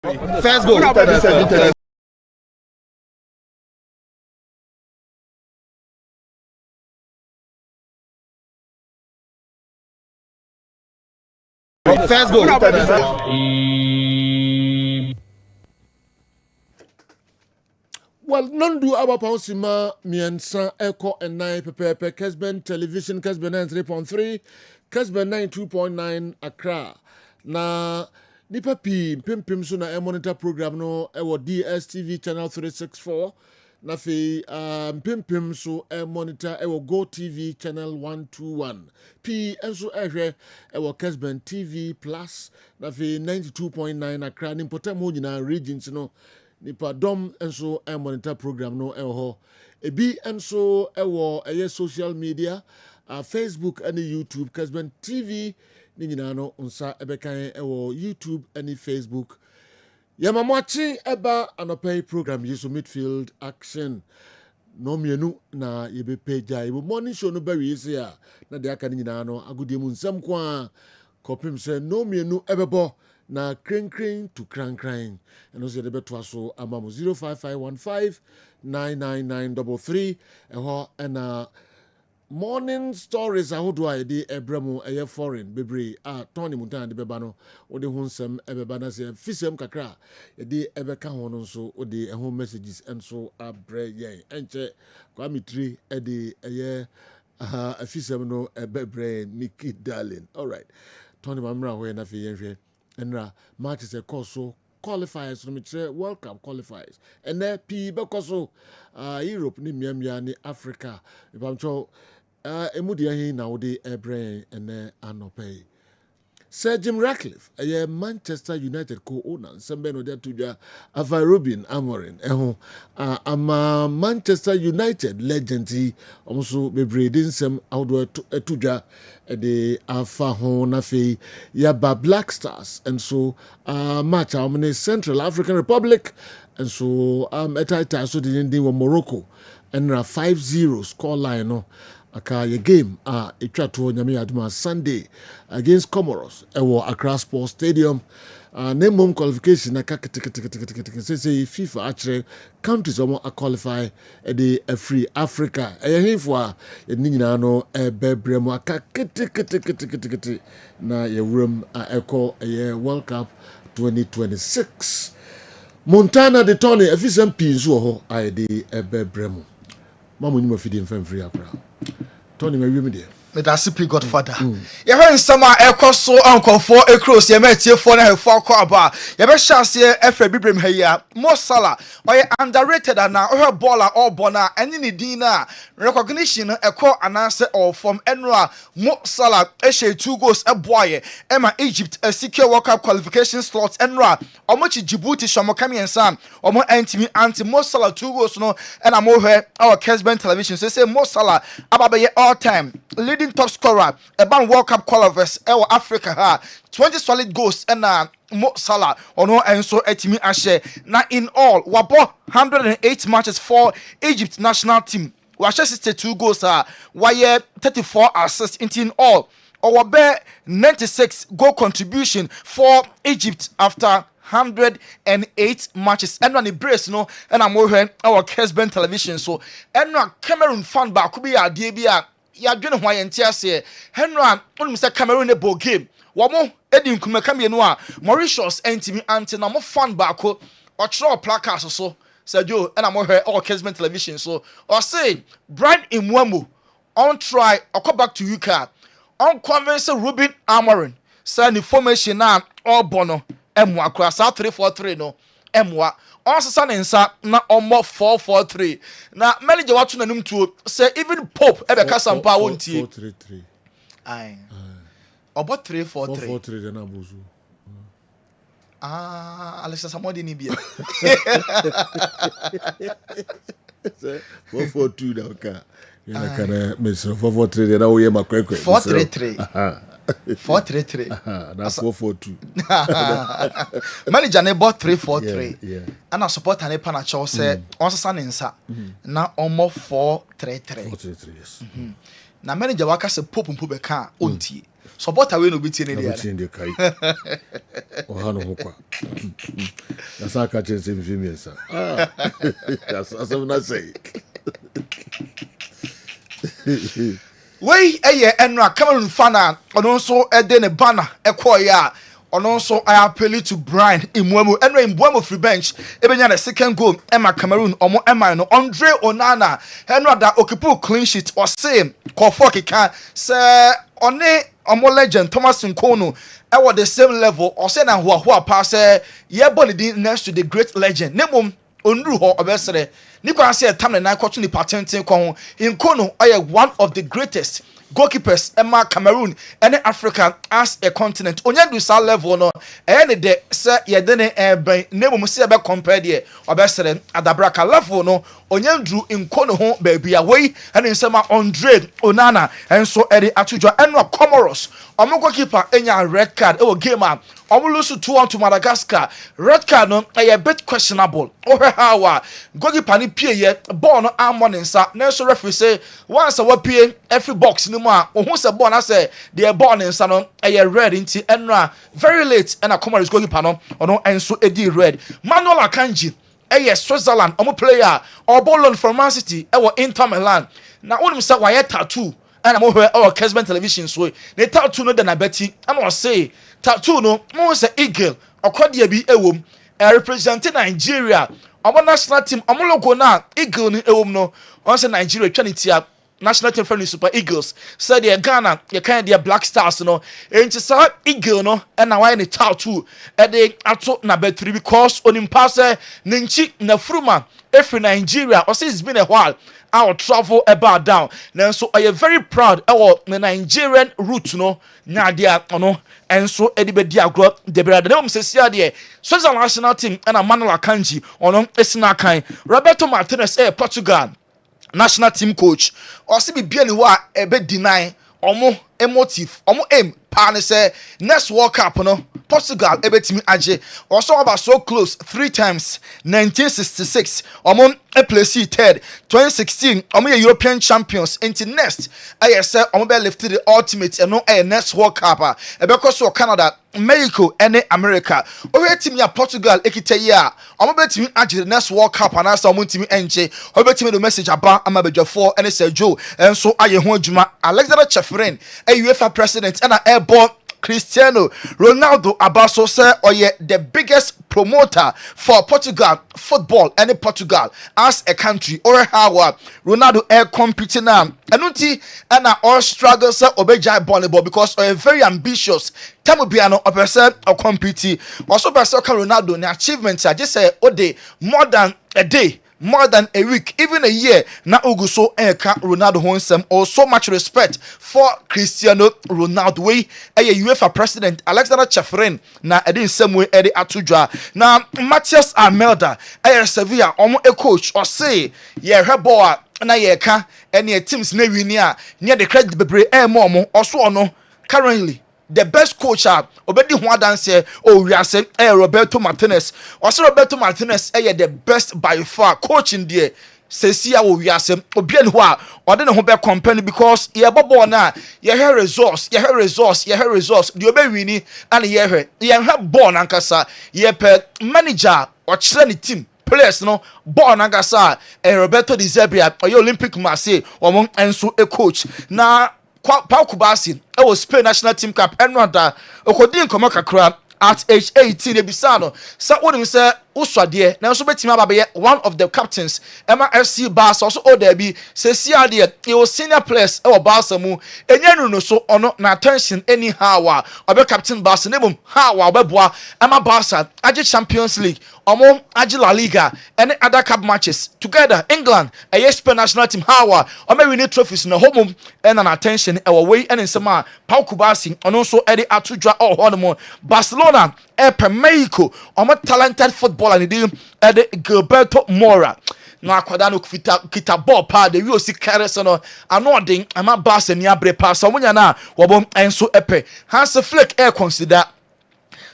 First goal. First goal. Well, none do our Pausima, Miansa, Echo, and 9 Pepe, Kessben Television, Kessben 3.3, Kessben 2.9 Accra. Na Nipa P, Pim Suna, a monitor program no, our DSTV channel 364. Na fi Pim so a monitor, our Go TV channel 121. P, and so our Kessben TV Plus, na fi 92.9 Accra, Nimpotem Mojina regions, no. Nipa dom enso e monitor program no ho ebi enso e social media Facebook and YouTube Kessben TV ni nyina no nsa ebekan YouTube and Facebook yamamwachi eba anopai program yeso midfield action no mienu na yebe page yebo morning show no bawi ise a na de aka ni nyina no agudie mu nsam kwa kopim se no mienu ebebo na kring to crank and also the beto so amamu 05515999933 and morning stories how do I de ebremu eye foreign bebre Tony Mutan de beba no wo de hunsem ebeba na se fisem kakra e de ebeka ho no so wo de ho messages enso abre yen enche kwa mitri e de eye fisem no ebebre Nikki darling. All right, Tony mamra ho na fi yen Enra matches a course qualifiers from World Cup qualifiers. And there P because Europe ni miamia ni Africa. If I'm sure emudia hi na odi ebrain and anope. Sir Jim Ratcliffe, a Manchester United co-owner, Sembeno de Tuja, Ava Robin Amorin, ama Manchester United legend, also be breeding some outdoor Tuja, the Alpha Honafe, Yaba Black Stars, and so match in Central African Republic, and so Etita so the Morocco, and 5-0 score line. Aka game etwato nyame aduma Sunday against Comoros ewo Accra Sports Stadium name qualification na say FIFA actually countries omo qualify the free Africa ehefo a ni nyina no bebrem aka kete na yewuram eko World Cup 2026 Montana de Tony efisem pinzo ho ai de bebrem mamu nyima fidi mfam free Accra Tony me there. Me da simply Godfather. You heard some echo so uncle for a cross, you met here for a 4 quarter. You better chance here, F.A. Bibrim here. Mo Salah, or underrated and now, or baller or bona, and any dinner. Recognition, a call and answer or from Enra, Mo Salah, Eshe 2 goals, a boy, Emma Egypt, a secure World Cup qualification slots, Enra, or much Djibouti, Shamokami and Sam, or more anti Mo Salah 2 goals, no, and I'm over our Kessben television. So say Mo Salah, about all time. Leading top scorer, about World Cup qualifiers, Africa, 20 solid goals, and Mo Salah, no, and so etimi ashe. Now in all, wabo 108 matches for Egypt national team. We 62 goals, why 34 assists in all. Our 96 goal contribution for Egypt after 108 matches. And on the brace, no, and I'm over our Kessben television. So, and Cameroon fan back could be a DBA. Ya dwene ho ayentia se Henry on Mr Cameroon e ball game wo mo edin kuma kamie no a Mauritius entimi ante na mo fan baako o chro placards so Sergio and I'm here all Kessben television so or say Brian Imwamu on try or come back to UK on convince Ruben Amorim send information na all bono emwa akra sa 343 no emwa Onsa nsa na omo 443 na manager watu nanum tuo say even Pope ebeka sampa wontie 433 ai obo 343 de na bozu Alexa Samodi ni bia 442 da ka yana kana mesro 443 de na wo ye makwekwe 433 433 that's 442 manager ne bought 343 yeah. And I support an epana chow say onsa nsa na almost 433 433 yes na manager waka se Pope beka ontie supporter we no be tie ne dia Abutin de kai. Oha no ho kwa. Na sa ka chen se mfi miensa. Asem na say. Wey eye enra Cameroon fan ono nso ede ne banner ekoye a ono nso I appeal to Brian Imwemu enra Imwemu free bench ebenya the second goal Emma Cameroon omo Emma no Andre Onana enra da occupy clean sheet or same Kofo Kika say one omo legend Thomas Nkono e were the same level or say na ho pass ye body next to the great legend nemom onru ho obesere Nico say time na kwatu ni patentin ko Nkono are one of the greatest goalkeepers Emma Cameroon and Africa as a continent onye do sa level no ne de say ye de ne ben nemu se be compare de obesere adabraka level no onye ndru Nkono ho baby away and nsema Andre Onana enso eri atujwa enwa Comoros omo goalkeeper enya red card e wo game a omo lose 2-1 to Madagascar red card no a bit questionable how goalkeeper ni pie ye ball no amon nsa na so referee say once a pie every box ni mu a ohun se ball na say the ball nsa no a red nti enra very late and a Comoros goalkeeper no ono enso edi red Manuel Akanji Switzerland omo player or ball on from Man City Inter Milan na onim say why tattoo and I'm over our Kessben television so they tattoo no na beti and say tattoo no mo say eagle okwade bi ewom representing Nigeria omo national team omo logo na eagle ni ewom no on say Nigeria twanitia national team friendly Super Eagles said the Ghana you kind their Black Stars no enti sa eagle no and na why ni tattoo e dey ato na betri because onim pass ninchi na fruma every Nigeria or say it's been a while our travel about down now so I am very proud our Nigerian route no nya dia ono enso edibedi agro de brada na say sia de Switzerland national team and Manuel Akanji ono esina kan Roberto Martinez Portugal national team coach or see be ni wa ebe deny omo emotive omo aim pa ne say next World Cup no Portugal ebetimi age also about so close 3 times 1966 omo place third 2016 omo European champions into next I say omo be lifted the ultimate and no next World Cup ebeko so Canada Mexico and America o team ya Portugal ekita ya omo betimi age the next World Cup and asa omo timi enche o betimi the message aba amabedwafo and Sergio and so aye ho adwuma Alexander Chefrin UEFA president and airborne Cristiano Ronaldo Abaso say oye the biggest promoter for Portugal football and Portugal as a country or how Ronaldo air competing now and all struggles obeja ball because oye very ambitious time be an person or compete also person Ronaldo the achievements I just say ode more than a day more than a week, even a year. Na Uguso Eka Ronaldo Honsem or so much respect for Cristiano Ronaldo. We a UEFA president Alexander Chefrin na edin same way Eddie Atujwa. Na Matthias Almeida a Sevilla omo a coach or say yeah reboa na yeka any teams na winia near the credit bebre momo also ono currently the best coach obedi ho adanse we are saying Roberto Martinez also Roberto Martinez the best by far coach in there sesia we are saying obi en ho a ode ne ho be company because ye bobo na ye hear resource the obe wini and ye have born ankasa ye per manager or train team players no born ankasa Roberto Di Zerbi Olympic Marseille omon enso a coach na Pau Kubasi was Spain national team cap and rather Okodin Komakakra at age 18 ebisano sa woni say uswade na so betima babe one of the captains MFC Barca also odebi say siade e was senior players e Barca mu enyanu no so ono na attention anyhow obe captain Barca nebum how obeboa Barca age Champions League omo age La Liga and other cup matches together England a Spain national team how omo win trophies na home and an attention e way and nsema Pau Kubasi ono so ede atudwa hono Barcelona per Mexico omo talented footballer ni di Gilberto Mora na akwada no kita ball pa de we si caress no ano den ama Barca ni abre pa so munya na wo bom enso epe Hans Flick consider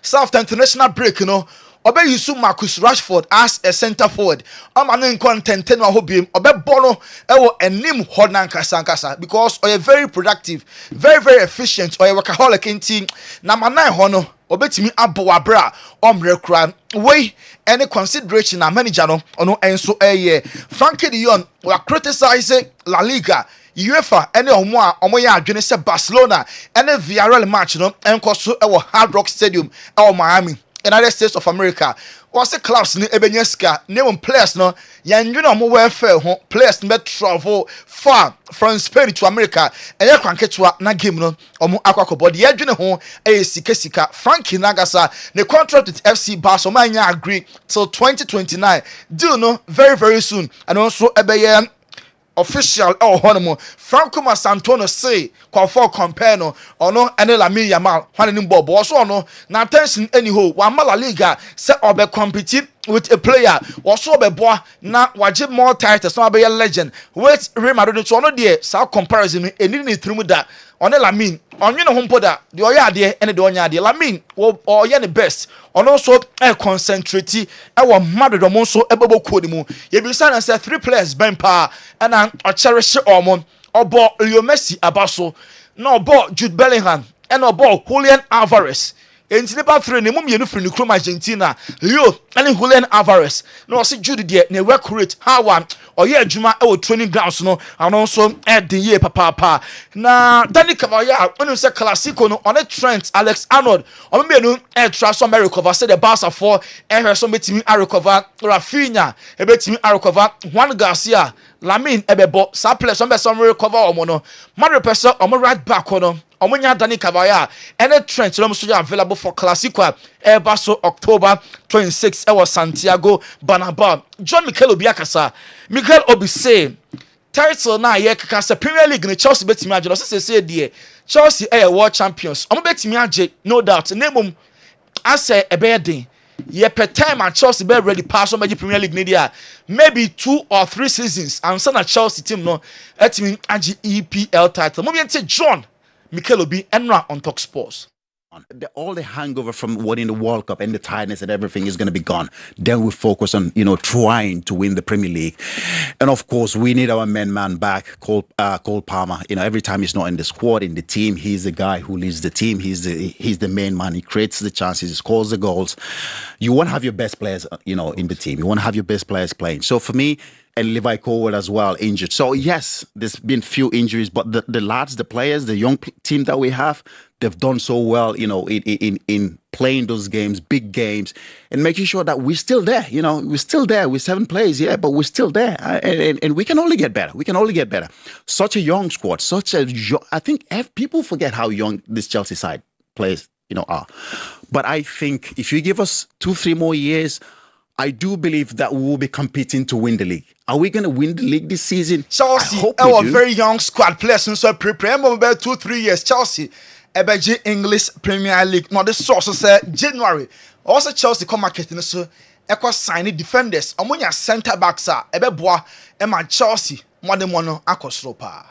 South international break no obe yusu Marcus Rashford as a center forward ama no content no hobiem obe bono ewo enim ho nankasa because oye very productive, very efficient, oye workaholic nti na manai ho no obetimi abo abra omre kra we any consideration na manager no ono enso Frankie de Jong wa criticize La Liga, UEFA ene omo ya adwene se Barcelona ene Villarreal match no enko so ewo Hard Rock Stadium Miami, United States of America. Was the clubs ni ebenyeska name players no yanwene omo welfare ho players be travel far from Spain to America eye kwanketwa na game no omo akwakobo de yadwene ho sika Frankie Nagasa the contract with FC Barcelona agree till 2029 deal no very soon and also ebeye official honomo Franco Masantono say for compare no ono ene Lamine Yamal hwane ni bobo so no na attention anyhow wa La Liga say obe compete with a player also be boy na waje more titles so be legend with Real Madrid so no there sa comparison eni ni trimu da one Lamine onwe no humpo da de oya ade ene de onya ade Lamine oye the best ono so concentrate e wo Madrid mo so ebebo kodi mu ye bi say na say 3 players ben pa and o cherish omo obo Leo Messi abaso na obo Jude Bellingham and obo Julian Alvarez enti nepa 3 ne mum yenu firi krom Argentina Leo and Julian Alvarez no see Jude there na work rate how one oye adwuma e wo training grounds no and also the year papa na Dani Cavaya onu say Clasico no on a Trent Alexander-Arnold o me no try some recover say the Barca for so betimi recover Rafinha e betimi recover Juan Garcia Lamine ebebo sa players some recover omo no Madrid person omo right back no omunya Dani Cavaya and Trent no so available for Clasico ever so October 26 was Santiago Bernabeu. John Mikel Obiakasa Mikel Obi say title na ye kaka Premier League ni Chelsea betimi age no say there Chelsea world champions omo betimi age no doubt name ase ebeden ye per time at Chelsea be ready pass on Premier League ni dia maybe 2 or 3 seasons and so na Chelsea team no etimi age EPL title mo bi John Mikel Obi enra on Talk Sports. All the hangover from winning the World Cup and the tiredness and everything is going to be gone. Then we focus on, trying to win the Premier League. And of course, we need our man back, Cole Palmer. Every time he's not in the squad, in the team, he's the guy who leads the team. He's the main man. He creates the chances, he scores the goals. You want to have your best players, in the team. You want to have your best players playing. So for me, and Levi Colwill as well injured. So yes, there's been few injuries, but the lads, the players, the young team that we have, they've done so well, in playing those games, big games, and making sure that we're still there. We're still there. We're 7 players, but we're still there, and we can only get better. We can only get better. Such a young squad, I think people forget how young this Chelsea side players, are. But I think if you give us 2-3 more years, I do believe that we will be competing to win the league. Are we going to win the league this season? Chelsea, I hope we do. Very young squad players, so prepare about 2-3 years. Chelsea, EBG English Premier League. Now this source say January. Also Chelsea come market so equal signing defenders. Omonya center backs are ebeboa ema Chelsea more than one akosropa.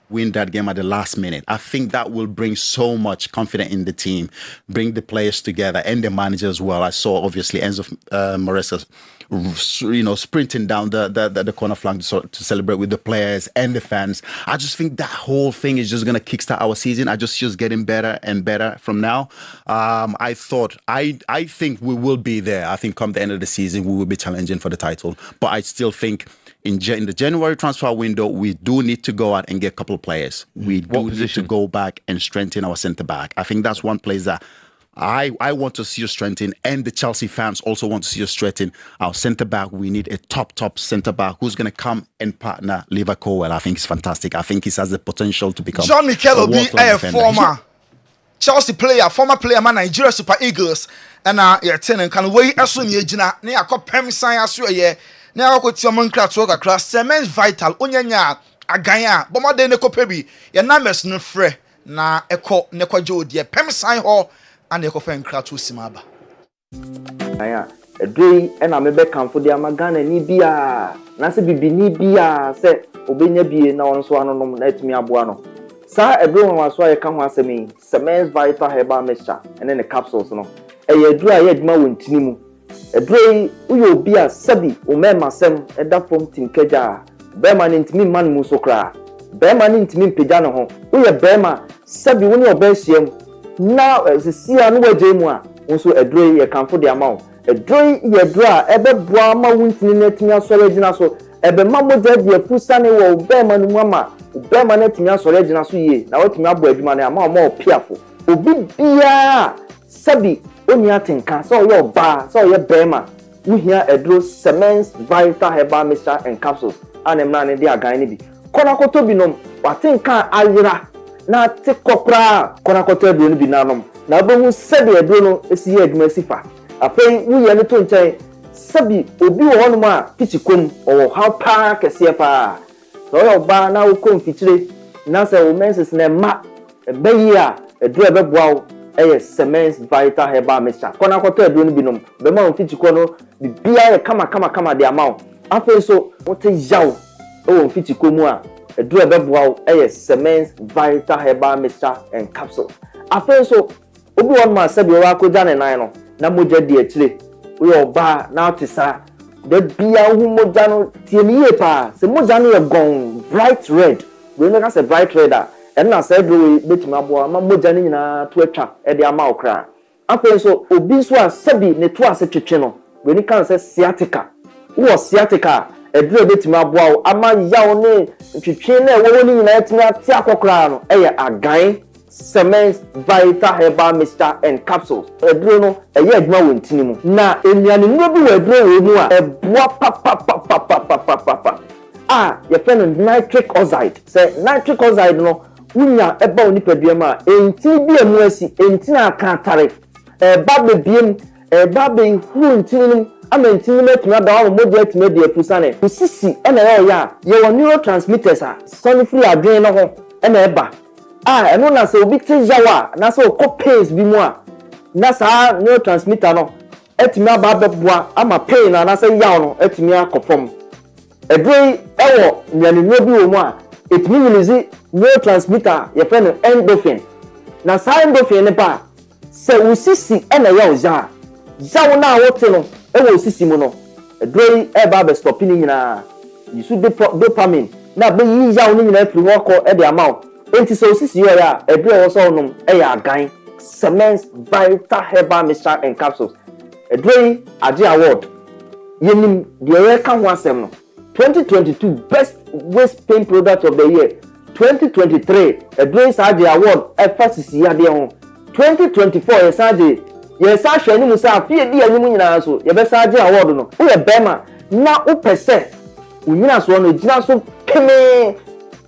Win that game at the last minute. I think that will bring so much confidence in the team, bring the players together and the manager as well. I saw obviously Enzo Maresca, sprinting down the corner flank to celebrate with the players and the fans. I just think that whole thing is just going to kickstart our season. I just getting better and better from now. I think we will be there. I think come the end of the season, we will be challenging for the title. But I still think in the January transfer window, we do need to go out and get a couple of players. We do need to go back and strengthen our centre back. I think that's one place that I want to see us strengthen, and the Chelsea fans also want to see us strengthen our centre back. We need a top centre back who's going to come and partner Levi Colwill. I think he's fantastic. I think he has the potential to become John Mikel Obi, a former Chelsea player, former player, man, Nigeria Super Eagles, and tenant can wait as soon as you know, near Copem Science. Now I could see a monk class, Cement Vital, Onyanya, Agaya, Bomade Nekopebi, your numbers no fre, na Echo Nekojo, dear Pem Sign Hall, and Ecofen Kratu Simaba. A day and I'm a back for the Amagana Nibia, Nancy Bibi Nibia, said Obenya be now so on let me abuano. Sir, everyone was why I come once me, Cement Vital Heba mixture, and then the capsules no. ɛyɛ aduro a yɛ adwuma wɔ ntini mu aduro yi woyɛ obi a sabi o mɛma sɛm ɛda fam tinkagya bɛrima ne ntimi mma no mu so koraa bɛrima ne ntimi mpagya ne ho woyɛ bɛrima sabi wo ne ɔbɛahyia mu na sisia no wagye mu a nso aduro yi yɛ kanfo de ama wo aduro yi yɛ aduro a ɛbɛboa ma wo ntini no atumi asɔre agyina so ɛbɛma mogya de afusane wɔ wo bɛrima no mu ama wo bɛrima no atumi asɔre agyina so yie na watumi abɔ adwuma no ama ɔma ɔpiafo obi biara sabi oni atenka sɛ ɔyɛ ɔbaa sɛ ɔyɛ bɛrima wohia aduro Semens Vital Herbal Mixture and Capsules ana mmra ne de agan ne bi kɔnakoto bi nom watenka ayera na te kɔkora kɔnakoto aduro no bi nanom na obehu sabi aduro no esi yɛ adwuma sifa afei woyɛ ne to nkyɛn sabi obi wɔ hɔnom a fichikom ɔwɔ ha paa kɛseɛ paa sɛ ɔyɛ ɔbaa na wokɔ mfikyire na sɛ wo menses na ɛma ɛbɛyi a aduro ɛbɛboa wo ɛyɛ Semens Vital Herbal Mixture kɔnakoto aduro no bi nom bɛma wo fichikɔ no bibia yɛ kama de ama wo afei so wote yaw ɛwɔ mfichikɔ mu a aduro ɛbɛboa wo ɛyɛ Semens Vital Herbal Mixture and Capsules afei so obi wɔ ma sabi wɔ akɔgya ne nan no na mogya di akyire woyɛ ɔbaa na wote saa da bia wo mogya no tie ne yie paa sɛ mogya no yɛ gɔn bright red wo no ka sɛ bright red a ɛna sɛ aduro betumi aboa ma mogya no nyinaa to atwa ɛde ama wo kra afei so obi nso a sabi ne to ase twetwe no wo ni kan sɛ sciatica wo sciatica aduro betumi aboa wo ama yaw ne twetwe na ɛwɔ ni nyinaa etumi ate akɔkra no ɛyɛ agan Semens Vital Herbal Mixture and Capsules aduro no ɛyɛ adwuma wɔ ntini mu na enuane no bi wɔ aduro wɔ mu a ɛboa pa yɛfrɛ no nitric oxide sɛ nitric oxide no wonya ɛba wo nipadua mu a enti bi emu asi enti na akatare ɛba bebiem ɛba behuru ntini no ama ntini no atumi ada wo mogya atumi de afusane osisi ɛna ɛyɛ a yɛwɔ neurotransmitters a sɔne firi adwene no ho ɛna ɛba ɛno na sɛ obi te yawa na sɛ okɔ pains bi mu a na saa neurotransmitter no atumi aba bɛboa ama pain na sɛ yaw no atumi akɔ fam aduro yi ɛwɔ nnuanenua bi wɔ mu a etumi release neurotransmitter yɛfrɛ no endorphin na saa endorphin ne ba sɛ usisi ɛna ɛyɛ ɔya yaw na wote no ɛwɔ usisi mu no aduro yi ɛba bɛ stop ne nyinaa yisu dopamine na bɛyi yaw ne nyinaa firi hɔ kɔ ɛde ama wo enti sɛ osisi yɛ a aduro wɔ sɛ wonom ɛyɛ agan Semens Vital Herbal Mixture and Capsules aduro yi agye award yɛnim deɛ yɛka ho asɛm no 2022 Best Waist Pain Product of the Year 2023 aduro yi saa agye award ɛfa sisi adeɛ ho 2024 yɛ saa agye yɛ saa hwɛ anim sɛ afie di anim nyinaa so yɛbɛsa agye award no woyɛ bɛrima na wopɛ sɛ wonyina so no gyina so peme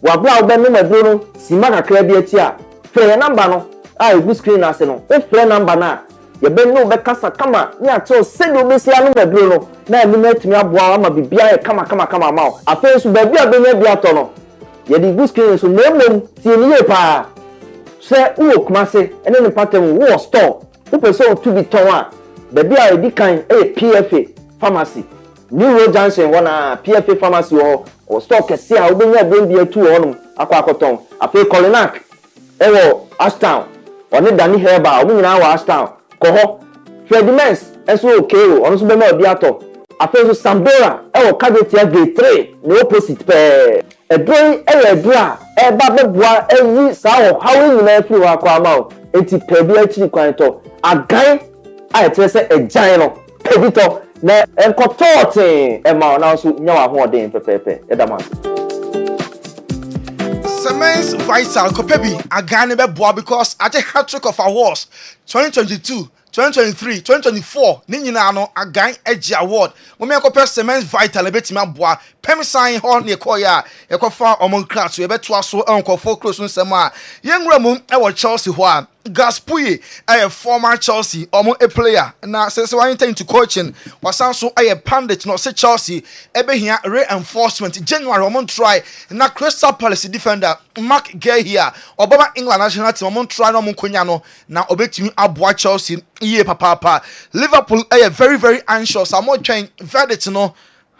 wabra wo bɛnom aduro no sima kakra bi akyi a frɛ yɛ number no a egu screen ase no wofrɛ number na yɛbɛne wo bɛkasa kama ne akyɛw sɛdeɛ wobɛsi anom aduro no na anim atumi aboa ama bibia yɛ kama ama wo afei so baabi a bɛnya bi atɔ no yɛde egu screen so na mmom tie ne yie paa sɛ wowɔ Kumase ɛne ne patam wowɔ store wopɛ sɛ wotu bi tɔn a baabi a ɛdi kan ɛyɛ PFA Pharmacy New Road Junction hɔ na PFA Pharmacy wɔ store kɛse a wobɛnya aduro bi atu hɔ nom akɔtɔn afei Colinac ɛwɔ Ashtown ɔne Dani Herbal ɔmo nyinaa wɔ Ashtown kɔhɔ Fredimens ɛso okay o ɔno so bɛma ɔbi atɔ afei so Sambora ɛwɔ Kadetia Gate 3 ne opposite pɛɛ aduro ɛyɛ aduro a ɛba bɛboa ɛyi saa ɔhaw nyinaa firi hɔ akɔ ama wo enti pɛbi akyiri kwan tɔ agan a ɛkyerɛ sɛ agyan no pɛbi tɔ na ɛnkɔtɔɔten ɛma wo na nso nya wɔ ahoɔden pɛpɛɛpɛ ɛda mo ase Semens Vital Kopebi agane beboa because at a hat-trick of awards 2022 2023 2024 ni nyina no agan agi award mo me akopɛ Semens Vital ebetimi aboa pemsan ho ne ekoya ekofa omon krat so ebeto aso enkofo close nsɛm a yenwura mu ɛwɔ Chelsea ho a Gaspuye a former Chelsea a player na since one into coaching wasan so a pandit no say Chelsea ebehia reinforcement January omon try na Crystal Palace defender Mark Gay here Obama England national team omon try no omon konya no na obetimi aboa Chelsea iye papa Liverpool very anxious amon twen verdict no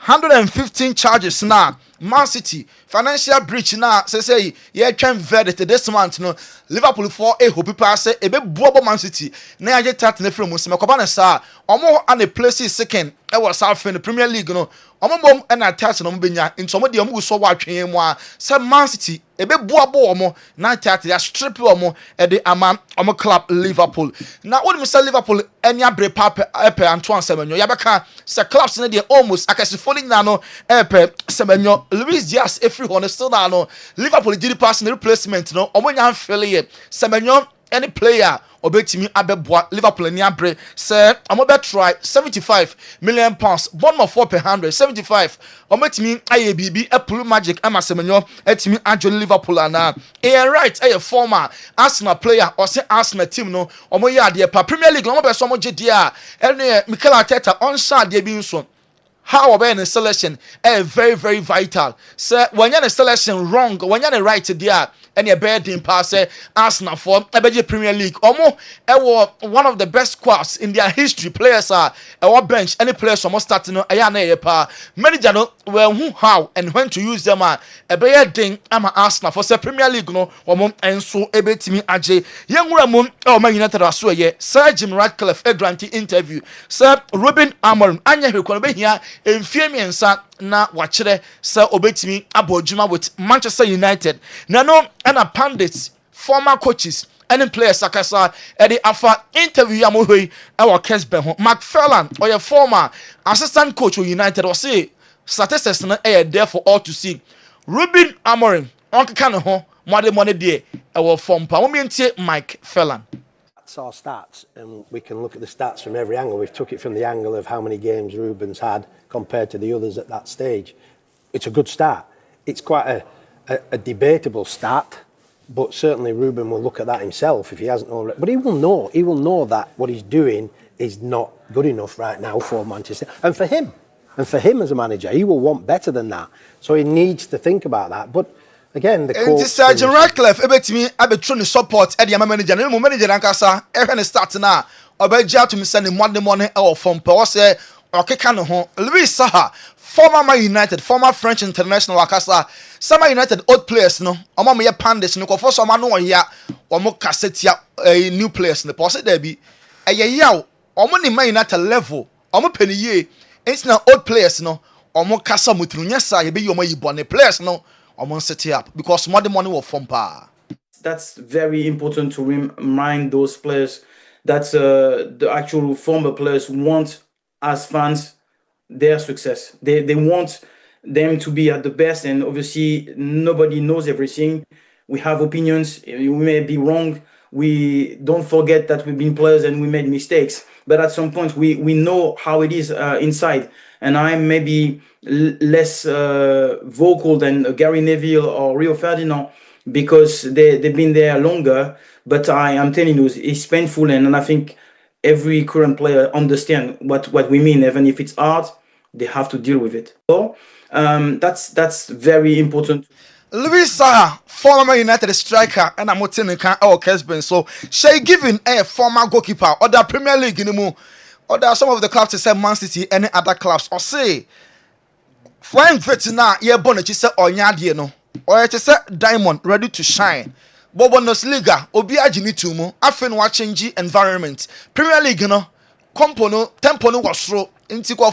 115 charges na Man City financial breach na say ye twen verdict this month no Liverpool for a hope pass e be bobo Man City na ya tat na frem so mekoba na sa omo an place second e was South in the Premier League no omo bom na attach no benya nti omo de omo so wa twen mu a say Man City e be boabo omo na attach ya strip omo e de ama omo club Liverpool na won me say Liverpool enya bre papa epe Antoine Semenyo ya beka say clubs na de almost akasifo na no epe Semenyo Luis Diaz every one still na no Liverpool did pass in the replacement no omo nya feel ye Semenyo any player obetimi abeboa Liverpool ni abre say omo be try 75 million pounds Bournemouth 4 per 100 75 obetimi aye bibi apple magic ama Semenyo etimi ajo Liverpool ana right aye former Arsenal player or say Arsenal team no omo ya de pa Premier League omo be so omo gye dia ene Mikel Arteta on side de bi nso how about in selection very very vital so when you're in selection wrong when you're right there and you're bad in pass Arsenal for Premier League one of the best squads in their history players are our bench any players almost starting manager no well who how and when to use them thing I'm Arsenal for say Premier League no and so ebetimi aje yenwura mum Man United aso ye Sir Jim Ratcliffe granting interview Sir Ruben Amorim anya hwekwa be hia emfiemiensa na wachire Sir obetimi abodjuma with Manchester United na no and a pundits former coaches any players sakasa the afa interview amohoi our Kessben McFarlane or your former assistant coach of United or say statistics na there for all to see Ruben Amorim on kind of money there our form pa Mike Fellan. That's our stats, and we can look at the stats from every angle. We've took it from the angle of how many games Ruben's had compared to the others at that stage. It's a good start. It's quite a debatable stat, but certainly Ruben will look at that himself if he hasn't already. But he will know that what he's doing is not good enough right now for Manchester and for him as a manager. He will want better than that, so he needs to think about that. But again, the coach. Sir Jim Ratcliffe, ebetimi abetru support e de manager. No manager ankasa e ne start na obeja to me send money or from per say okeka no ho. Luis Saha, former Man United, former French international akasa. Some United old players no. Omo me pandis no for some no ya omo kasetia new players no pose there be. Yaw omo ni Man United level. Omo peniye. It's na old players no. Omo kasa mutru nyasa ye be yomo yibone players no. I'm gonna set it up because money will form power. That's very important to remind those players that the actual former players want as fans their success. They want them to be at the best, and obviously nobody knows everything. We have opinions. We may be wrong. We don't forget that we've been players and we made mistakes. But at some point we know how it is inside. And I'm maybe less vocal than Gary Neville or Rio Ferdinand because they've been there longer. But I'm telling you, it's painful, and I think every current player understands what we mean. Even if it's art, they have to deal with it. So that's very important. Luis Saha, former United striker, and I'm watching Kessben. So she given a former goalkeeper or the Premier League anymore. Or there are some of the clubs to say Man City, any other clubs, or say flying vetina, ye bonnet, you say, or Yadi, no, or it is a diamond ready to shine. Bobonos Liga, Obiaji Nitumo, Afin watching G environment, Premier League, no, Compono, Tempono was through into 4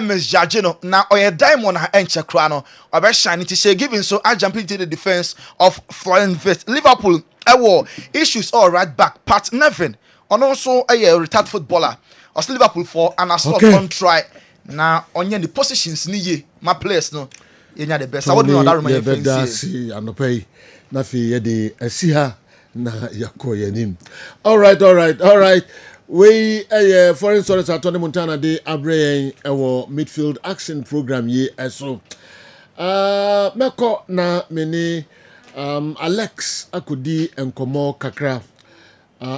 MS Jajino, now or a diamond encha crano, or by shining to say, giving so I jump into the defense of flying vet Liverpool. I war issues all right back, Pat Nevin, and also a retired footballer. As Liverpool for and as one try now on the positions ni my players no you the best. I would know that remain see and pay nafi yede asiha na yako yenim. All right. We foreign stories at Tony Montana de abre our midfield action program ye so meko na mini Alex akudi enkomo kakra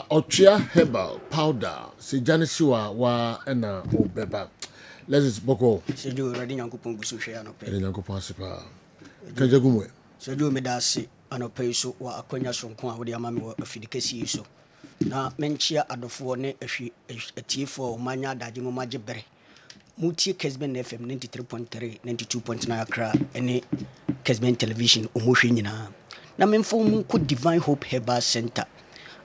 Ochia herbal powder si janisiwa wa ena obeba. Let's just boko. Sejo ready nyankopon gusu hwe anope. Ready nyankopon asipa. Kanje gumwe. Sejo medasi anope so wa akonya sonko a wo de amame wo afidikasi so. Na menchia adofo ne ahwi atiefo manya adaje mo magye bere. mutie Kessben FM 93.3 92.9 Accra ene Kessben television omohwe nyina na memfo mu ko Divine Hope Herbal Center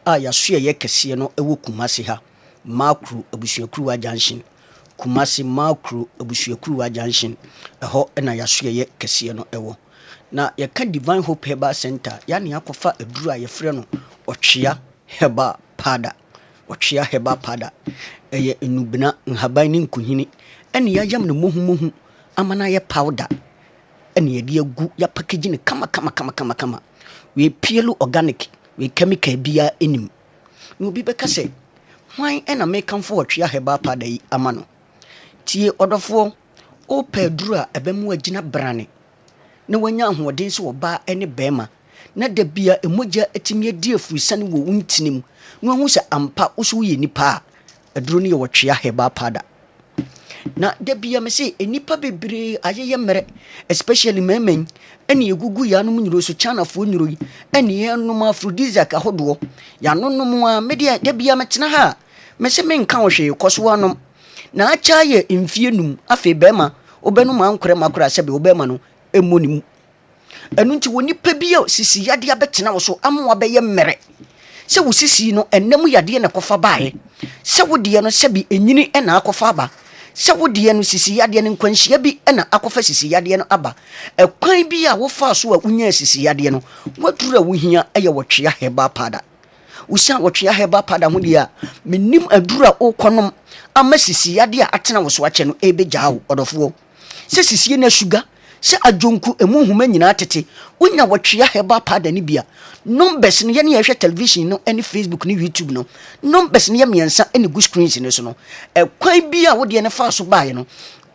a yaso ye kese no ewo Kumasi ha Makru abusuakuru junction Kumasi Makru abusuakuru junction eho na yaso ye kese no ewo na ye ka Divine Hope Herbal Center ya ne akofa aduru a ye frɛ no Otwea Herbal Pada Otwea Herbal Pada eye enubna nhaban ne nkuhini ene ya yam no mohu amana ye powder ene ye de agu ya package ne kama we pielu organic we chemical bia enim no bi beka se hwan ena make am for Otwea Herbal Pada yi amano tie odofo o pedru a ebemu agina brane na wanya ahoden se oba ene bema na da bia emoja etimi adi afurusane wo untinim no hu se ampa usu ye nipa aduro ne ye Otwea Herbal Pada na da bia me se enipa bebre ayeye mere especially memen ene egugu ya no nyiro so chana fo nyiro yi ene ye no ma aphrodisiac ahodo ya no no a me de da bia metena ha me se me nka wo hwe koso anom na acha ye mfie num afi bema obenu ma ankore makora se be obema no emonimu enu nti woni pa bia sisi yade abetena wo so amwa be ye mere se wo sisi no enam yade na kofa baaye se wo de no se bi enyini na akofa ba se wo de no sisi yade no nkwanhia bi na akofa sisi yade no aba ekwan bi a wo fa so a unya sisi yade no wadura wo hia eye Otwea Herbal Pada usia Otwea Herbal Pada ho dia menim adura okonom ama sisi yade a atena wo so ache no ebegya wo odofo se sisi na sugar se ajonku emu huma nyina tete unya Otwea Herbal Pada ni bia numbers ne ye ne hwe television no any Facebook ne YouTube no numbers ne ye miensa any good screens ne so no ekwan bia wo de ne fa so baaye no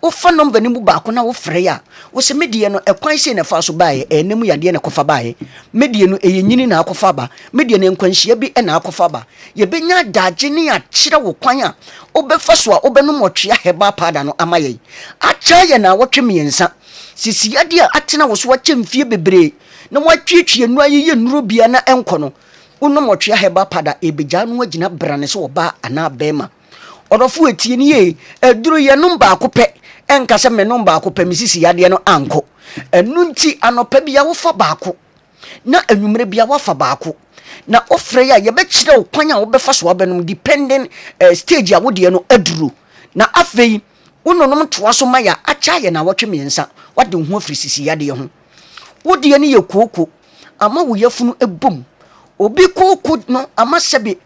wo fa number ni mu baako na wo frɛ ya wo se medie no ekwan se ne fa so baaye enemu yade ne kofa baaye medie no eyenyini na akofa ba medie ne nkwanhia bi na akofa ba ye benya daagye ne ya kyerɛ wo kwan a obefa so a obenum Otwea Herbal Pada no amaye acha ye na wotwe miensa sisi yade a atena wo so wache mfie bebre na watwetwe nu ayeye nuro bia na enko no unom Otwea Herbal Pada ebegya no agina brane so oba ana bema odofo etie ni ye eduru ye no baako pɛ enka se me no baako pɛ misisi yade no anko enu nti anopa bia wo fa baako na anwumre bia wo fa baako na ofre ya ye be kire wo kwan a wo be fa so abenum depending stage a wo de no aduru na afei unonom toa so maya acha ye na wotwe miensa wade ho afiri sisi yade ho wode ne ye kooko ama wo yafunu ebom obi kooko no ama sebe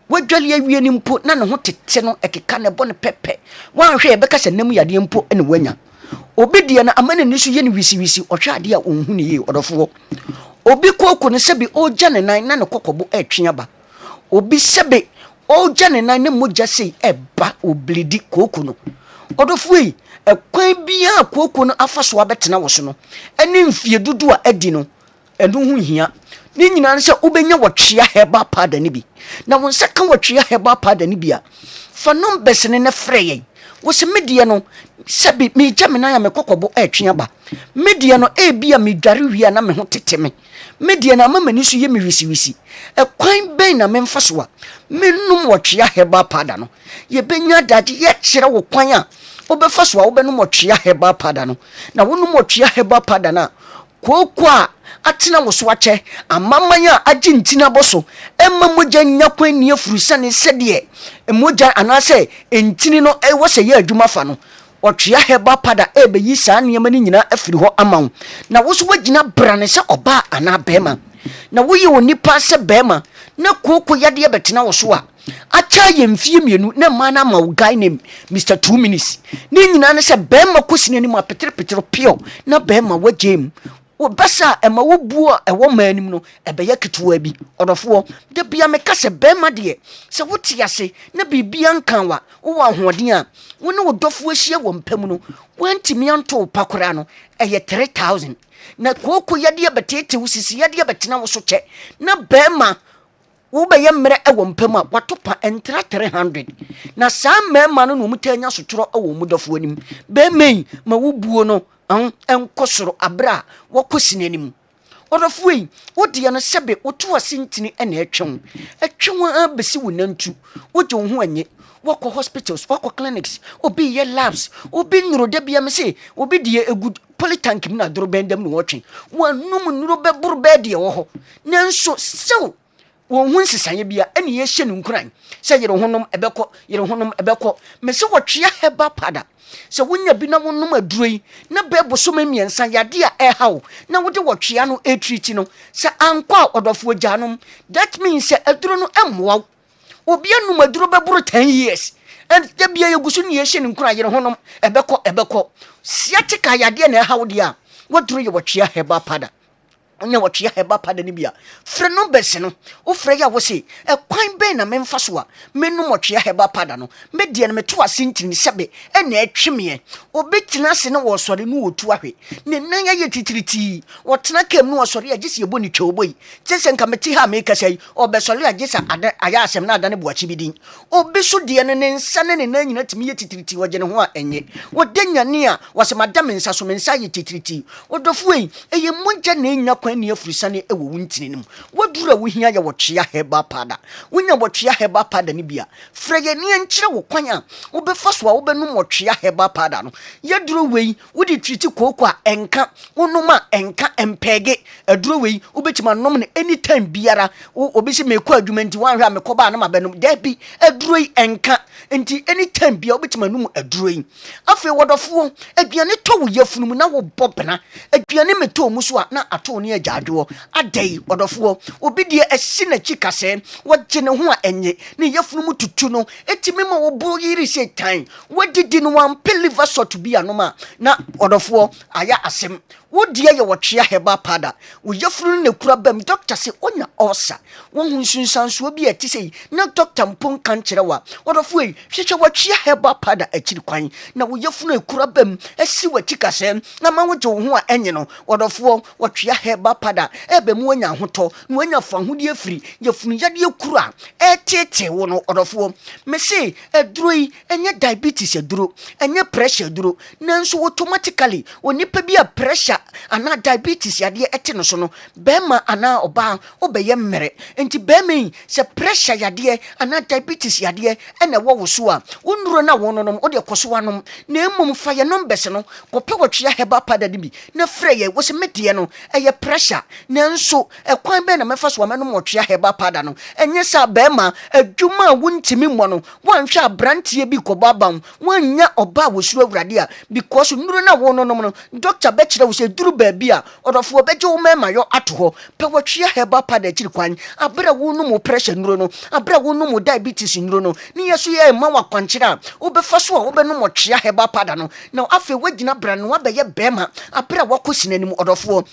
wadwale awie ni mpo na ne ho tete no ekeka ne bɔ ne pepe wanhwe e beka sanam yade mpo ene wanya obi de na ama ne nisu ye ne wisi ɔhwe ade a onhu ne ye ɔdɔfo obi kooko ne sebe oja ne nan na ne kokobo etwe aba obi sebe oja ne nan ne mogya sei eba oblidi kooko no odofo yi ekwan bia kooko no afa so abetena wo so no ene mfie dudu a adi no enu hu hia ni nyina se ubenya Otwea Herbal Pada ni bi na won se kan Otwea Herbal Pada ni bia fa numbers ne frɛ ye wo se medie no se bi me jamina ya me kokobo etwe aba medie no e bia me dware wi na me ho tete me medie na mama ni so ye me wisi ekwan ben na me mfa so a menum Otwea Herbal Pada no ye benya daje ye kyerɛ wo kwan a obefa so a obenum Otwea Herbal Pada no na wonum Otwea Herbal Pada na kooko a atena wo so ache amamanya agintina boso emma mogya nyakwan ni afurusane sede emogya anase entini no wo se ye adwuma fa no Otwea Herbal Pada ebeyi saa nneɛma ni nyina afiri hɔ amawo na wo so wagina brane se oba ana bema na wo ye onipa se bema na kooko yade betena wo so a acha ye mfie mienu na mana ma wo guy name Mr 2 minutes ni nyina ne se bema kosine ni ma petere pio na bema wagem wo basa ema wo buo ewo manim no ebeye ketewa bi odofo de bia me kase bema de se wote ase na bibia nkanwa wo ahoden a wo ne wo dofo ahia wo mpam no wantimi anto pakora no eye 3000 na kooko yade betete wo sisi yade betena wo so che na bema wo be ye mre ewo mpam a watopa entra 300 na saa mema no no mutanya sotoro ewo mu dofo anim bema ma wo buo no enkosoro abra wokosinanim ɔdɔfoɔ wodeɛ no sɛbe woto asentini ɛna ɛtwe bɛsi wo nantu wogye wo ho anye wokɔ hospitals wokɔ clinics obi yɛ labs obi nnuro da bia me se obi deɛ ɛgu polytank mu na doro bɛndam ne wɔtwe wanum nnuro bɛboro bɛɛ deɛ wɔ hɔ nanso still wɔn ho nsesaeɛ bia ɛne yɛhyɛ no nkuran sɛ yere honom ɛbɛkɔ me se wɔtwea heba pada sɛ wonya bi na wonom aduro yi na bɛɛbo so mmiɛnsa yade a ɛhaw na wode wɔtwea no ɛtriti no sɛ ankɔ a ɔdɔfoɔ gyanom that means sɛ aduro no ɛmmoa obi anum aduro bɛboro 10 years da bia yɛgu so ne yɛhyɛ no nkuran yere honom ɛbɛkɔ siatika yade na ɛhaw deɛ a waduro yɛ wɔtwea heba pada onya wɔtwea heba pada ne bia frɛ no bɛse no wofrɛ yɛ wo se ɛkwan bɛn na memfa so a menum wɔtwea heba pada no medeɛ no meto asentini sɛbe ɛna ɛtwemeɛ obɛtena ase na wɔsɔre no wɔtu ahwe ne nan ayɛ titiritii wɔtena kam no wɔsɔre agye sɛ yɛbɔ ne twɛwbɔ yi kyɛ sɛ nka mete ha mekasa yi ɔbɛsɔre agye sɛ ayɛ asɛm na adane boakye bi din obi so deɛ no ne nsa ne ne nan nyina tumi yɛ titiritii wɔgye ne ho a ɛnyɛ wɔda nyane a wɔsɛ mada me nsa so me nsa yɛ titiritii ɔdɔfoɔ yi ɛyɛ mogya na ɛnya kwan ne afurisane ɛwɔ wo ntini no mu waduru a wohia yɛ wɔtwea heba pada wonya wɔtwea heba pada ne bia frɛ yɛ ne nkyerɛ wo kwan a wobɛfa so a wobɛnum wɔtwea heba pada no yɛduru wei wode triti kooko a ɛnka wonom a ɛnka ɛmpɛge aduru wei wobɛtumi anom no anytime biara obi sɛ mekɔ adwuma nti wanhwɛ a mekɔbaa no mabɛnom dabi aduru yi ɛnka nti anytime biara wobɛtumi anum aduru yi afei wɔdɔfoɔ aduane tɔ wo yafunu mu na wobɔ bena aduane metɔ mu so a na atɔ ne agyaadwoɔ adai ɔdɔfoɔ obi deɛ ɛsi n'akyi kasɛɛ wɔgye ne ho a ɛnyɛ ne yafunu mu tutu no ɛtumi ma wɔboro yiri sɛ tan wɔdidi no wampɛ liver salt bi anom a na ɔdɔfoɔ ayɛ asɛm wodeɛ yɛ wɔtwea heba pada wo yafunu no nakura bam doctor sɛ onya ɔsa wɔhu nsunsansoɔ bi a ɛte sɛ yi na doctor mpo nka nkyerɛ wa ɔdɔfoɔ yi hwehwɛ wɔtwea heba pada akyiri kwan na wo yafunu nakura bam asi w'akyi kasɛɛ na ma wogye wo ho a ɛnyɛ no ɔdɔfoɔ wɔtwea heba pada ɛbɛ mu anya ahotɔ na wanya fa ahodie afiri yafunu yadeɛ kura ɛtete wo no ɔdɔfoɔ me se aduro yi ɛnyɛ diabetes aduro ɛnyɛ pressure aduro nanso automatically onipa bi a pressure ana diabetes yadeɛ ɛte no so no bɛrima ana ɔbaa wobɛyɛ mmerɛ nti bɛrima yi sɛ pressure yadeɛ ana diabetes yadeɛ ɛna ɛwɔ wo so a wonnuro na wo nonom wode kɔ so wanom na mmom fa yɛ nombɛse no kɔpɛ wɔtwea heba pada no bi na frɛ yɛ wo sɛ medeɛ no ɛyɛ pressure nanso ɛkwan bɛn na mɛfa so amɛnom wɔtwea heba pada no ɛnyɛ sɛ bɛrima adwuma a wontimi mmɔ no woanhwɛ aberanteɛ bi kɔbɔ abam woanya ɔba a wɔsuro awurade a because nnuro na wo nonom no doctor bɛkyerɛ wo sɛ duru baabi a ɔdɔfoɔ bɛgye wo mɛma yɔ ato hɔ pɛ wɔtwea heba pada akyiri kwan aberɛ wo nom wo pressure nnuro no aberɛ wo nom wo diabetes nnuro no ne yɛ so yɛ ma wakwankyerɛ a wobɛfa so a wobɛnom wɔtwea heba pada no na afei woagyina bra no wabɛyɛ bɛrima aberɛ a wakɔ sinanim ɔdɔfoɔ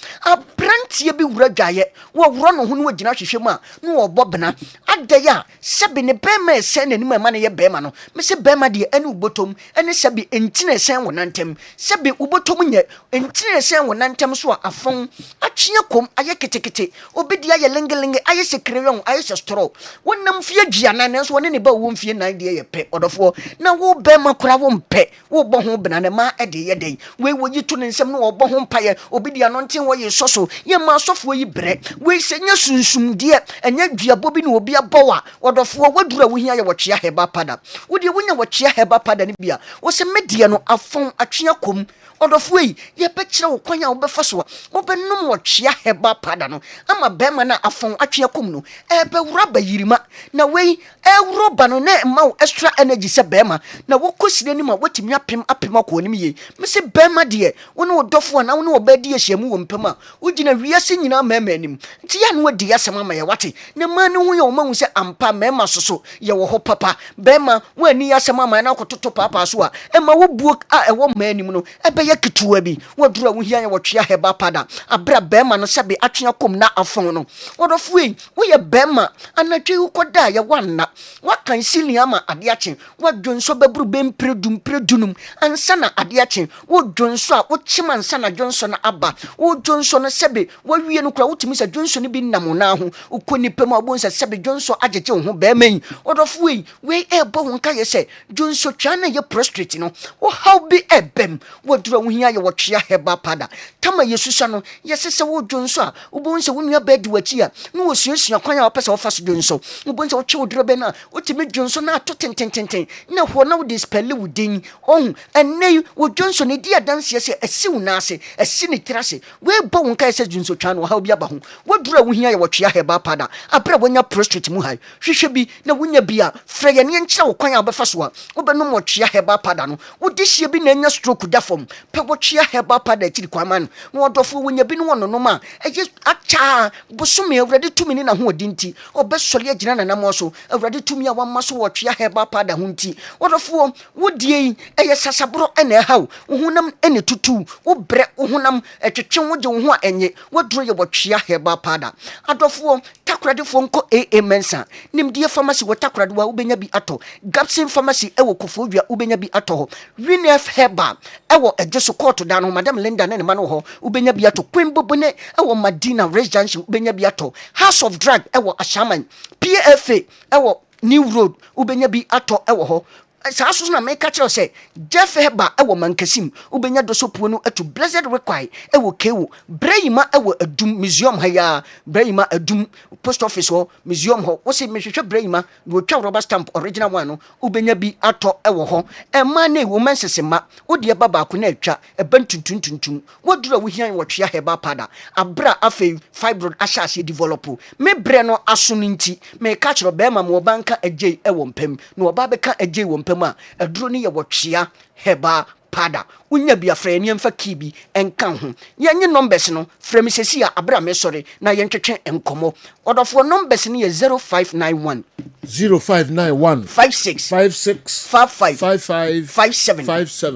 aberanteɛ bi wura dwaeɛ wɔworɔ no ho no wagyina hwehwɛ mu a na wɔbɔ bena adɛn a sɛbi ne bɛrima ɛsɛn n'anim a ɛma no yɛ bɛrima no mesɛ bɛrima deɛ ɛne wobɔtɔm ɛne sɛbi ɛntina ɛsɛn wo nantam sɛbi wobɔtɔm nyɛ ɛntina ɛsɛn wo nantam so a afɔn atwea kom ayɛ ketekete obi deɛ ayɛ lengelenge ayɛ sɛ kreyɔn ayɛ sɛ storo wonam fie duana nanso wɔne ne ba wo mfie nan deɛ yɛ pɛ ɔdɔfoɔ na wo bɛrima kora wo mpɛ wo bɔ ho bena ne ma ɛde yɛ den wei wɔyi to ne nsɛm na wɔbɔ ho mpayɛ obi deɛ anɔnten wɔyɛ sɔ so yɛ ma asɔfoɔ yi brɛ wei sɛ nyɛ sunsumdeɛ ɛnyɛ duabɔ bi ne obi abɔ wa ɔdɔfoɔ waduru a wohia yɛ wɔtwea heba pada wodeɛ wonya wɔtwea heba pada no bia wo sɛ medeɛ no afɔn atwea kom ɔdɔfoɔ yi yɛbɛkyerɛ wo kwan a wobɛfa so a wobɛnom wɔtwea heba pada no ama bɛrima no afɔn atwea kom no ɛbɛwura bayirima na wei ɛwuro ba no na ɛma wo extra energy sɛ bɛrima na wokɔ sire nim a watumi apem akɔ anim yie mesɛ bɛrima deɛ wo ne wo dɔfoɔ na wo ne wɔbɛdi ahyiamu wɔ mpam a wogyina wiase nyinaa mɛma anim nti yɛ no wadi asɛm ama yɛ wate na ma no ho yɛ wo mahu sɛ ampa mɛma soso yɛwɔ hɔ papa bɛrima woani asɛm ama na akɔtoto paapaa so a ɛma wobuo a ɛwɔ ma anim no ɛbɛyɛ ketewa bi waduru a wohia yɛ wɔtwea heba pada aberɛ bɛrima no sɛbe atwea kom na afɔn no wɔdɔfoɔ yi woyɛ bɛrima anadwe wokɔda a yɛwɔ anna wakan sili ama adeɛ akye wadwonso bɛburu bɛmpire dunum ansa na adeɛ akye wodwonso a wokyema ansa na dwonso no aba wodwonso no sɛbe wawie no kora wotumi sɛ dwonso no bi nam na ho wokɔ nipa mu a wobɛhu sɛ sɛbe dwonso agyegye wo ho bɛrima yi wɔdɔfoɔ yi wei ɛbɔ ho nka yɛ sɛ dwonso twa na yɛ prostrate no wohaw bi ɛbɛm waduru a wo hia ye wo twea heba pada tama yesusa no yesese wo dwonso a ubon se wo nua bedi wachi a no wo suasua kwan a opese wo fa so dwonso ubon se wo twe wo dro be na utimi dwonso na to tentententen na ho na wo dispel wo din on enne wo dwonso ne dia danse se asiw na ase asi ne tirase we bo won kai se dwonso twa no ha obi aba ho wo dro wo hia ye wo twea heba pada abra wonya prostrate mu hai hwehwe bi na wonya bia frɛ ye ne nkyerɛ wo kwan a obefa so a wobɛno mo twea heba pada no wo dihye bi na nya stroke da fom pe wo twea heba pada akiri kwaman no odofo wonya bi no wono no ma eye acha bosome awrade tumi ni na ho odinti obesɔre agina na nam so awrade tumi a wamma so wo twea heba pada ho nti odofo wodie eye sasabro ena ehaw wo honam ene tutu wo bre wo honam etwetwe wo je wo ho a enye woduro ye wo twea heba pada adofo takorade fo nko mensa nimdie pharmacy wo takorade wa ubenya bi ato Gapsin pharmacy ewo Kofodua ubenya bi ato ho Winef Heba ewo ejeso court da no Madam Linda ne ma no ho ubenya bi ato Kwembobone ewo Madina Race Junction ubenya bi ato House of Drug ewo Ashaman PFA ewo New Road ubenya bi ato ewo ho sa so na make kire say Jeff Heba ewo Mankasim ubenya dosopuo no atu Blessed Require ewo Kewo Breyima ewo Adum Museum haya Breyima Adum post office ho museum ho wo se mehwehwe Breyima wo twa rubber stamp original one no ubenya bi ato ewo ho ema na ewo mensesema wo de baba ko na atwa ebantuntuntuntum wo dura wo hian wo twea Heba pada abra afei fibroid ashase develop me bre no aso no nti me ka kire be ma mo banka agye ewo mpam na oba beka agye wo pema aduro ni ye wotwea Heba pada unya bia frɛ ne mfa kibi enka ho yenye numbers no frɛ me sesi a abra me sɔre na yentwetwe enkomo odofo numbers ni ye 0591 0591 56 55 57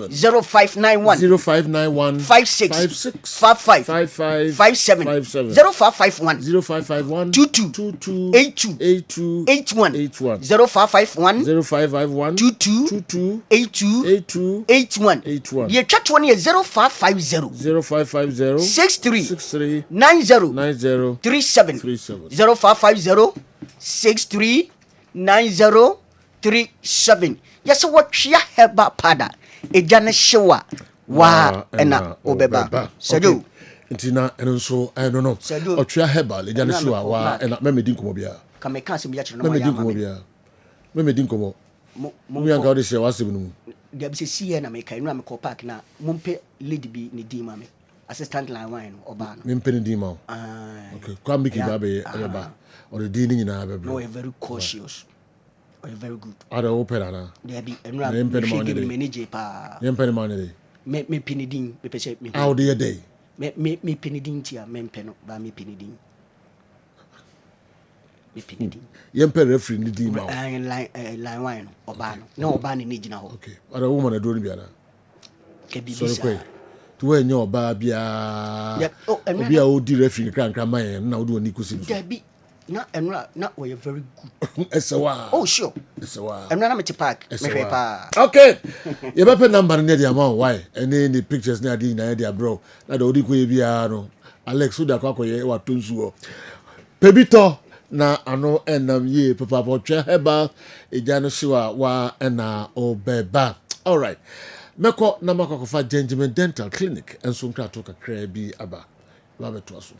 0591 56 55 57 0551 22 82 81 0551 22 82 81 ye twatwo ne 0550 63 90 37 0550 63 90 37 yes what twea Heba pada eja ne hyewa wa ena obeba sedo ntina eno so eno no otwea Heba eja ne hyewa wa ena memedi nkomo bia ka me kan se bia kire no ma ya memedi nkomo mo yanka ode hye wasem no dia bi se sie na me kan no me ko park na mumpe lead bi ni di ma me assistant line wine oba no mempe ni di ma okay kwa mbiki ba be eba or the di ni nyina be no very cautious or very good ada opera na dia bi enra me manage pa yempe ni mane me pinidin me pese me how the day me pinidin tia me mpe no ba me pinidin yempe referee ni di ma line wine oba no oba ni gina ho okay ada woman na do ni bia na ke bibisa to we nyo oba bia obi a odi referee kran man na wo do ni kusi da bi na enra na we very good esewa oh sure esewa enra na me park me hwe pa okay ye bepe number ne dia ma why any the pictures na adi na dia bro na da odi ko ye bia no Alex uda kwa ye wa tonsuo pebito na ano enam ye papa potwe Heba eja no shiwa wa na obeba all right meko na makofa Gentleman Dental Clinic enso nkra to kakra bi aba ba beto aso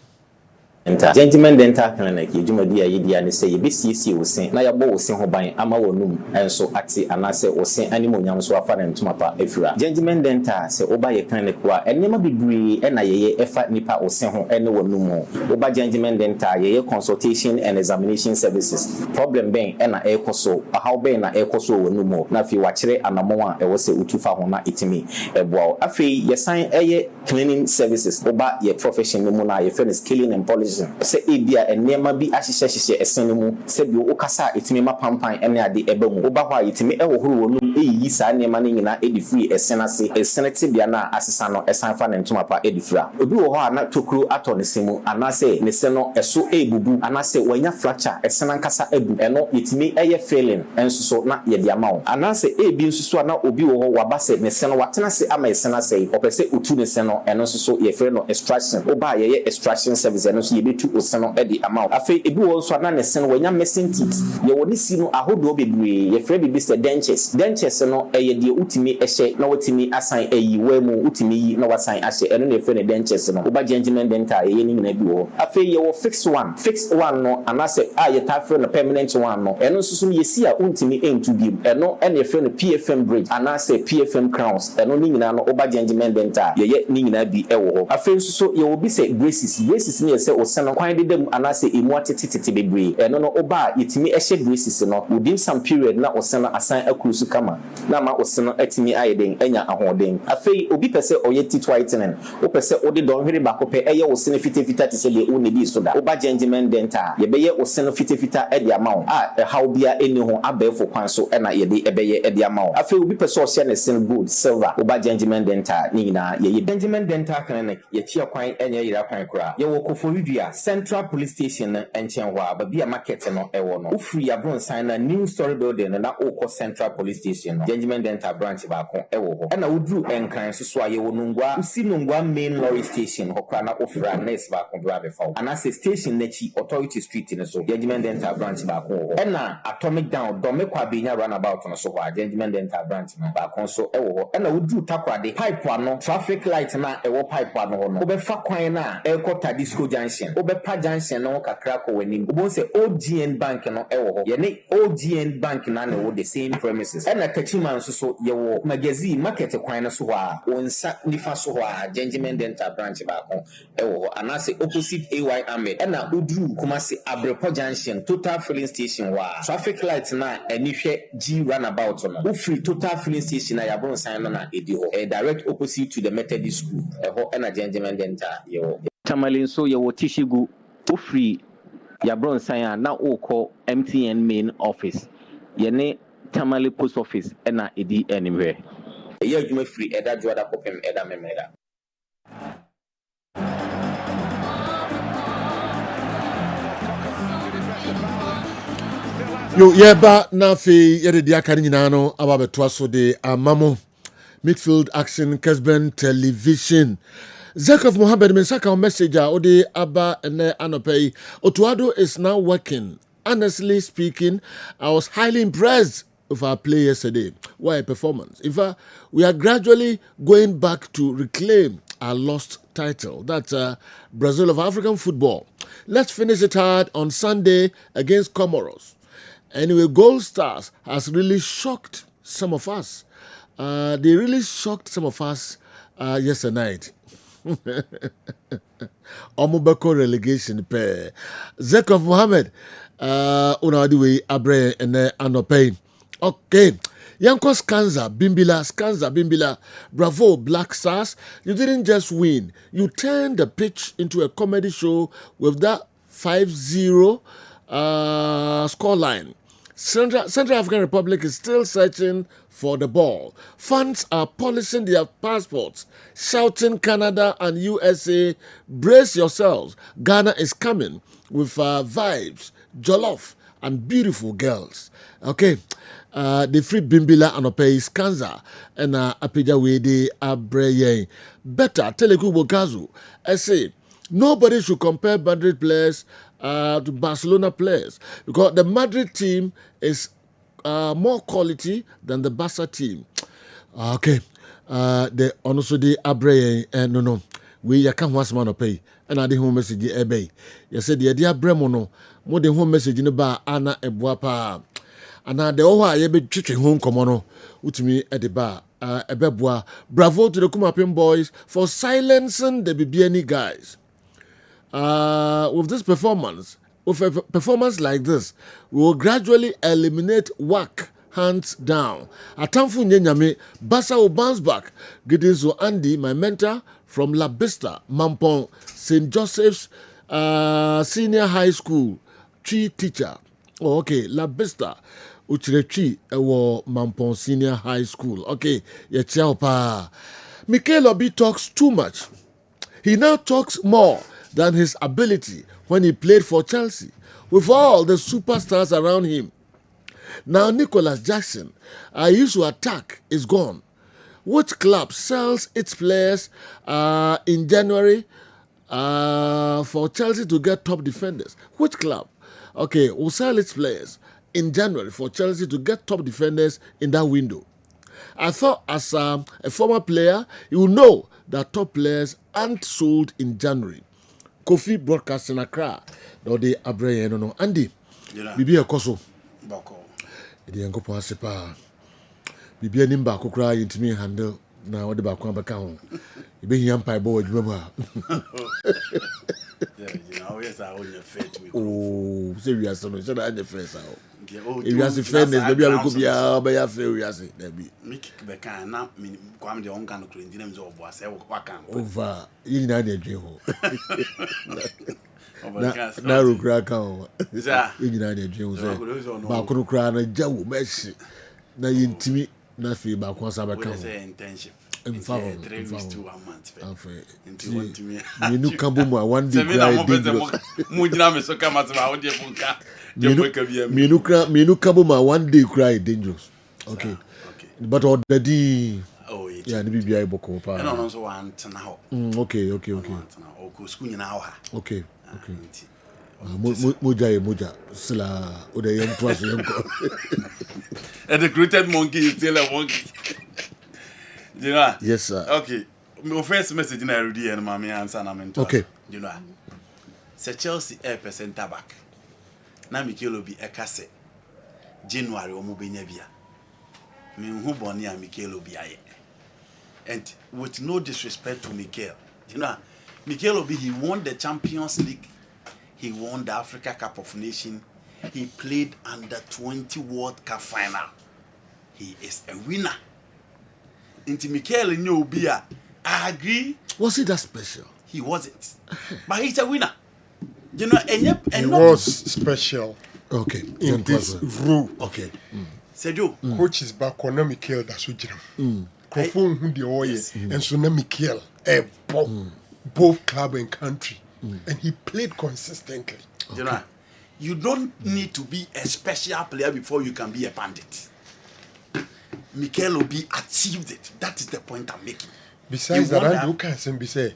Gentleman Dental Clinic yedwumadi ya yedia ne sɛ yebesiesie wo se na yɛbɔ wo se ho ban ama wonum enso ate anase wo se animonyam so afa ne ntoma pa afira Gentleman Dental sɛ oba ye clinic wa enema bibiri na yeye efa nipa wo se ho ene wonum oba Gentleman Dental yeye consultation and examination services problem ben na ekoso how ben na ekoso wonum na fi wakyere anamon a ɛwɔ sɛ utufa ho na etimi ɛboa afei yesan eye cleaning services oba ye profession no mu na ye finish cleaning and polishing se ebia enema bi ahyehyehye esene mu se bi o kasa etimi mapampan ene ade eba mu oba hwa etimi ehohoro wonum eyi saa enema ne nyina edifui esena se esene tibia na asesa no esan fa ne ntoma pa edifura obi wo ho na tokuro ato ne semu anase ne se no eso ebubu anase wanya fracture esena nkasa ebu eno etimi eye failing enso so na ye de ama wo anase ebi nsusu na obi wo ho waba se ne se no watena se ama esena se opese otu ne se no eno so ye frɛ no extraction oba ye extraction service eno so yɛbɛtu ose no de ama wo afei ebi wɔ nso ana ne se no wɔnya messing teeth yɛwɔ ne si no ahodoɔ bebree yɛfrɛ bibi sɛ dentures no ɛyɛ deɛ wotumi ɛhyɛ na wotumi asan ayi wa mu wotumi yi na wasan ahyɛ ɛno na yɛfrɛ ne dentures no woba gentleman dental ɛyɛ ne nyina bi wɔ afei yɛwɔ fixed one no anasɛ a yɛtafrɛ no permanent one no ɛno nso so yɛsi a wontumi ɛntu bi ɛno ɛna yɛfrɛ no PFM bridge anasɛ PFM crowns ɛno ne nyinaa no woba gentleman dental yɛyɛ ne nyinaa bi ɛwɔ hɔ afei nso so yɛwɔ bi sɛ braces ne yɛ sɛ ose no kwan deda mu anasɛ emu atetete bebree ɛno no woba a yɛtumi ɛhyɛ braces no within some period na ose no asan akuru so kama na ma ose no atumi ayɛ den anya ahoɔden afei obi pɛ sɛ ɔyɛ teeth whitening wopɛ sɛ wode dɔnhwere baako pɛ ɛyɛ ose no fitafita te sɛ deɛ wo ne di so da woba gentleman dental yɛbɛyɛ ose no fitafita ɛde ama wo a ɛhaw bia ɛni ho abɛɛfo kwan so ɛna yɛde ɛbɛyɛ ɛde ama wo afei obi pɛ sɛ ɔhyɛ ne sin gold silver woba gentleman dental ne nyinaa yɛyɛ gentleman dental clinic yɛkyia kwan ɛnyɛ yɛra kwan koraa yɛwɔ Koforidua Central Police Station no nkyɛn hɔ a baabi a market no ɛwɔ no wofiri abronsan na new story building no na wokɔ Central Police Station no gentleman dental branch baako ɛwɔ hɔ ɛna woduru ɛnkran so a yɛwɔ Nungwa usi Nungwa main lorry station hɔ koraa na wofira nurse baako bra bɛfa wo anasɛ station n'akyi authority street no so gentleman dental branch baako wɔ hɔ ɛna atomic down dɔme kɔ abenya runabout no so hɔ a gentleman dental branch no baako nso ɛwɔ hɔ ɛna woduru takoradi pipe ano traffic light na ɛwɔ pipe ano hɔ no wobɛfa kwan na ɛkɔ Tadisco junction wobɛpa junction no kakra kɔ w'anim wobɛhu sɛ OGN bank no ɛwɔ hɔ yɛne OGN bank na ne wɔ the same premises ɛna Kachima nso so yɛwɔ magazine market kwan no so hɔ a wɔnsa nifa so hɔ a gentleman dental branch baako ɛwɔ hɔ anasɛ opposite AY Ahmed ɛna oduru Kumasi Abrepɔ junction total filling station hɔ a traffic light na ɛni hwɛ G runabout no wofiri total filling station na yɛabronsan no na ɛdi hɔ direct opposite to the Methodist school ɛhɔ ɛna gentleman dental yɛwɔ Tamale nso yɛwɔ Tishigu wofiri yɛabronsan a na wokɔ MTN main office yɛne Tamale post office ɛna ɛdi anim hwɛ ɛyɛ adwuma firi ɛda dwoada kɔpem ɛda memeda Yo, yɛba na afei yɛde di aka no nyinaa no aba bɛtoa so de amamo midfield action Kessben television Zakov Mohammed Mensaka message ode aba ene anopei Otuado is now working. Honestly speaking, I was highly impressed with our play yesterday. What a performance. In fact, we are gradually going back to reclaim our lost title. That's Brazil of African football. Let's finish it hard on Sunday against Comoros. Anyway, Gold Stars has really shocked some of us. They really shocked some of us yesterday night. Omubeko relegation pair. Zakov Mohammed unawadiwe abre ene anopei. Okay. Yanko Skanza Bimbila. Bravo, Black Stars. You didn't just win. You turned the pitch into a comedy show with that 5-0 scoreline. Central African Republic is still searching for the ball. Fans are polishing their passports, shouting Canada and USA, brace yourselves. Ghana is coming with vibes, jollof, and beautiful girls. Okay, the free Bimbila and Opei Skanza and Apija Wede Abreye. Better, Teleku Bokazu. I say, nobody should compare Madrid players to Barcelona players because the Madrid team is more quality than the Barca team. Okay, the also the Abreye no we can't once man pay and I the home message ebe. You said the idea bremono more than home message in the bar Anna Ebuapa and now the owa ye be chichi home komono utimi at the bar ebebwa. Bravo to the Kumapim boys for silencing the BBNE guys. With this performance, with a performance like this, we will gradually eliminate WAC hands down. Atamfu Nyenyame, Basa will bounce back. Gidinzo Andy, my mentor from La Vista, Mampong, St. Joseph's Senior High School, Chi teacher. Oh, okay, La Vista, Uchirechi, Mampong Senior High School. Okay, Yechiao Mikel Obi talks too much. He now talks more than his ability when he played for Chelsea, with all the superstars around him. Now Nicholas Jackson, I used to attack, is gone. Which club sells its players in January For Chelsea to get top defenders. Which club? Okay, we'll sell its players in January for Chelsea to get top defenders in that window. I thought as a former player, you will know that top players aren't sold in January. Kofi Broadcasting Accra. No, they are brave, no. Andy, Bibi Akoso. Bako. Idi yankopo asepa. Bibi anim ba kokra yintimi handle na wode ba kwa baka ho. Ibe hiam pai bo adwuma mu a. Yeah, you know, yes, I own your fair to me. Oh, say we are so no, say na fair sa. If you are fairness, maybe I go bia ba ya fair we are say na bi. Me kick be kan na me kwam de on kan no kro ndina me zo obo ase wo kan. Over. Yi na na dwe ho. Na rukra ka ho. Yi na na dwe ho say. Ba ko kra na jawo meshi. Na yintimi na fi ba ko sa ba ka ho. Internship. In favor, 3 weeks to 1 month. Into 1 to me. You come more 1 day. Mujina me so come as about the funka. Minu kabuma 1 day cry dangerous. Okay. But already. Oh yeah, the BBI boko pa. And also want now. Okay. O school now. Okay. Moja sila oda yem twas yem ko. And the recruited monkey is still a monkey. You know? Yes, sir. Okay. My first message in already and mommy answer na mentor. Okay. You know. Say Chelsea center back. Na Mikel Obi ekase. January omo benya bia. Me hu boni a Mikel Obi aye. And with no disrespect to Mikel, you know, Mikel Obi, he won the Champions League. He won the Africa Cup of Nations. He played under 20 World Cup final. He is a winner. Into Mikel Obi, I agree. Was he that special? He wasn't. But he's a winner. You know, and he was special. Okay. In this rule. Okay. Sejo. Coach is back on Mikel Dasujram. Confirm who the oil and so now Mikel both club and country. And he played consistently. You know, you don't need to be a special player before you can be a bandit. Mikel Obi achieved it. That is the point I'm making. Besides that, you can say,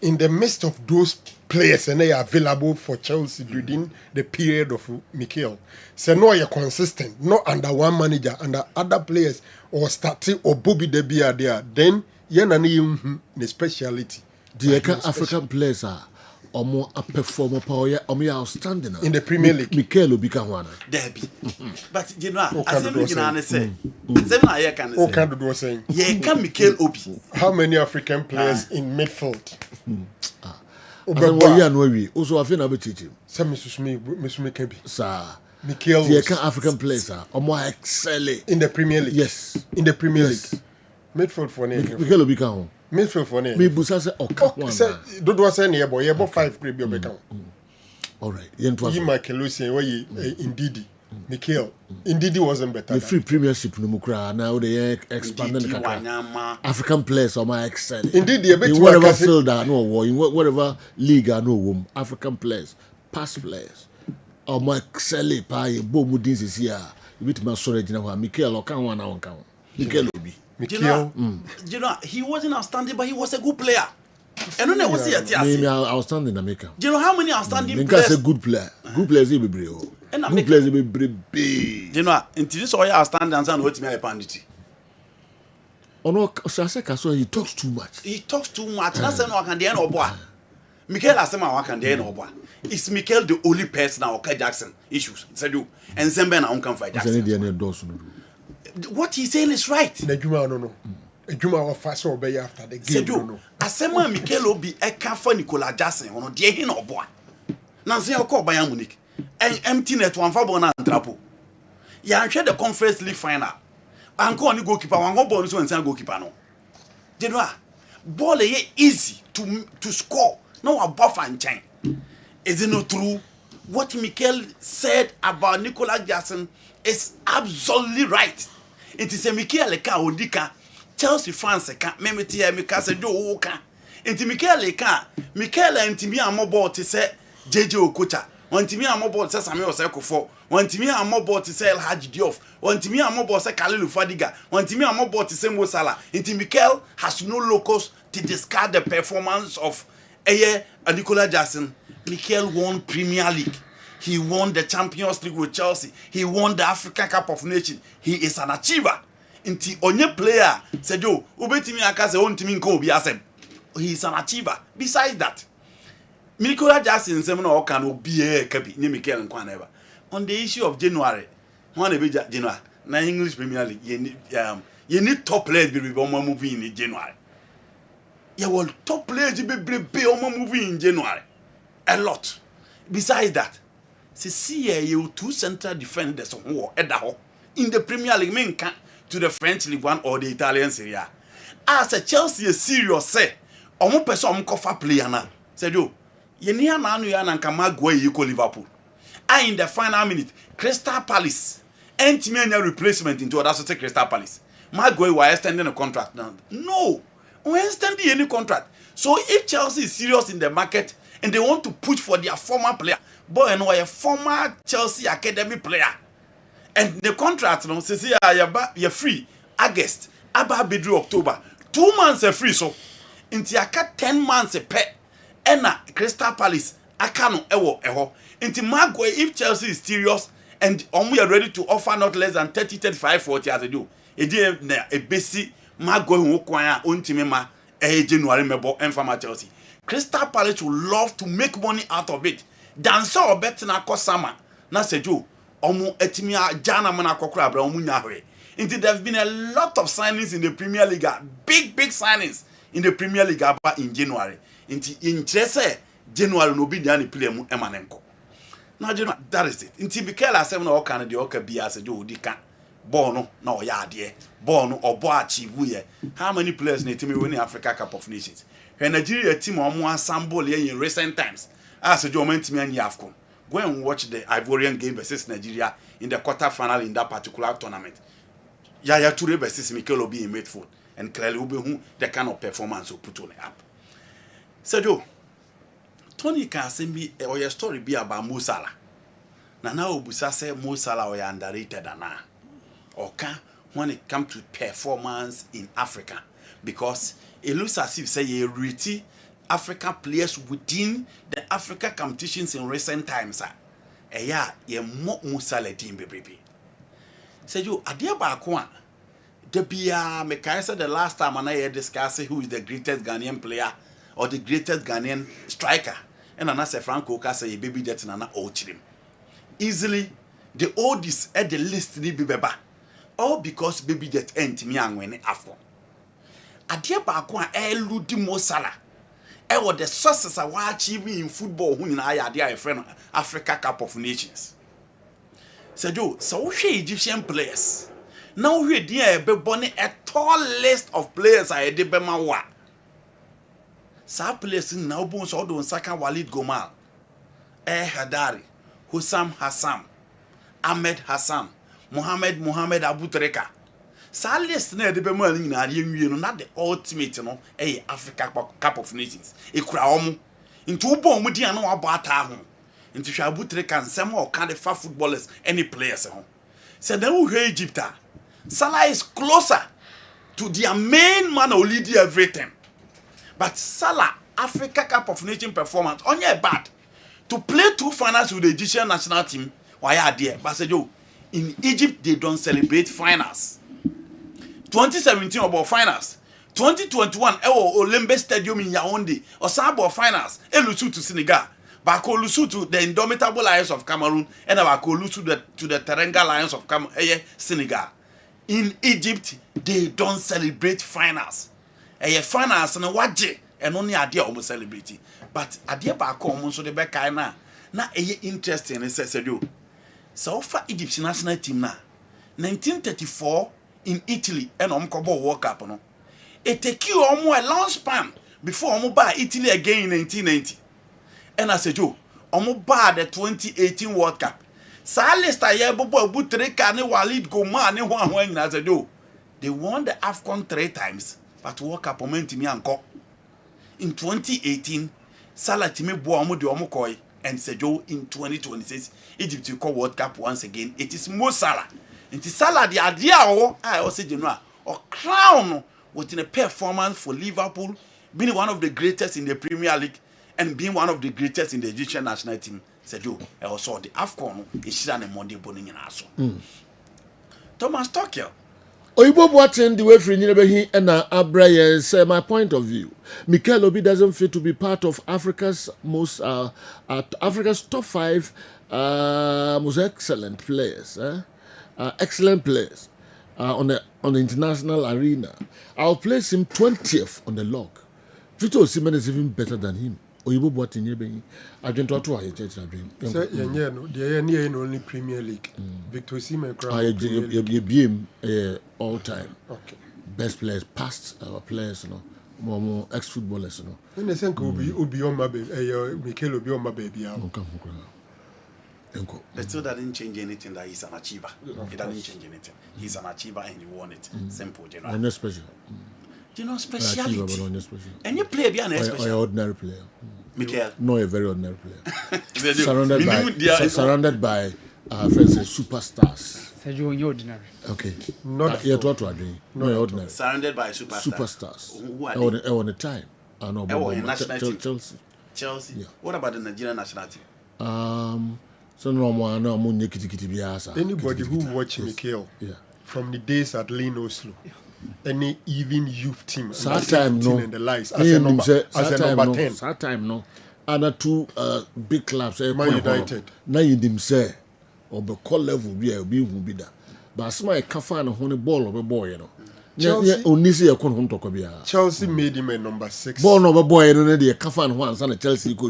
in the midst of those players and they are available for Chelsea within the period of Mikel, so no, you're consistent, not under one manager, under other players or starting or Bobby De Bia there. Then you're not the speciality. The African players are more a performer power or outstanding in the Premier League. Mikel Obi can one. Derby. But you know, as I'm going say, seven I can say. What kind of do saying? Yeah, can Mikel Obi. How many African players in midfield? Also, I think I'll be teaching. Some Mr. Kebi. Sir. Mikel. The African players are more excelling in the Premier League. Yes. In the Premier League. Midfield for name. Mikel Obi can. Midfield for name. Me busa say okay. Do say near boy. You 5 prebi obeka. All right. You Michael Lucien where Ndidi. Mikel. Ndidi wasn't better. The free premiership no mukra now they expanding the African players are more excelling. Indeed, in whatever field no war in whatever league no African players, past players are more excelling. Pa bo mudin is here. You bit my sorry jina Mikel or can one now can. Mikel Obi. Mikel. You know, he wasn't outstanding, but he was a good player. And then was he outstanding America. Do you know how many outstanding players? Because a good player. Good players will be brave. And good players will be brave. You know, until this all outstanding and what me a pandit. Oh no, Saseka, he talks too much. He talks too much. That's no can dey no boy. Mikel Asema wa can dey no boy. Is Mikel the only person now okay Jackson issues? Said you and Zembe na on can fight Jackson. What he's saying is right. Nejuma no. Ejuma wa fast obey after the game. Sedu, Asema Mikel Obi e ka for Nicolas Jackson ono de hin no boy. Na say o call Bayern Munich. And empty net one for bona trapo. Ya hwe the Conference League final. Anko oni goalkeeper wan go ball so ensan goalkeeper no. You know, ball e easy to score. No a buff and chain. Is it not true? What Mikel said about Nicolas Jackson is absolutely right. It is a Mikel Laka Odika, Chelsea fans ka memeti ya Mikase do woka. Enti Mikel Laka, Mikel ntimi amobot te se JJ Okocha. Wantimi amobot se Samuel Osekofo. Wantimi amobot te se El Hadji Diouf. Wantimi amobot se Kalilu Fadiga. Wantimi amobot te se Mo Salah. Enti Mikel has no locus to discard the performance of Nicola Jackson, Mikel won Premier League. He won the Champions League with Chelsea. He won the African Cup of Nations. He is an achiever. Inti onye player said yo, ubetimi akase ontimi nko obi asem. He is an achiever. Besides that, Nicola Jackson say no can obi kabi ni Mikel nkwa never. On the issue of January, one be January, na English Premier League, you need top players be moving in January. You will top players be moving in January. A lot. Besides that, see you two central defenders in the Premier League mean to the French League One or the Italian Serie A. As a Chelsea is serious say, omo person kofa player na. Said you, ye ni na anu ya na nkama gwe yiko Liverpool. In the final minute, Crystal Palace entimi anya replacement into other so Crystal Palace. Maguire was extending a contract now. No, we extending any contract. So if Chelsea is serious in the market and they want to push for their former player, boy, and a former Chelsea academy player, and the contract, no, says you're free August, about bedroom October, 2 months are free. So into your 10 months a pet, and Crystal Palace, I can't ewo. Into Maguire, if Chelsea is serious and we are ready to offer not less than 30, 35, 40 as they do. A basic Maguire who acquire Untimema January Mebo and Farmer Chelsea. Crystal Palace would love to make money out of it. Dan so bet na kosama na sejo omu etimia jana mana kokra bra omu nyahwe. Indeed, there have been a lot of signings in the Premier League, big signings in the Premier League in January. Inti interesse January no be nyani play mu emanenko. Now January, that is it. Inti Bikela 7 or can the oka be as a jo dika. Bono no ya de. Bono or bo achieve ye. How many players need to be winning Africa Cup of Nations? When Nigeria team or more assemble in recent times. As a jo meant me and Yafcon. Go and watch the Ivorian game versus Nigeria in the quarter-final in that particular tournament. Yaya Toure versus Mikel Obi in midfield, and clearly who the kind of performance will put on the app. So, Joe, Tony can send me or your story be about Mo Salah. Now, Busa say Mo Salah or underrated now. Okay, when it comes to performance in Africa, because it looks as if say you really African players within the Africa competitions in recent times. Yeah, you Mo Salah team baby. Say you adia bakwa the bia me can say the last time and I discuss who is the greatest Ghanaian player or the greatest Ghanaian striker, and I say Franco ka say baby jet na ochirim easily the oldest at the list ni bibeba all because baby jet ent me anwene afọ adia bakwa eludi Mo Salah e wo the success a wa achieve in football hu nyina ya adia e friend Africa Cup of Nations. Sejo, so we Egyptian players. Now we dear be bonny a tall list of players I de be mawa. Sa players now bon so don saka Walid Gomal, Hadari, Hussam Hassan, Ahmed Hassan, Mohamed Abu Treka. Sa list na de be ma ni na ye not the ultimate Africa Cup of Nations. E kura omo. Into bon mu dia na wa ba ata ho. Into Abu Treka and some or kind of footballers, any players. So then we hear Egypt. Salah is closer to their main man who lead everything. But Salah, Africa Cup of Nations performance, only bad. To play 2 finals with the Egyptian national team, why are there? But in Egypt, they don't celebrate finals. 2017 about finals. 2021, Olembe Stadium in Yaoundé, or Sabo finals, Elusu to Senegal. Bakolusu to the Indomitable Lions of Cameroon, and Bakolusu to the Teranga Lions of Senegal. In Egypt, they don't celebrate finals. Finals and waje and only idea almost celebrating. But idea back home so the back na interesting and says you. So far Egyptian national team na 1934 in Italy and Omkobo World Cup no. It take you almost a long span before Omo Italy again in 1990. And I said, Joe, Omo the 2018 World Cup. Sa list aye bobo Butreka ne Walid Goma ne hwan I said, Joe, they won the AFCON 3 times, but World Cup momentimi anko. In 2018, Salah timi bo omo de omo koi, and said, Joe, in 2026, Egypt will call World Cup once again. It is Mo Salah. It is Salah the idea I also general or crown within a performance for Liverpool, being one of the greatest in the Premier League. and being one of the greatest in the Egyptian national team, said you also the AFCON is an Monday boning in us. Thomas Tuchel. Oyibo Boateng the way free Ninebehi and Abraya say my point of view. Mikel Obi doesn't fit to be part of Africa's Africa's top 5 most excellent players. Excellent players on the international arena. I'll place him 20th on the log. Victor Osimhen is even better than him. Oyibo Boateng Ninebehi. I don't know what I church I dream. So the only Premier League. Victor Osimhen all time. Okay. Best players, past players, more ex-footballers, And the same could be on my baby. Mikel Obi on my baby. But still, that didn't change anything. That he's an achiever. It doesn't change anything. He's an achiever and he won it. Simple, you know. I'm not special. You know, speciality. Achiever, but not special. And you play beyond Or special. ordinary player. Mikel. No, a very ordinary player. surrounded by friends, superstars. Okay. Not yet what we're doing. No, ordinary. Surrounded by superstars. Who are they? On the time. I know about national team. Chelsea. Yeah. What about the Nigerian national team? So no more. No more. Anybody who watch Mikel from the days at Lean Oslo, any even youth team, that time no. In the lights, as a number 10. That time no. Other 2 big clubs. Man United. Now you them say, or the call level be that. But as my kafa na hone ball of a boy, Chelsea made him a number 6. Ball of a boy, and then the kafa and once and a Chelsea go.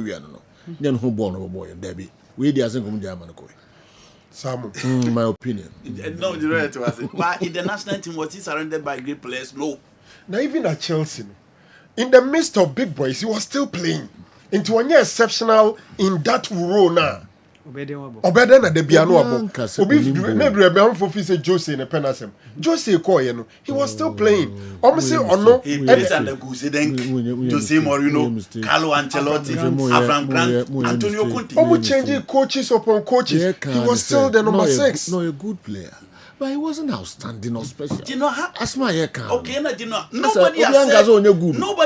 Then who born of a boy and Debbie. We doesn't come German. My opinion. No, the right to us. But in the national team, was he surrounded by great players? No. Now, even at Chelsea, in the midst of big boys, he was still playing. Into one year exceptional in that role now. Obede na de biano abo. Obi maybe be for fi say Jose na penasem. Jose call you know. He was still playing. Say ono he played under Gusedenk, Jose Mourinho, Carlo Ancelotti, Avram Grant, Antonio Conte. Changing coaches upon coaches. He was still the number 6. No, a good player. But he wasn't outstanding or special. Do you know how? That's my account. Okay, nobody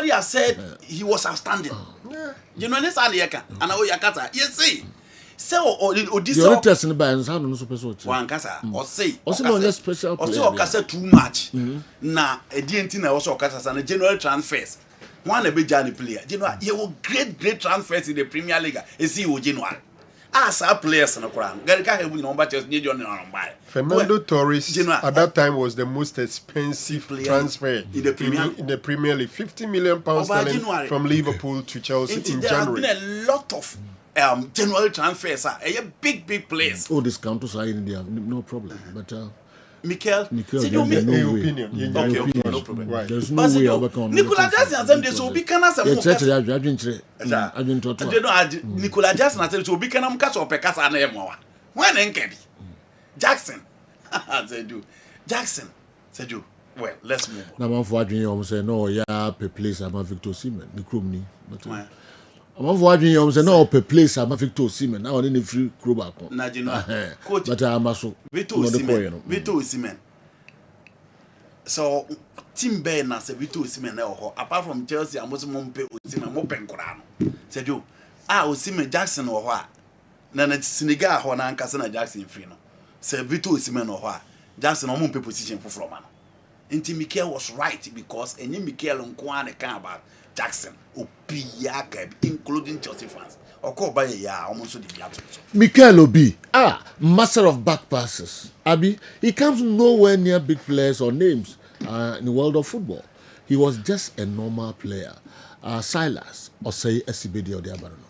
has said he was outstanding. You know this and I yakata. You see. So this the test in the bands how no special. One kasa or say no special player. Or say too much. Na e di na also kasa na general transfers. One a big Johnny player. You know, you will great transfers in the Premier League. You see January. As our players na Quran. Garika have number just need on buy. Fernando Torres at that time was the most expensive transfer in the Premier League. 50 million pounds from Liverpool to Chelsea in January. There have been a lot of general transfers a big players. Oh, this counters are in there, no problem. But Mikel, no opinion. No problem. Right. There's no way overcome. Nicolas Jackson said this will be kana some. Nicolas Jackson said will be kana mukasa opekasa na emo. When enkebi. Jackson. Jackson said you. Well, let's move on. Now man for adwin you say no ya per place am Victor Osimhen. Ni krom ni. But I'm for adwin you say no per place am Victor Osimhen. Now on the free crew back. Na you know. Coach. But I'm also Victor Osimhen. So team Ben na say Victor Osimhen apart from Chelsea I'm also Mumpe Osimhen mo penkora no. Said you Osimhen Jackson wo ho a na Senegal ho na anka na Jackson free no. Say Victor Osimhen wo ho a Jackson o Mumpe position for from no. Inti Mikel was right because any Mikel Nkwane can about Jackson Obiaka including Chelsea fans. Mikel Obi, master of back passes. Abi, he comes nowhere near big players or names in the world of football. He was just a normal player. Silas or say Esibedi or the Abarano.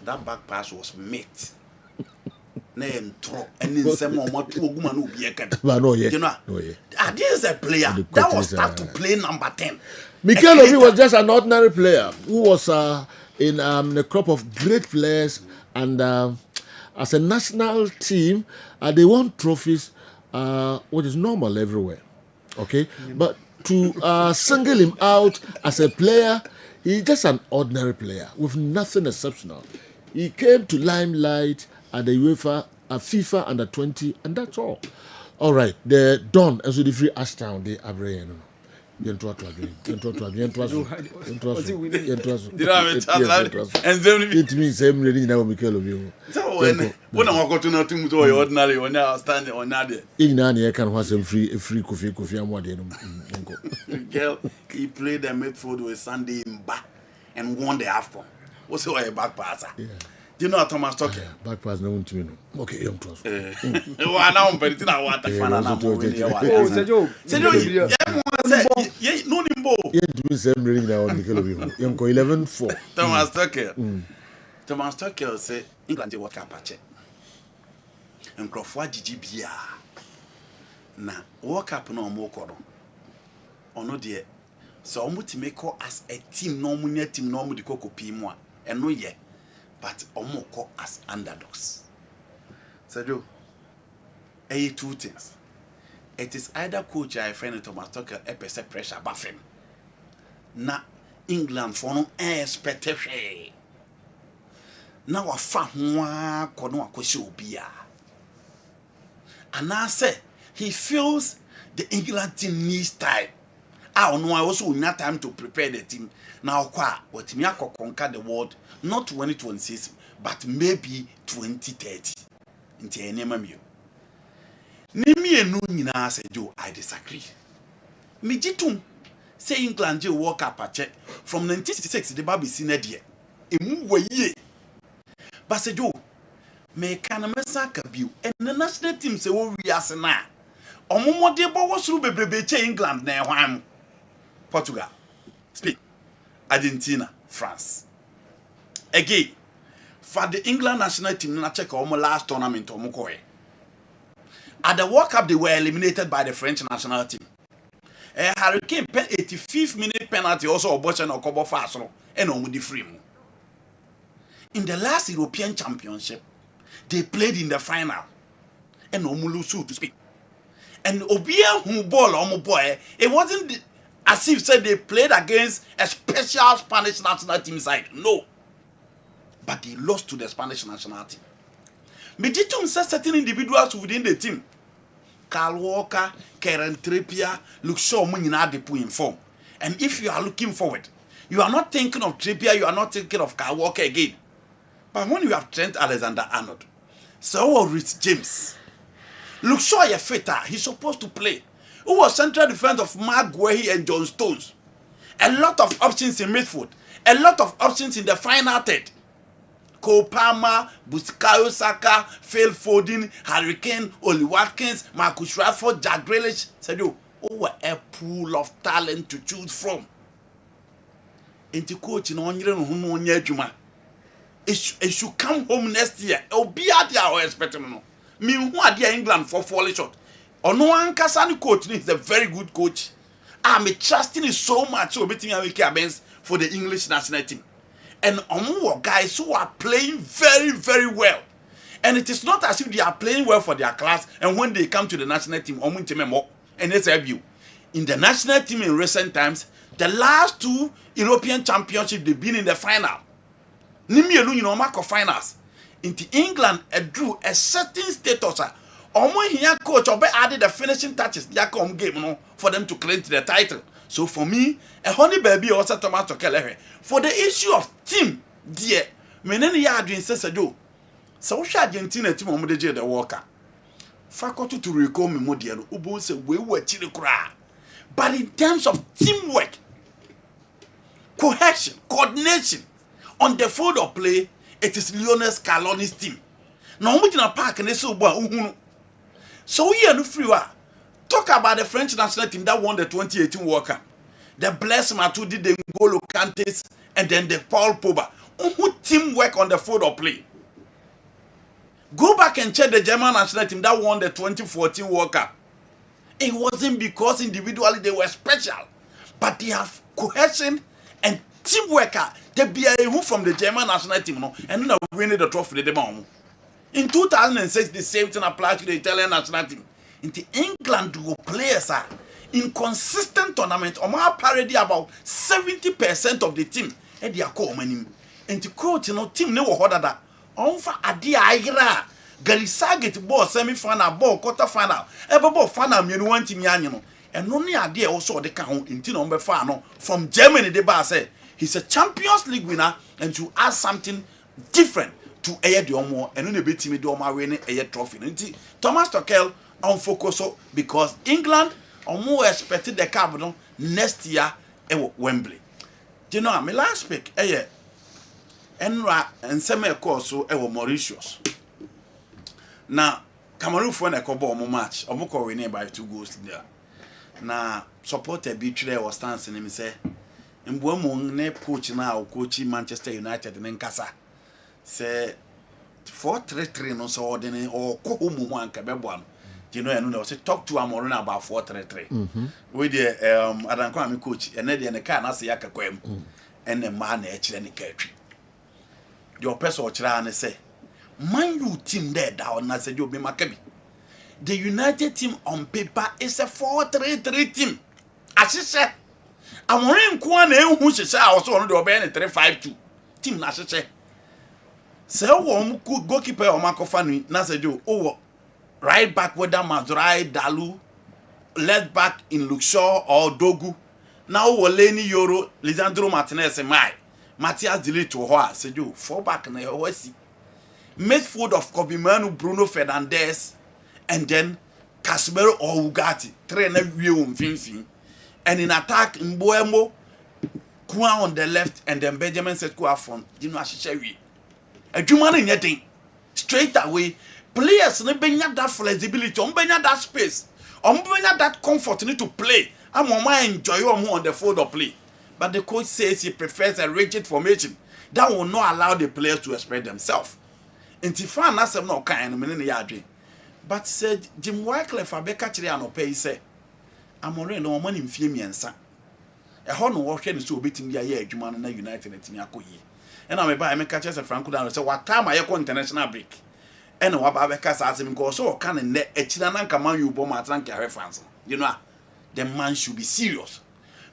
That back pass was mate. Name throw and then some more woman who be a cat. You know, this is a player that was start to play number 10. Mikel Obi was just an ordinary player who was in a crop of great players, and as a national team, they won trophies, which is normal everywhere. Okay, but to single him out as a player, he's just an ordinary player with nothing exceptional. He came to limelight at the FIFA Under-20, and that's all. All right, the Don, and so the free Ashtown, they are Yentwa to adwen. Yentwa so. And then It means same reading now Mikel Obi. so when I go to nothing to ordinary when I stand on that In Nani can have some free coffee and what girl, he played the midfield with Sunday in back and won the AFCON. What's a back passer? Yeah. Do you know Thomas Tuchel? Back pass no one to me. Okay, young trust. Well, now I'm betting I want to find out Oh, Sergio, yeah, no nimbo. Yet me same reading now Mikel Obi. Young 11-4. Thomas Tuchel. Thomas Tuchel say England World Cup patch. And Crawford GGBia. Na World Cup no more kodo. Ono de so omo ti make as a team no mu team no mu di koko pi mu a eno ye. But omo ko as underdogs. Sergio, two things. It is either coach I friend Thomas Tuchel a percent pressure buffing. Na England for no expectation. Na wa fa ho a kono akosi obia. And I say he feels the England team needs time. I don't know. I also need time to prepare the team. Now, what me conquer the world, not 2026, but maybe 2030. Into any mammy. Nimi enu nyina say Joe, I disagree. Me jitum say England je World Cup from 1966 the baby seen there. Emu ye. But say Joe, me kana mesa kabiu and the national team say wo wiase na. Omomo de bo wo suru bebrebe che England na ehwan. Portugal, Spain, Argentina, France. Again, for the England national team, na check our last tournament. At the World Cup, they were eliminated by the French national team. Harry Kane 85th minute penalty also abortion or cover fast and on the free. In the last European Championship, they played in the final and Omulusu to speak. And Obia who ball on boy, it wasn't as if said they played against a special Spanish national team side. No. But they lost to the Spanish national team. Meditum says certain individuals within the team. Carl Walker, Karen Trippier, look so many in form. And if you are looking forward, you are not thinking of Trippier, you are not thinking of Carl Walker again. But when you have Trent Alexander-Arnold, so Rich James, look so you're fitter, he's supposed to play. Who was central defense of Mark Guehi and John Stones. A lot of options in midfield. A lot of options in the final third. Cole Palmer, Bukayo Saka, Phil Foden, Harry Kane, Oli Watkins, Marcus Rashford, Jack Grealish. Said you, a pool of talent to choose from. Into coach in Onye Juma. It should come home next year. It'll be at the expecting. Me who are there England for falling short. Ono Ankasani coach is a very good coach. I'm trusting it so much so beating against for the English national team. And guys who are playing very, very well. And it is not as if they are playing well for their class and when they come to the national team, and it's a view. In the national team in recent times, the last two European championships, they've been in the final. Nimi elu mark of finals. Into England, drew a certain status. Here coach or added the finishing touches game for them to claim the title. So for me, a honey baby also Thomas Tuchel for the issue of team, dear, many are doing do. So Argentina team on the World Cup. Faculty to recall me modiano, Ubu say we were chili cry. But in terms of teamwork, cohesion, coordination on the field of play, it is Lionel Scaloni's team. Now we in a park and they so so here no free talk about the French national team that won the 2018 World Cup. The Blaise Matuidi, the N'Golo Kantes, and then the Paul Pogba. Who teamwork on the field of play? Go back and check the German national team that won the 2014 World Cup. It wasn't because individually they were special, but they have cohesion and teamwork. They be who from the German national team, and then winning the trophy. In 2006, the same thing applied to the Italian national team. In the England, players are in consistent tournament. Parody about 70% of the team. And they are calling. And the coach, team never ordered that. For Adia Aira, Gary Saget ball semi-final, ball quarter-final. Ever ball final, you want team, and only idea also the count in number far from Germany. The bar say he's a Champions League winner, and to add something different to air the more and only bit me do my winning a trophy. Thomas Tuchel on focus because England are more expected the capital next year at Wembley. Do you know my last pick? Enra and semi course so Mauritius. Now Cameroon for a couple of match, Omoko winning by 2 goals there. Now supporter betrayal was standing him say Mbuemo ne coach now coaching Manchester United in Nkasa. Say 4-3-3 no so ordinary or Kohumu one Kabebwan. You know, and say talk to Amorin about 4-3-3. With the Adankwami coach and then the car as Yaka Quem and the man actually catch. Your person or and say, mind you team there down as you be Maccabi. The United team on paper is a 4-3-3 team. As she said, Amorin Kwane who she said also on the Obey 3-5-2 team. As she said, so goalkeeper or Marco Fanui Nasejo over right back whether Mazurai Dalu, left back in Luxor or Dogu. Now Woleni Yoro, Lisandro Martinez and Matthias Delete to Hoa Sejo 4 back in the OSC. Midfield of Kobimanu, Bruno Fernandes, and then Casemiro or Ugati, trainer William Finfin, and in attack Mboemo, Kua on the left, and then Benjamin Sekou front. You know, a human in your thing straight away. Players ne benya that flexibility, benya that space, benya that comfort need to play. I'm on enjoy on the field of play. But the coach says he prefers a rigid formation that will not allow the players to express themselves. And Tifan Nasem no kind of in the yard. But said Jim Wycliffe Abeka Chiriano pay say, I'm already no money in Fimi and Son. A horn working is to beating the year, Juman and United and Timiako. And I'm a catches a Franco down and say, what time I go international break? And what Babeka asked him, go so can in the Echinan command you bomb Atlantic reference. You know, the man should be serious.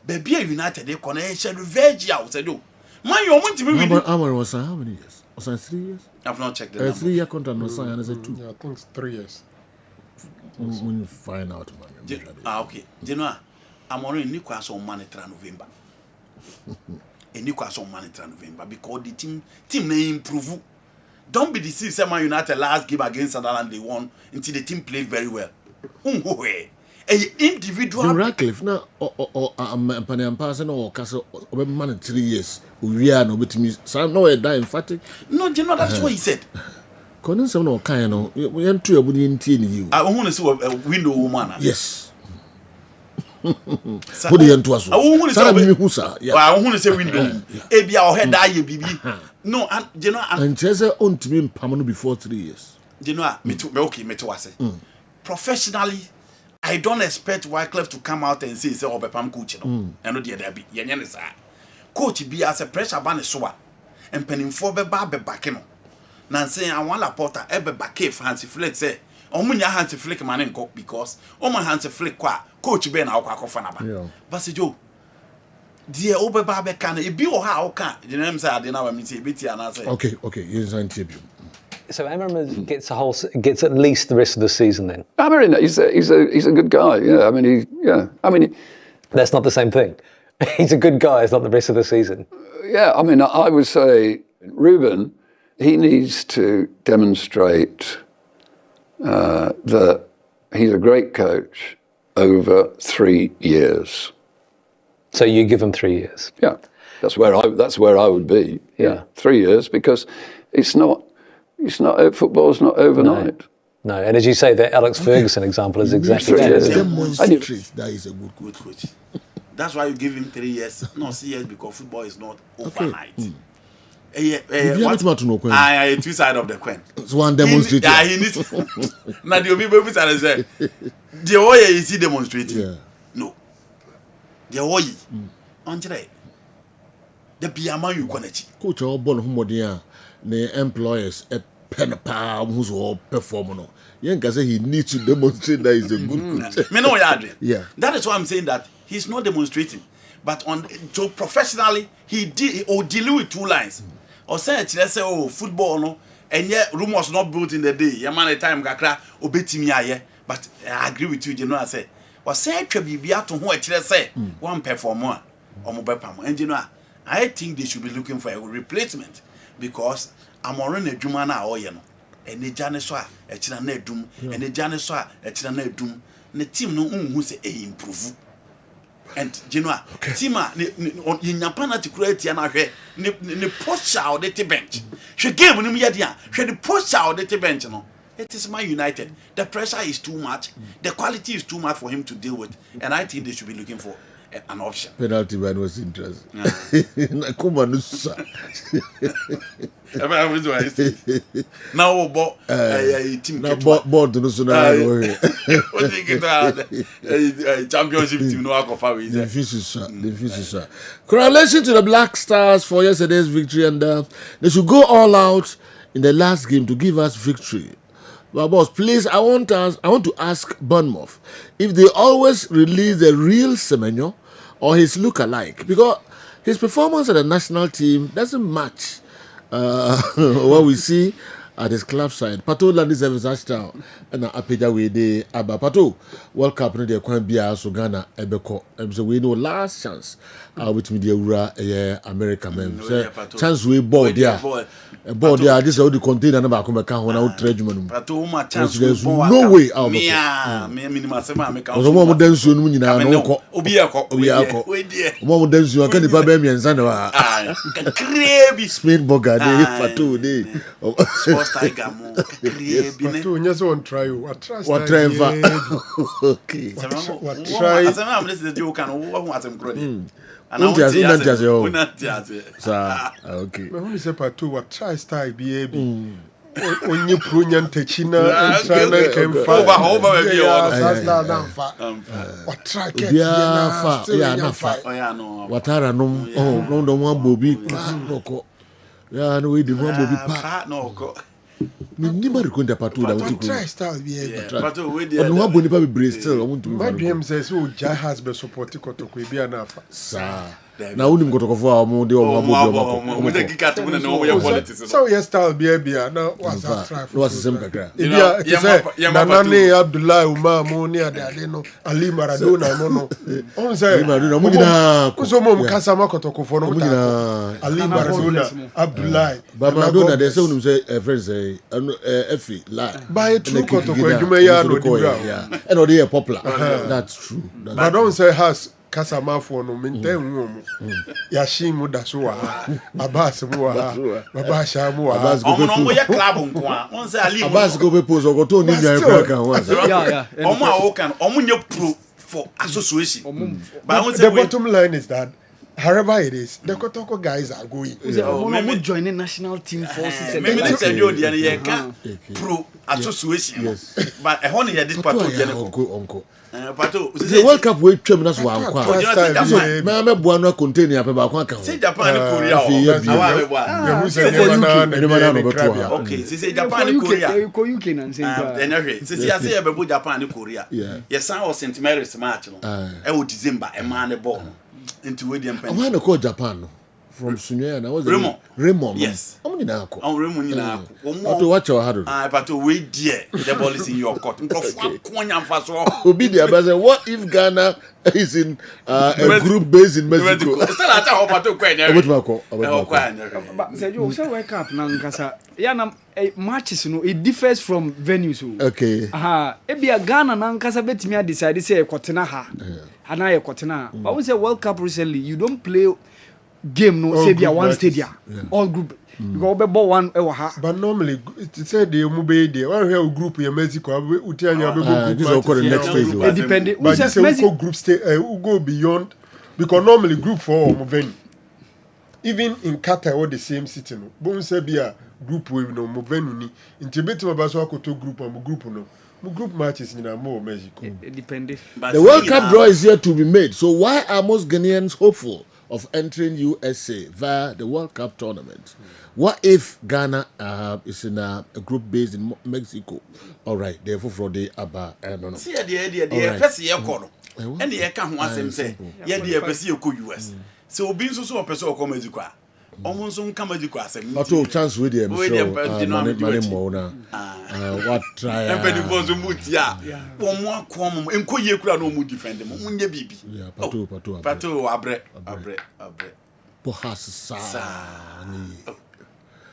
Baby United, they connection revenge out. Said, do man, you want to be with Amor was how many years? Was I 3 years? I've not checked the 3-year contract was signed as a 2. Yeah, I think it's 3 years. When you find out, man. Okay. Do you know, I'm already in Newcastle money to November. In Newcastle money to November because the team may improve. Don't be deceived. Say Man United last game against Sunderland they won until the team played very well. Individual. Jim Ratcliffe now or I'm passing or Castle over man 3 years. We are no with me. So no a die emphatic. No, you know that's what he said. Couldn't some no kind of we enter you wouldn't you. I want to see a window woman. Yes. Put the end to us. I want to say window. Ebia or head die bibi. No, and you know, and Chelsea on to be permanent before 3 years. You know, me too. Okay, me too. I say professionally, I don't expect Wycliffe to come out and say, "Oh, Bepam coach, no." And no, dear, there be. Coach be as a pressure ban is so, and penning for be back, no. Nan saying I want Laporta ebe back fancy flick say. Omunya hands flick man and cock because my hands flick qua coach Ben au kwa fanaba. But say Joe. Dear Oberbabe can it be or how can you know say I didn't know me say BT and I say okay, yes I interview. So Emerson gets at least the rest of the season then. I mean he's a good guy. Yeah, I mean that's not the same thing. He's a good guy, it's not the rest of the season. Yeah, I mean I would say Ruben, he needs to demonstrate that he's a great coach over 3 years. So you give him 3 years? Yeah, that's where I would be. Yeah, 3 years because it's not football's not overnight. No, and as you say, the Alex Ferguson example is exactly that. That is a good coach. That's why you give him 3 years, not 6 years, because football is not overnight. I two sides of the coin. It's one demonstrator. He needs. Now the people say, the way is he demonstrating? Yeah. No. The way, Andre. The Piama you connect. Coach all born homodia, the employers at Penapa who's all performing. Young guy say he needs to demonstrate that he's a good coach. Me know Adrian. Yeah. That is why I'm saying that he's not demonstrating, but so professionally he deal with 2 lines. Or say let's say football no, and yet rumors not built in the day. Your man time kakra obetimi aye, but I agree with you. You know I say or say Trebia to who I say one performer or Mobepam. And you know, I think they should be looking for a replacement because I'm already a Jumana or and the Janiswa, a China doom, and the Janiswa, a China doom. The team no who say improve. And you know, Tima in Yapana to create an array, the post out the bench. She gave him Yadia, she the post out the bench. No, it is my United. The pressure is too much, the quality is too much for him to deal with, and I think they should be looking for an option. Penalty man was interesting. Come on, now, team now board no so na championship team no akofar we the fishes. Congratulations to the Black Stars for yesterday's victory, and they should go all out in the last game to give us victory. But boss, please, I want to ask Bournemouth if they always release the real Semenyo or his look-alike, because his performance at the national team doesn't match what we see at his club side. Pato landed service ashtown and Apeja we de Aba Pato World Cup no de kwan bia so Ghana ebeko. So we know last chance with me the America men. Chance we ball there. Ball there this all the container na ba ko meka ho na o treadman. Pato ma chance no way out. Me minimum sema meka. So mo dansu no nyina no ko. Obi akọ. We die. Mo dansu aka nipa ba miensa na wa. Krebi Spain boga de Pato de. Tiger mo create to nyeso on try what trust whatever okay what try asema am listen to kan wo hu asem kro de ana wo ti okay me hu se Pato what try style bi onye pronyan techina try na kemfa over be what try get na fa watara no no wan bobi no ko ya no we di wan bobi pa no ko ni mari ko nda Pato da wuti ko try style bi Pato we dey no wan boni pa be still I want to my dream says so Jai has be support kotoko e bia na afa sa na unim kotoko a mo de o mo de kika to na wo ye politics so your style bia na was that try no was sem kakra bia ke say Nane Abdullah Umar mo ni ade no Ali Maradona mo no on say Maradona mo nyina ko so mo kasa makotoko fo no Ali Maradona Abdullah Maradona they say unim say friends say Effie lie by true kotoko adwuma ya no di bra and o dey popular that's true but don't say has kasama for no maintain room ya shimu da so wa Abbas mu wa baba sha mu wa omo ye club nko a on say Ali Abbas go be pose go to ni nyan kwa kan wa omo a wo kan omo nye pro for association but the bottom line is that however it is, the Kotoko guys are going. Maybe joining national team forces. Maybe they say you the pro association. But a honey this part of uncle. Pato, the World Cup we twem na so ankwa. Me me boa no container pe ba kwa kan. Say Japan and Korea. Okay, say Japan and Korea. Ko UK na say. Anyway, say I say be Japan and Korea. Yes, I was St. Mary's match no. E wo December e man the ball. Into William Penn. I want to call Japan from Sunya and I was Raymond. Yes. I'm in Ako. I'm Raymond in Ako. To watch your hard. But to wait dear. The ball is in your court. What if Ghana is in a group based in Mexico? Still at home, but to say wake up na nkasa. Ya na matches no it differs from venues. Okay. Ebia Ghana na nkasa betimi decide say ekotena ha. Ana ekotena. But we say World Cup recently you don't play game no say be one stadium all group because we ball one but normally it say the mube there one here group in Mexico utianya be go this is the next phase it depend we say Mexico group stay go beyond because normally group 4 or venue even in Qatar all the same city no but we say be a group we no mo venue ni intibeti mabaso akoto group am group no group matches in more Mexico it depend the World Cup draw is here to be made, so why are most Ghanaians hopeful of entering USA via the World Cup tournament? What if Ghana is in a group based in Mexico? All right, therefore for the Abba, no. See the person here call, and the account wants him say, yeah, the embassy you US. So being so person come Mexico. almost on Kamadi Quasem. Not all chance with him. Money more now. What try? And Penny was a mood, yeah. One more common and Koya no mood defend them. Munye baby. Yeah, Patu, abre. Pohas,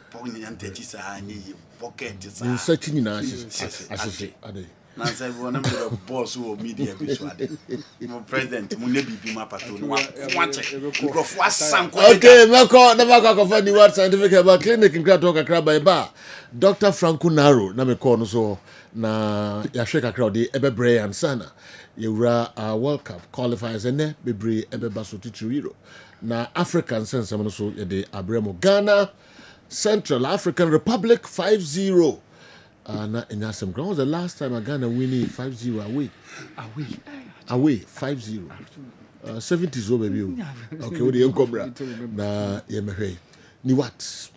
Pony and Tettis, I need pocket. in searching in ashes. Nancy, one of the boss who media visual. President, Munebi, my patron. Okay, never go for the word scientific about clinic in Kratoka Crab by bar. Dr. Franco Naro, Namekono so na Yasheka Crowdy, Ebebre and Sana. Yura World Cup qualifiers and ne Bibri Ebebaso Tichiro. Na African sense, so de Abremo Ghana, Central African Republic 5-0. Na in some grounds, the last time I Ghana winning 5-0 away 5-0. 70s over baby. Okay, what the young cobra na yemehe. Ni what?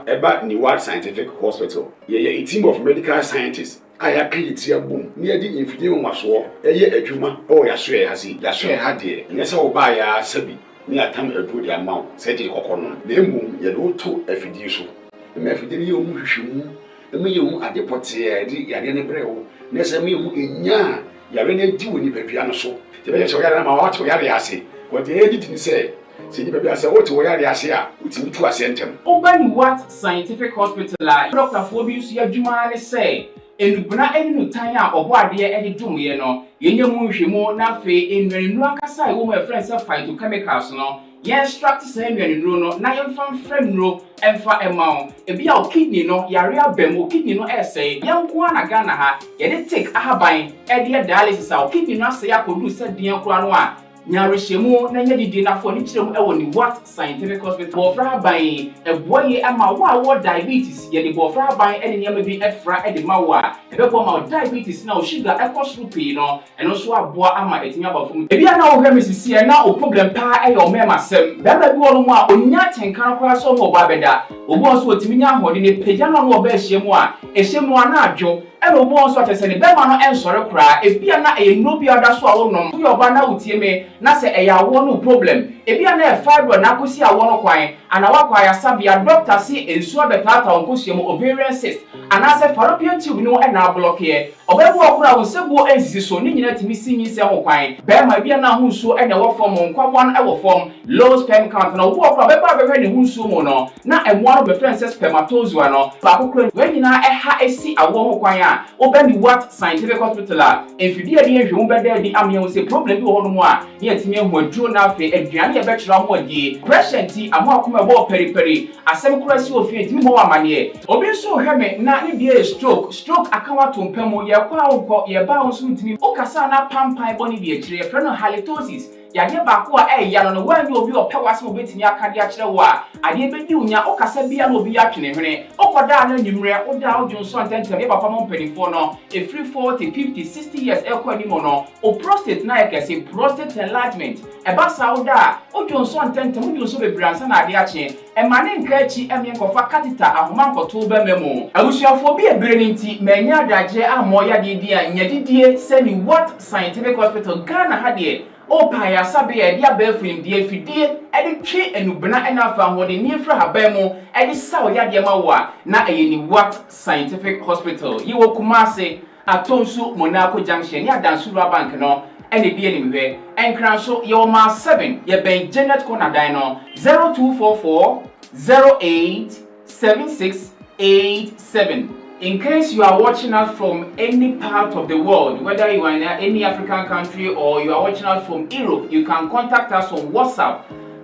About Niwad Scientific Hospital. A team of medical scientists. I have created a boom near the infidel was war. A juma or ya swear has he. That's where I had it. Yes, I'll buy a sabi. Near time a good amount, said the coconon. The moon, you do to a fiducial. The Mephidium Mushimu, the Mium at the Potier, the Yadian Breo, Nesamium in Ya, Yarene do in the piano so. The Bench of Yarama to Yariasi. What the editing said. See the baby as a what to Yariasia, which in to a centum. Open what scientific hospital, Dr. Phobius Yajumani say. En buna enu tanya obo ade e dum ye no yenye mu hwemu na fe enwenu akasa e wo my friends phytochemicals no ye extract say enwenu no na ye mfa frem no emfa emao e bia o kidney no yare abam o kidney no say yanko na Ghana ha ye de take ahaban e de dialysis a o kidney no say akodu se den kura no a nyarehemu na nya didi na fo ni kirem e wo ni what scientific hospital bofra ban e boye ama wo diabetes ye ni bofra ban e ne nyama bi efra e de ma wo a e be bo ma diabetes na o sugar e cost pay no eno so aboa ama etinya abafum e bia na wo hwe misisi e na o problem pa e yo mema sem da ba bi wo no mu a onya tenkan kora so mo ba beda obo so otimi nya hode ne pagya no wo ba hye mu a e hye mu ana adwo and obo so atese ne be ma no ensore kora e bia na e no bia da so a wo nom yo ba na utie me na se e ya wo no problem e bia na e fibro na kosi a wo no kwan ana wa kwa ya sabia doctor si ensuo betata on kosi mu ovarian cyst ana se fallopian tube no e na block here obebu okura wo sebuo ensisi so ni nyina timi sinyi se ho kwan be ma bia na ho nsuo e na wo form nkwabon e wo form low sperm count na obo okura be ba be ne ho nsuo mu no na emo no be friend se spermatozoa no ba kokura we nyina e ha esi awo ho kwan a obani what scientific hospital a enfidi ade ehwe be da di amia wo se problem bi wo no mu a ne atimi ehu aduro na afi aduane e be kyerɛ ho adi pressure ti amo akoma bo periperi asem kura si ofi etimi mo amane obi nso hweme na ne bia stroke akawa tompam ye kwa wo ye ba wo so ntimi okasa na pampan boni bi akire frɛ no halitosis yade ba ko a ya no wanyi obi opewase obetini akade a kyerɛ wo a ade be di unya okasa bia na obi atwene hwene okoda na nyimre oda odwonso antentem ye papa mo mpanifo no e free 40 50 60 years ekwani mo no o prostate na yakase prostate enlargement e ba sa oda odwonso antentem odwonso bebransa na ade akye e mane nka achi emye nkofa catheter ahoma nkoto ba memo abusuafo bi ebere nti manya adagye amo ya de dia nyadidie seni what scientific hospital Ghana ha de o pa ya sabe ya dia ba frim dia fidie e de twe enubena ena afa ho de ni fra haban mu e de sa o ya de ma wo a na eyeni what scientific hospital yi wo Kumase Atonsu Monaco Junction ya Dansura Bank no ene bi eni hwe enkran so ye o ma 7 ye ben Janet Corner dan no 0244 087687. In case you are watching us from any part of the world, whether you are in any African country or you are watching us from Europe, you can contact us on WhatsApp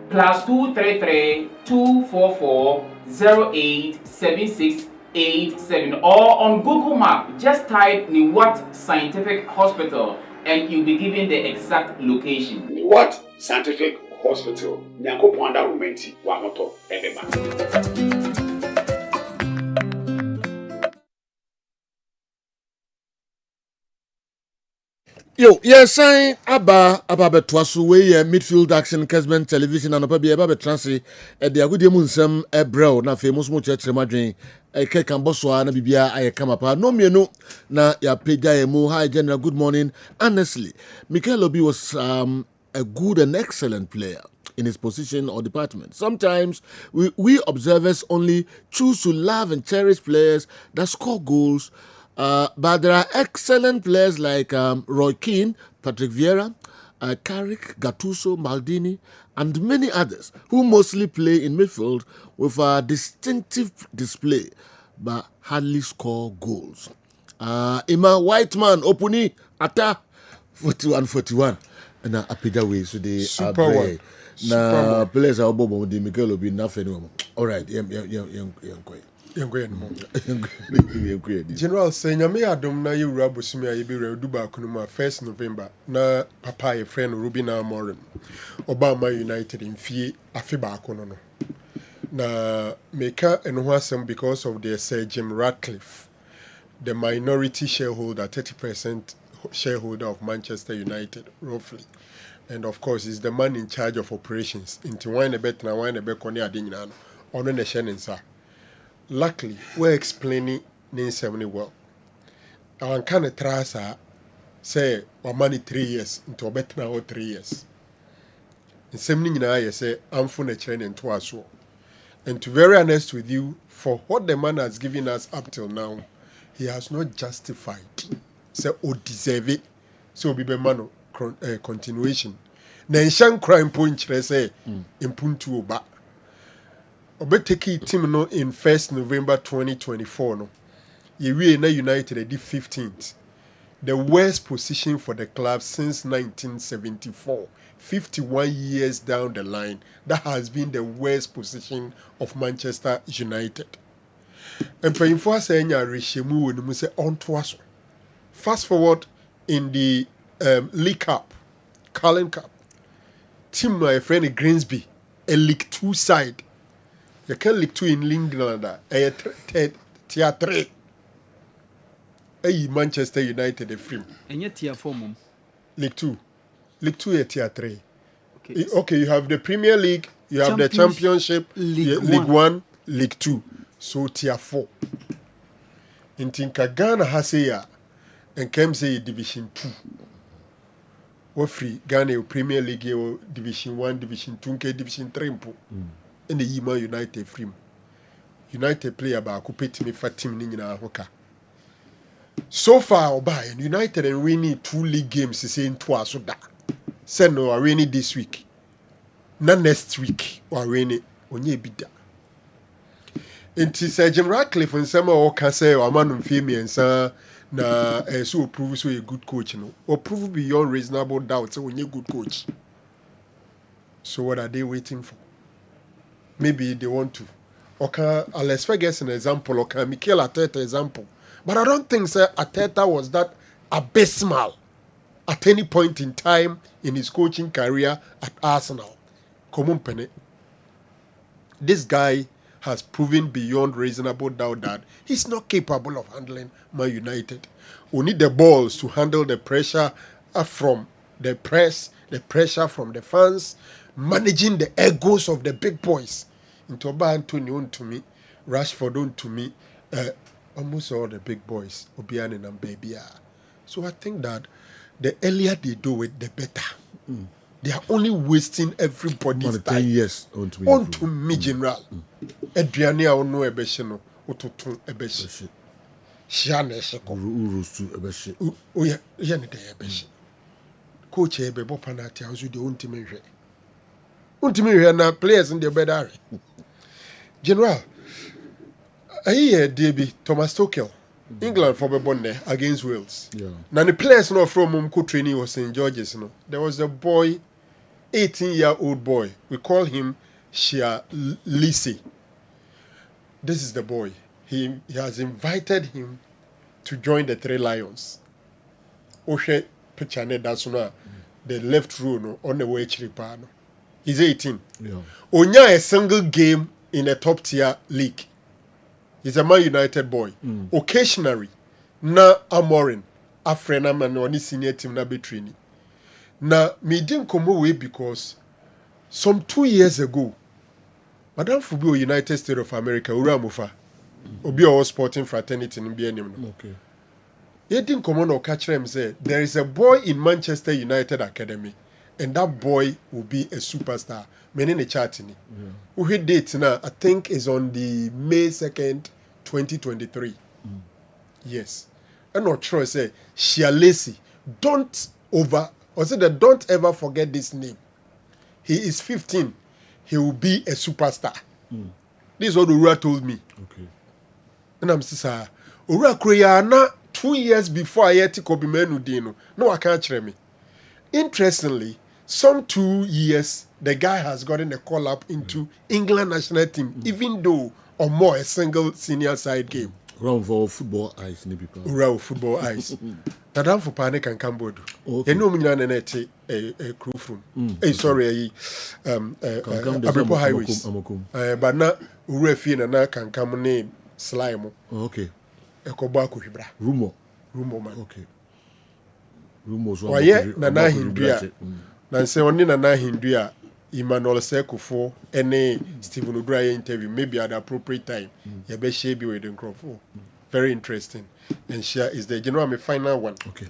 +233 244 087687 or on Google Map. Just type Niwat Scientific Hospital and you'll be given the exact location. Niwat Scientific Hospital. Nyanko Panda Rumenti Wamoto Ebema. Yo, yes, sign Abba Betwasu way midfield action Kessben television and Abba Betransi at the Agudimunsem Ebro, na famous much at Madrin Eke Kamboswa na bibia aye kama pa no mienu na ya peja emu. Hi General, good morning. Honestly, Mikel Obi was a good and excellent player in his position or department. Sometimes we observers only choose to love and cherish players that score goals, but there are excellent players like Roy Keane, Patrick Vieira, Carrick, Gattuso, Maldini, and many others who mostly play in midfield with a distinctive display but hardly score goals. Ima Whiteman, Opuni, Ata, 41-41. And Apida way, so they Super are one. na players are bobo the Mikel Obi nothing. All right, General say nyame adom na yewura bosumi a yebe redu ba kunuma 1st November na papa ye friend Ruben Amorim Obama United in fie afi ba kono no na meka eno ho asem because of the Sir Jim Ratcliffe, the minority shareholder, 30% shareholder of Manchester United roughly, and of course is the man in charge of operations into wine a bet na wine a bet koni ade nyina no ono na hye nsa. Luckily, we're explaining Ninsem well. Our kind of trasa say our money 3 years into a better now 3 years. In same I say I'm for the training to us. And to be very honest with you, for what the man has given us up till now, he has not justified. Say or deserve it. So be man continuation. Nenshan crime point say in puntu oba. Obeteki team no in 1st November 2024 no. Yewe na United at the 15th. The worst position for the club since 1974. 51 years down the line, that has been the worst position of Manchester United. And for say reshemu when we say on to us. Fast forward in the League Cup, Carling Cup. Team my friend Greensby, a League 2 side. You can League 2 in England, tier 3. Manchester United a film. And yet tier 4 mum. League 2. League 2 is tier 3. Okay, you have the Premier League, you have the Championship, League 1, League 2. So tier 4. In Ghana has a and came say Division 2. What free Ghana Premier League Division 1, Division 2, Division 3. In the Yima United frame. United player ba kupeti me fat team ni na hoka. So far Oba United and winning 2 league games is in twice da. Say no are winning this week. Na next week or winning onye bida. Enti Sir Jim Ratcliffe and some o can say o man mfie ensa na so prove so a good coach no. Or prove beyond reasonable doubt say onye good coach. So what are they waiting for? Maybe they want to. Okay, let's forget an example. Okay, Mikel Arteta example. But I don't think Sir Arteta was that abysmal at any point in time in his coaching career at Arsenal. Come on, Penny. This guy has proven beyond reasonable doubt that he's not capable of handling Man United. We need the balls to handle the pressure from the press, the pressure from the fans, managing the egos of the big boys. Into Antonio to me, Rashford on to me, almost all the big boys, Obiane and Baby. So I think that the earlier they do it, the better. They are only wasting everybody's time. 10 years on to me, General. Adriania ono ebeshino, ototon ebeshi. Shane sheko. Urusu ebeshi. Oya, yane de ebeshi. Coach ebe bopanati azu de untimehwe. Untimehwe na players in the bedare. General, I hear Debbie Thomas Tuchel, England for Bonne against Wales. Yeah. Now the players not from Mumko training was St. George's. No, there was a boy, 18-year-old boy. We call him Shia Lisi. This is the boy. He has invited him to join the Three Lions. Oshe Pechane Dasuna, the left row no, on the way Chiripano. He's 18. Yeah. Onya a single game in a top tier league. He's a Man United boy. Occasionally, na Amorin, Afrena man on senior team na betraying. Na me didn't come away because some 2 years ago, Madame Fubio United States of America, Uramufa, Obi or sporting fraternity in BNM. Okay. He didn't come on or catch him say there is a boy in Manchester United Academy, and that boy will be a superstar. Many in the chat in who date now, I think is on the May 2nd, 2023. Yes. And not sure say Shialesi. Don't ever forget this name. He is 15. He will be a superstar. This is what Ura told me. Okay. And I'm saying, Ura Kroyana 2 years before I had to Kobe Menudino. No, I can't hear me. Interestingly, some 2 years, the guy has gotten a call up into England national team, even though or more a single senior side game. Run for football eyes, ni people. Run football eyes. Nadam for panic and Cambodia. Okay. You know me a crew from. Sorry, Abripo highways. But now Urefin and I can come name slime. Okay. A Kobako Hibra. Rumor man. Okay. Rumors. Why yet Nana Hindria. Nancy only Nana Hindria. Emmanuel Sekufo, any Stephen O'Brien interview, maybe at the appropriate time. You be share be with Crawford. Very interesting. And share is the general my final one. Okay.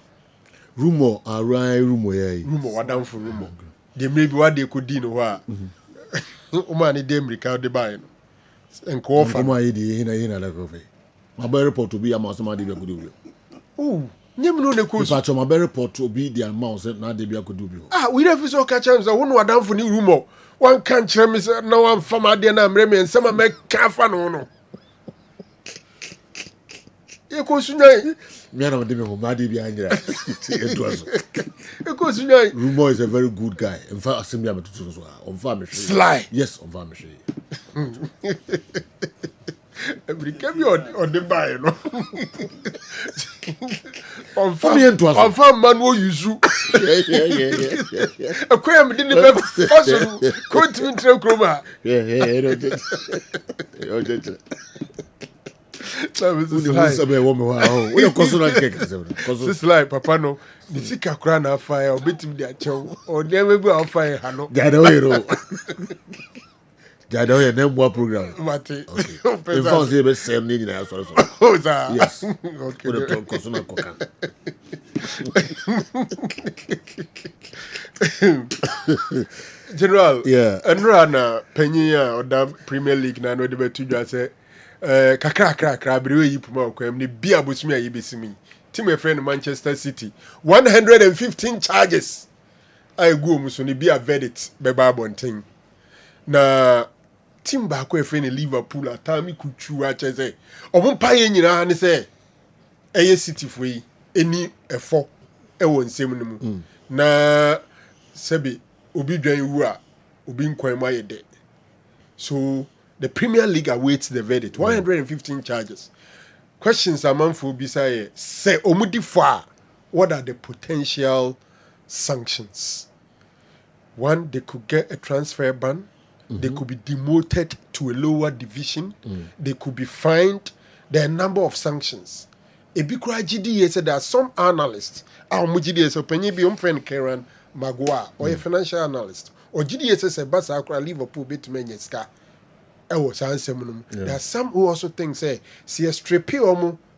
Rumor, rumor, yeah. Rumor, what down for rumor. They maybe what they could do, what. Umani dem record the buy. And call for my idea in a level. My better report to be a mouse, my dear could do. Oh. No, the course. But my better report to be the mouse, not the beer could do. We never saw catch him. So one down for new rumor. One can't tell me, no one from my dear name, Remy, and some make Kafan. No. You could soon. Me and my body behind you. Because rumor is a very good guy. In fact, assembly I'm to on farm. Sly. Yes, on farm. Every came on the buy, no. On farm man will use you. Yeah. A cram didn't have possible. Couldn't tell Chroma. Yeah. This like Papa no. The sika crown of fire or bit him their chow or never be on fire. Hano. Jado ye nem more program. Mate. Okay. In fact, say be same name na so. Oh, sir. Yes. Okay. The consumer kokan. General. Yeah. Enrana Penya or the Premier League na no de betu dwa say kakra bere yi puma kwam ne bia bosumi ayi besimi. Team a friend Manchester City 115 charges. I go muso ne bia verdict be ba bonten. Na team baako efe ne Liverpool atami kuchu ache say omo pa ye nyina ne say eye City fo yi eni efo e won nsem no mu na sebi obi dwan wu a obi nkwan ma ye de. So the Premier League awaits the verdict. 115 charges. Questions among for Bisaye say omudi fa. What are the potential sanctions? One, they could get a transfer ban. They could be demoted to a lower division. They could be fined. There are a number of sanctions. Ebikura GDA said there are some analysts. GDA so penny be friend Karen Magua or a financial analyst. Or GDA says a bus akra Liverpool bit menyeska. There are some who also think say see a strip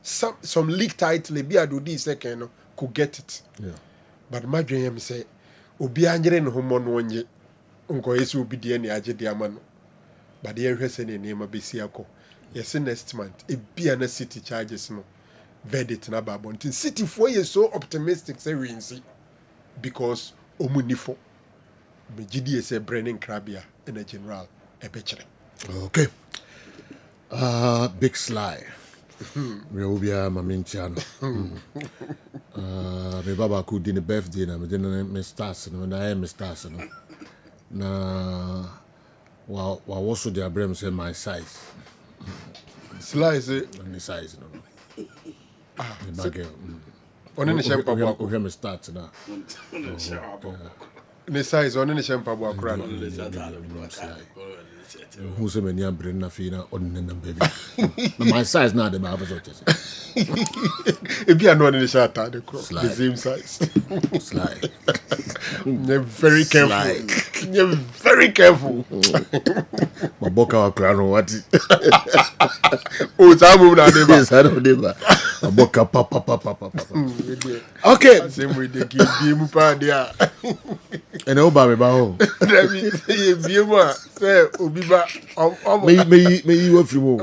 some league title be ado this second could get it. Yeah. But my dream say obi anjere no homo no onye nko yesu obi de ne age de ama no. But the hwese ne name besi akọ. Yes next month e bia na City charges no verdict na ba bontin City for you so optimistic say we see because omunifo me GDA say Brennan Krabia and a general ebechere. Okay. Big Sly. We will be a mamintiano. Me baba could in the birthday na me didn't me stars no na I me stars no. Na wa also the Abraham say my size. Sly say my size no. The bag. Oni ne shempa bo akọ. Me start na. Ne size oni ne shempa bo akọ na. Who's a many brain na fina on the baby. My size now the Bible says. If you are not in the shot, the same size. Slide. You're very careful. You're very careful. My book our crown what? Oh, it's a move now, Yes, I don't know. My book papa. Okay. Same way they give you there. And Obama Bao. Let me say, Bioma, say, Obiba, May you work from home.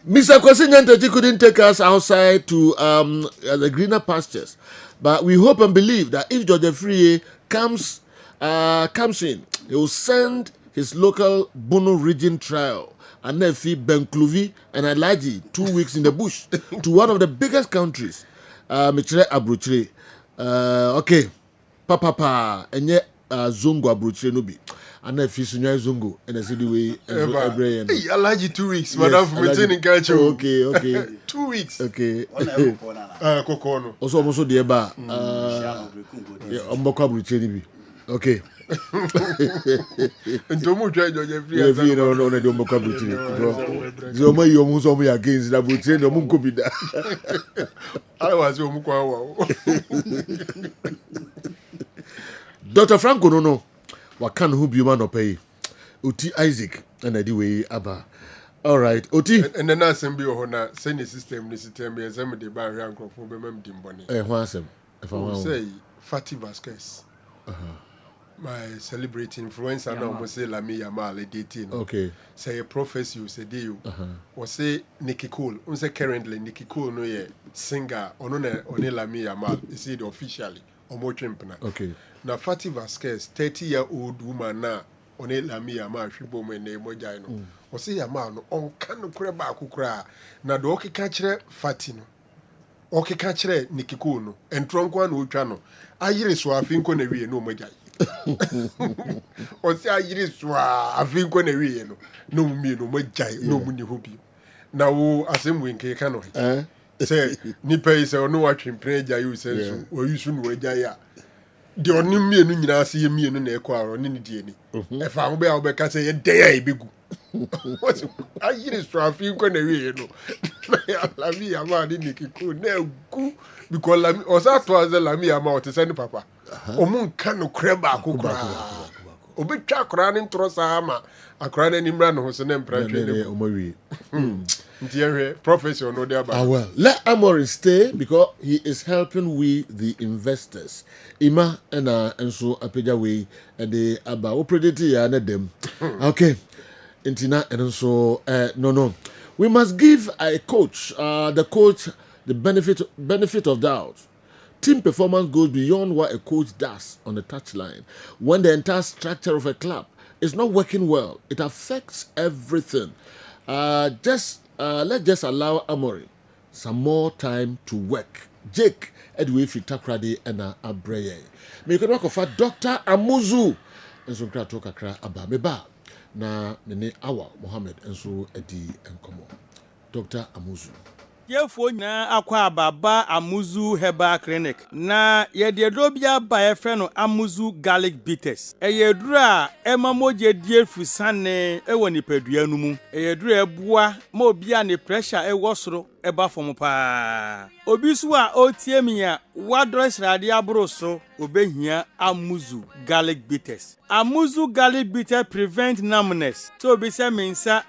Mr. Kwasi couldn't take us outside to the greener pastures, but we hope and believe that if George Free comes in, he will send his local Bono region trial and Nefi Benkluvi and Alaji 2 weeks in the bush to one of the biggest countries, Mitre Abruchre. Okay, papa, and yet Zongo Abruchre Nubi. And if you sunya Zongo, and I see the way every hey, Alaji 2 weeks, madam, for maintaining culture. Okay. 2 weeks. Okay. Kokono. Also the eba. Omboka Abruchre Nubi. Okay. Ntomu try George Free. Yeah, free no the Omboka Abruchre. Zoma yomu so me against the Abruchre no mu kobida. I was yomu kwa wa. Dr. Franco no. Wakan who be man pay. Oti Isaac and I do way aba. All right, Oti. And then assembly hona send the system be some the bar rank for be mem dimboni. Whansem. If I want say Fatty Vasquez. My celebrity influencer now must say Lami Yamal dating. Okay. Say a prophecy you say you. Or say Nicky Cole. Say currently Nicky Cole no ye singer on Lami Yamal. Is it officially or more chimpana. Okay. Now Fatty Vasquez 30-year-old woman now on Lami Yamal shibo me ne mojano. Or say Yamal no on kan kreba kukra. Na do okay catchere Fatty no. Okay catchere Nicky Cole no. And tronkwa no chano. Ayire so afinko na wie no mojai. O se ayire so afinko na wie no mi no mojai no mu ni hobi na wo asem nke ka no say nipa yi say no watwempre agya yi say so o yusu no agya ya de oni mienu nyina ase ye mienu na ekọ aro ni die ni e fa ho be a wo be ka say ye dey ya ebegu ayire so afinko na wie no na la mi ama ni nikiko na gu because la o sa to as la mi ama o te send papa o mun kan no kreba akokra obi twa akra ne ntro sa ama akra ne nimra no so na mpra twa ne o mawi. Professor no there about. Well, let Amory stay because he is helping we the investors. Ima and so apeja we and the aba operating ya na dem. Okay. Intina and so no. We must give a coach the benefit of doubt. Team performance goes beyond what a coach does on the touchline. When the entire structure of a club is not working well, it affects everything. Let's just allow Amory some more time to work. Jake, Edwin Fitakrade and Abreye. Me can work of Dr. Amuzu. And so talk akra aba meba. Na mene awa Mohammed and so Edi and Komo. Dr. Amuzu. Yefo na akwa ababa Amuzu Herbal Clinic na yededro bia ba efre no Amuzu Garlic Bitters eyedru a emamoje die fusane ewo nipadua nu mu eyedru ebua ma obi a ne pressure ewo soro eba fom pa obi su a otie mi a wadro srade abro so obehia Amuzu Garlic Bitters. Amuzu Garlic Bitters prevent numbness so obi se mensa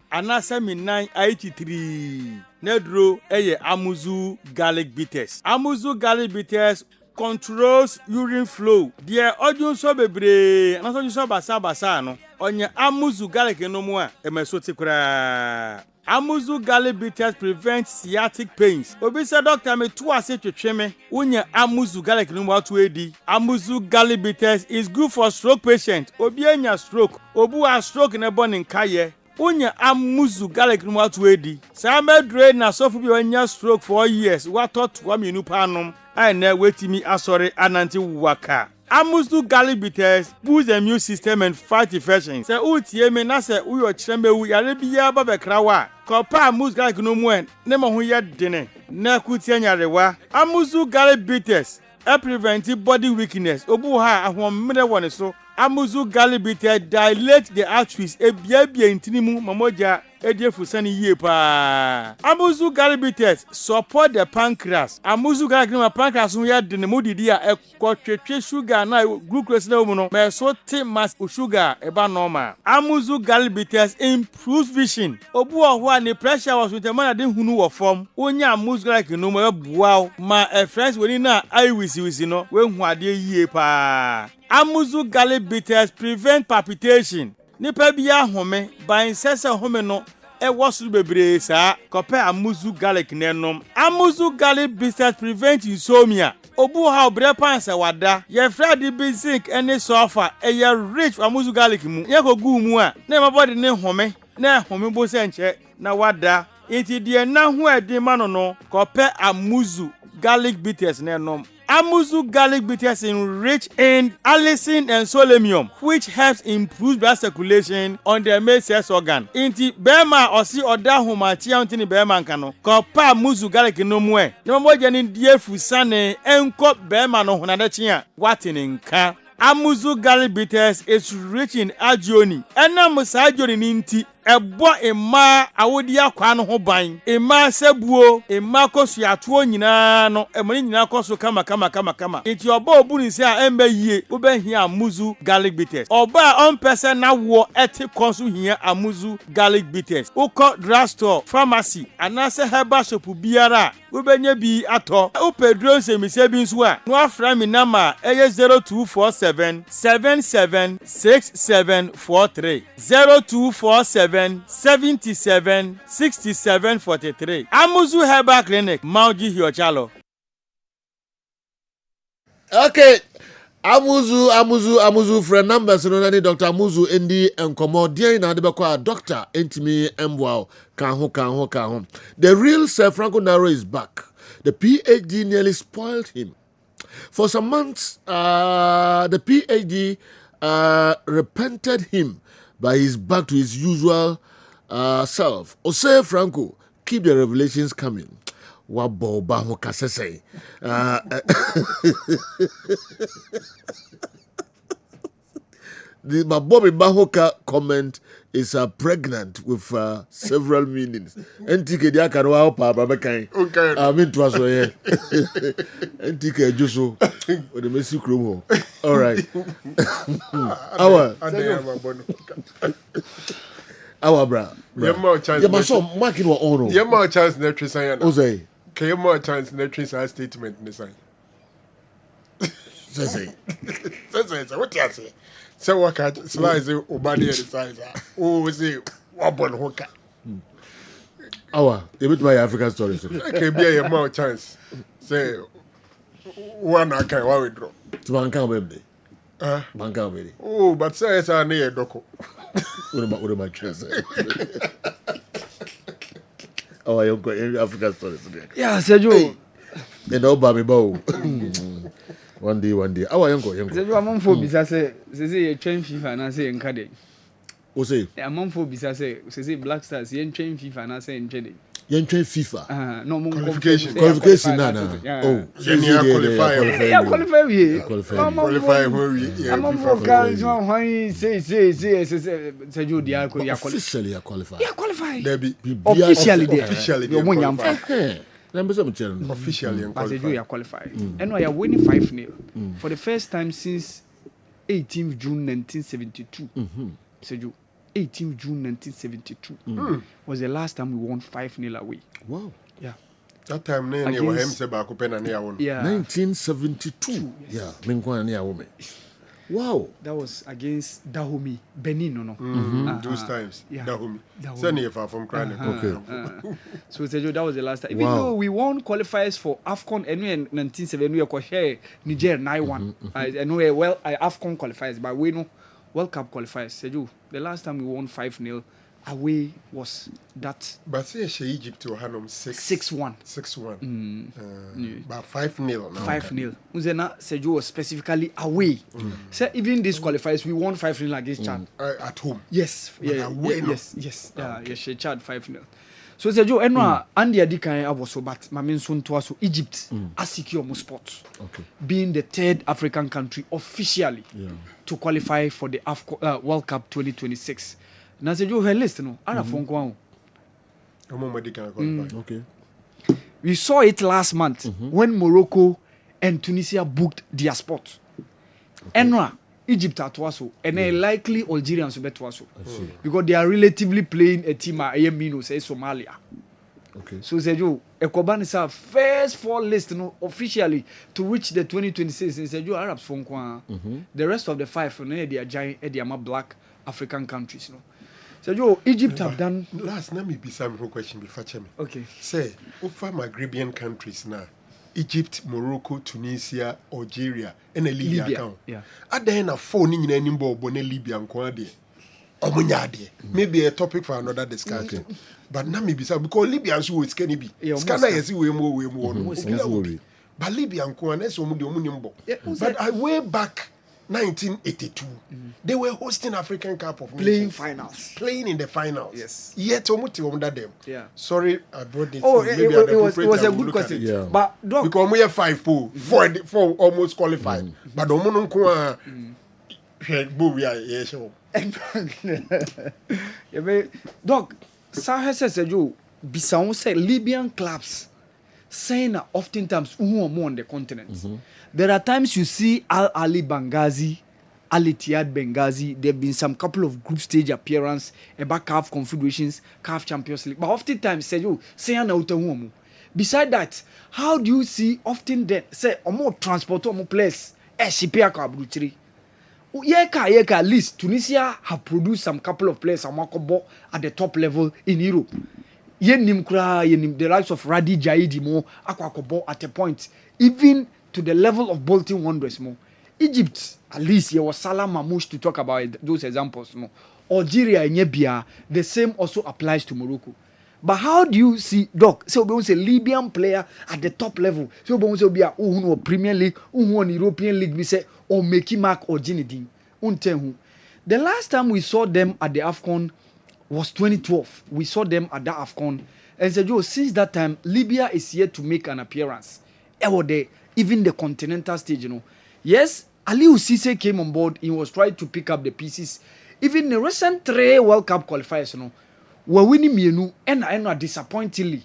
anasa minan 83 Nedro eye Amuzu Garlic Bitters. Amuzu Garlic Bitters controls urine flow. Dear odun so bebre, anaso so basa no. Onye Amuzu Garlic no mu a emesoti kura. Amuzu Garlic Bitters prevents sciatic pains. Obi say doctor me to ase twetwe me. Unya Amuzu Garlic no mu atu edi. Amuzu Garlic Bitters is good for stroke patient. Obi anya stroke. Obu a stroke na born in kaye. Unya Amuzu Garlic no atu edi. Sa medre na sofu bi onya stroke for years. What thought wa minu panom. I na wetimi asori ananti waka. Amuzu Garlic Bitters boost the immune system and fight infections. Se utie me na se uyo chirembe wu yare biya ba bekra wa. Kopa Amuzu Garlic no mu en ne mo ho ye dene. Na kutie nyarewa. Amuzu Garlic Bitters prevent body weakness. Obu ha ahom mre woni so. Amuzu Garlic Bitters dilate the arteries ebiabia intinimu mamoja ediefusani yie pa. Amuzu Garlic Bitters support the pancreas. Amuzu Garlic no pancreas no ya de ne modidi a ekotwetwe sugar na glucose na mu no me so te mass sugar eba normal. Amuzu Garlic Bitters improves vision. Obu ohwo a ne pressure was with man de hunu wo form. Onya Amuzu Garlic no mo bua ma friends woni na ai wisi no we hu ade yie pa. Amuzu Garlic Bitters prevent palpitation. Nipa bia home ban sese home no e wosu bebre sa kope Amuzu Garlic nenom. Amuzu Garlic Bitters prevent insomnia. Obu ha obre pansa wada ye frade bi zinc ene sulfur e ye rich Amuzu Garlic mu ye kogu mu a na my body ne home na home bo se nche na wada enti de na ho ade ma no kope Amuzu Garlic Bitters nenom. Amuzu Garlic Bitters is rich in allicin and selenium, which helps improve blood circulation on the male sex organ. Inti bema osi oda homa chia untini bema nkano. Kopa Amuzu Garlic no mwe. Nyambo jeni die fusane enko bema no hunade chia. Watini nka. Amuzu Garlic Bitters is rich in agioni. Ena musa agioni ninti. Ebo ema awodi akwa no ho ban ema sebuo ema kosu atuo nyina no emoni nyina kosu kama enti oba obuni se a embe yie obehia Amuzu Garlic Bitters oba on person na wo eti kosu hia Amuzu Garlic Bitters uko drugstore pharmacy anase herbal shop biara obenya bi ato upedro semise bi nso a no afra mi nama eye 0247 776743 0247 77 67 43. Amuzu Herbal Clinic, Mauji Hiochalo. Okay. Amuzu friend numbers no nani Dr. Amuzu endi enkomo dia na de bekwa doctor entimi embwao kan ho. The real Sir Franco Naro is back. The PhD nearly spoiled him. For some months, the PhD repented him. But he's back to his usual self. Ose Franco, keep the revelations coming. Wabo baho kasese. The Bobby Bahoka comment is pregnant with several meanings. Entike dia karwa pa babekan. Okay. Amin to aso ye. Entike juso. O de mesi krom. All right. Our bra. You more chance. You must mark it or own. You more chance net resign. Ose. Can you more chance net resign statement in the sign? Say. What you say? So what can slice obadi the size? Oh, say what bon hoka. Our, you bit my African stories. Okay, be a more chance. Say one I can withdraw. To Banka baby. Banka baby. Oh, but say it's a near doko. What am I trying to say? Oh, I got African stories today. Yeah, Sergio. And all baby bow. One day. Our uncle. Sergio, among for bisa say a train FIFA and I say in Cade. O say among for bisa say Black Stars, yen train FIFA and I say in Chede. Yen train FIFA. No more qualification, no. Oh, qualify where we among for guys why say Sergio Diaco officially qualified. Yeah, qualified. Officially officially qualified. And we are winning 5-0 for the first time since 18th June 1972. Sergio, 18th June 1972 was the last time we won 5-0 away. Wow. Yeah. That time, yeah. 1972. Yeah. Wow. That was against Dahomey, Benin, no. Those times. Yeah. Dahomey. Send you far from crying. Okay. So Sergio, that was the last time. Even though we won qualifiers for AFCON and in 1970, we were Niger 9-1. I know AFCON qualifiers, but we know World Cup qualifiers. Sergio, the last time we won 5-0 away was that. But say Egypt to Hanum 6-1. 6-1. But 5-0 now. 5-0. Uzena Sergio was specifically away. So even this qualifiers, we won 5-0 against Chad. At home. Yes. Yes. Yeah, Chad 5-0. So say Joe eno Andy Adikan aboso but ma me nso nto aso Egypt as secure mo spot. Okay. Being the third African country officially to qualify for the World Cup 2026. Na say Joe her list no ara fonko an. Okay. We saw it last month when Morocco and Tunisia booked their spot. Enra Egypt at Waso and likely Algerians will bet Waso because they are relatively playing a team at Ayemino say Somalia. Okay. So Sejo Ekoban is our first 4 list officially to reach the 2026 in Sejo Arabs from the rest of the 5 they are giant they are black African countries Sejo Egypt have done last let me be some question before me. Okay. Say over Maghrebian countries now. Egypt, Morocco, Tunisia, Algeria, and a Libya account. Yeah. At the end of 4 in any board, Libya and Kwadi. Maybe a topic for another discussion. But now maybe so because Libyans who is can be. Scanner is way more. But Libya and Kwan is but I way back 1982, they were hosting African Cup of playing Nations. finals. Playing in the finals. Yes. Yet under them. Yeah. Sorry, I brought this. Oh, it was a good question. Yeah. But Doc, because we have 5 pool, 4 almost qualified. But Omono Doc, Sahel says you Bissau say Libyan clubs saying oftentimes who are more on the continent. There are times you see Al Ali Benghazi, Al Ittihad Benghazi. There have been some couple of group stage appearance about CAF Confederations, CAF Champions League. But oftentimes say you say an out of beside that, how do you see often that say or more transport or more place Shipia Kabutri? Yeka at least Tunisia have produced some couple of players at the top level in Europe. Yenim the likes of Radi Jaidi mo akwakobo at a point even to the level of Bolton Wanderers mo. Egypt at least was Salah Mamouche to talk about those examples mo. Algeria and Yebia the same also applies to Morocco. But how do you see Doc? So we say Libyan player at the top level. So we say be a Premier League, European League. We say or make mark or Ginidin. The last time we saw them at the AFCON was 2012. We saw them at the AFCON and said, "Yo, since that time, Libya is yet to make an appearance. Even the continental stage, Yes, Aliou Cisse came on board. He was trying to pick up the pieces. Even the recent 3 World Cup qualifiers, were winning Mienu and disappointingly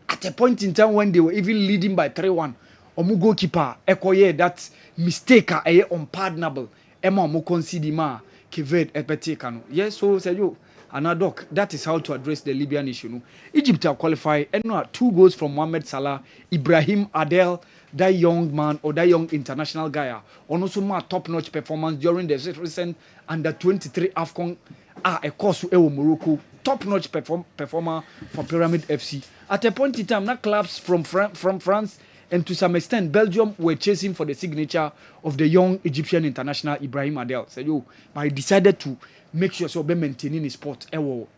at a point in time when they were even leading by 3-1. Omu goalkeeper ekoye that mistake unpardonable. Emma omu concede ma Keved epetekano. Yes, so say you Doc, that is how to address the Libyan issue. Egypt have qualified and 2 goals from Mohamed Salah, Ibrahim Adel, that young man or that young international guy, on also my top-notch performance during the recent under-23 AFCON. A course to Morocco, top-notch performer for Pyramid FC. At a point in time, that clubs from France and to some extent Belgium were chasing for the signature of the young Egyptian international Ibrahim Adel. So but he decided to make sure so be maintaining his spot.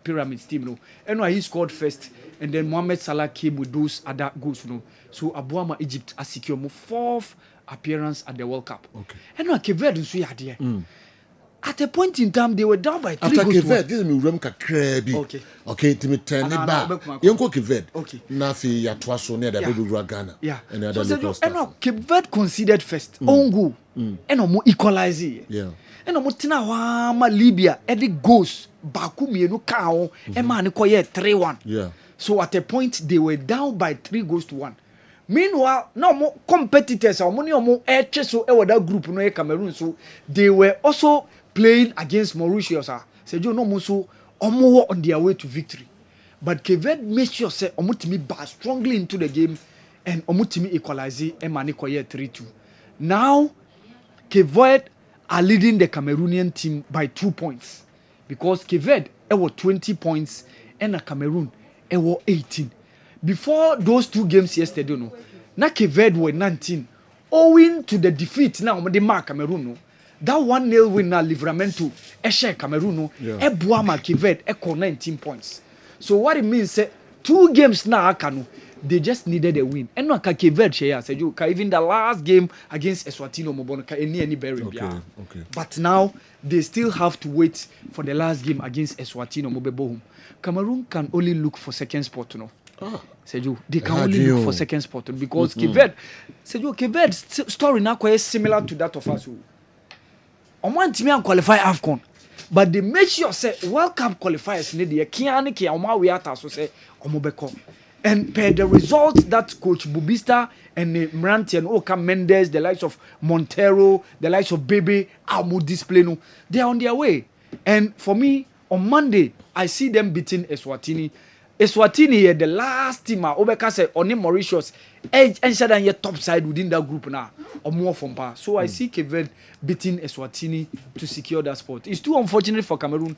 Pyramid team and he scored first, and then Mohamed Salah came with those other goals. So Abuama Egypt has secured 4th appearance at the World Cup. Okay. And Keved so here. At a point in time, they were down by 3 after goals. Keved, this is me room kakrebi. Okay, to me turn it back. Yonko Keved. Okay. Nafi ya twaso near the baby Ghana. Yeah. And the other local stuff. And Keved conceded first. On goal. And no equalize. Yeah. And no tina wa Libya. Eddie goes. Baku mienu kao. Ema ni koye 3-1. Yeah. So at a point, they were down by 3 goals to 1. Meanwhile, no more competitors or money or more so that group no Cameroon. So they were also playing against Mauritius. Said you know Musu more on their way to victory. But Kevin made sure say Omutimi bar strongly into the game and Omutimi equalize Emani Koye 3-2. Now Kevin are leading the Cameroonian team by 2 points. Because Kevin was 20 points and Cameroon was 18. Before those 2 games yesterday, na Kevin were 19. Owing to the defeat now the mark Cameroon. That 1-0 win now Livramento share Cameroon Ebuama Kevin echo 19 points. So what it means 2 games now they just needed a win. And no Cape Verde share said you even the last game against Eswatini Mobono any berry. Okay. But now they still have to wait for the last game against Eswatini Mobebohum. Cameroon can only look for second spot now. Said you they can only look for second spot because Cape Verde said you Cape Verde story now quite similar to that of us. On one team and qualify AFCON. But they make sure say World Cup qualifiers need the Kianiki Oma we are so say Omobeko. And per the results that Coach Bubista and Mranti and Oka Mendes, the likes of Montero, the likes of Bebe, Amu display no, they are on their way. And for me, on Monday, I see them beating Eswatini. Eswatini the last team Obeka say Oni Mauritius and than your top side within that group now or more from par. So I see Kevin beating Eswatini to secure that spot. It's too unfortunate for Cameroon.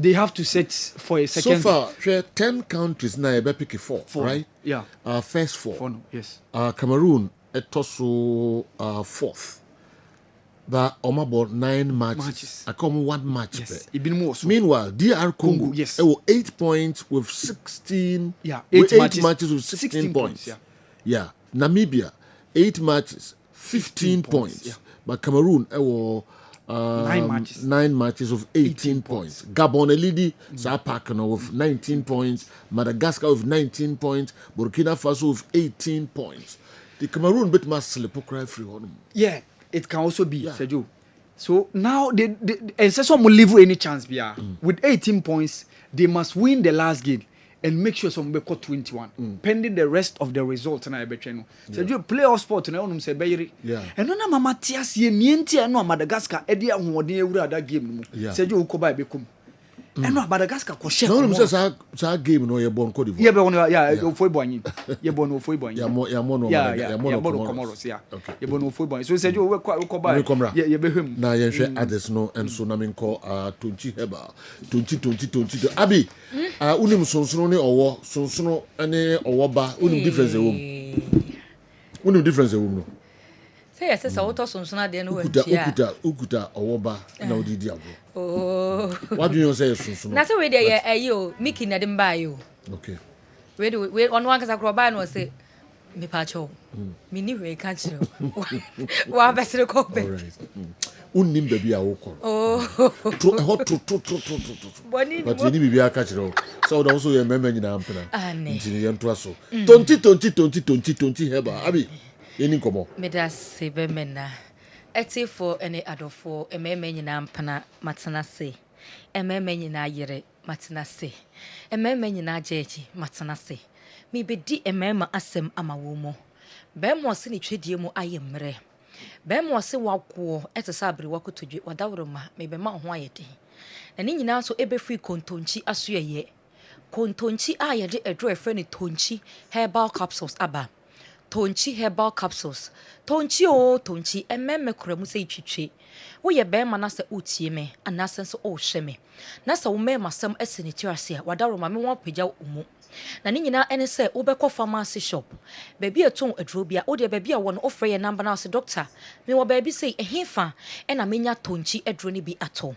They have to set for a second. So far, 10 countries now pick four, right? Yeah. First four. No, yes. Cameroon it also fourth. But about 9 matches. I come 1 match. Yes. Meanwhile, DR Congo, yes, 8 points with 16. Yeah, 8 matches with 16 points. Yeah. Namibia, 8 matches, 15 points. Yeah. But Cameroon, 9 matches of 18 points. Gabon Elidi, Zapakano with 19 points. Madagascar with 19 points. Burkina Faso with 18 points. The Cameroon bit must slip free on. Yeah. It can also be, Sergio. So now they and some will leave any chance with 18 points, they must win the last game and make sure some will cut 21, pending the rest of the results. And I bet you know. Sergio playoff sport and I want to say Bayeri. And no Mama Tias ye niente no Madagascar Edia who that game. Sergio Ukoba Bekum. And no Madagascar ko share. No say game no ye born Cote d'Ivoire. Yeah, foi boy. Ye born foi boy. Ya mo Comoros. Yeah. Ye born foi boy. So Sergio we Ukoba. Ye behum. Na ye hwe others no and so na me call 20 heba 20 Abi unim sonsono ne owo sonsono ane owo ba unim difference e wo no. Yes, it's a auto sonsona de no wentia. Ukuta owoba na odidi agbo. Oh. What do you say sonsona? Na say we dey ayo Mickey na dem ba yo. Okay. We on one kasa kro ba no say me pa cho. Me ni we ka chiro. Wa besere ko be. Alright. Unnim baby a wo ko. Oh. Hot to. But you ni bibi aka chiro. So also your member nyina ampena. Ntini ye nto aso. 20 heba. Abi Yeni komo. Meda se be mena. Eti for any adofo ememe nyina mpana matena se. Ememe nyina yere matena se. Ememe nyina jeje matena se. Mi be di ememe asem ama wo mo. Be mo se ni twedie mu ayemre. Be mo se wakuo etesa abere wakotodwe wadawroma me be ma ho ayede. Na ni nyina so ebe free kontonchi asoye. Kontonchi ayede edro efre ni tonchi herbal capsules aba. Tonchi herbal capsules. Tonchi ememe kuremu se itwitwe. Wo ye be ma na se utie me anase so o hwe me. Na se wo me masem eseniti ase a wadaroma me won pagya umu. Na ni nyina ene se wo be ko pharmacy shop. Baby eton aduro bia wo de baby a won ofre ye number na se doctor. Me wo baby say ehefa e na menya tonchi aduro ni bi ato.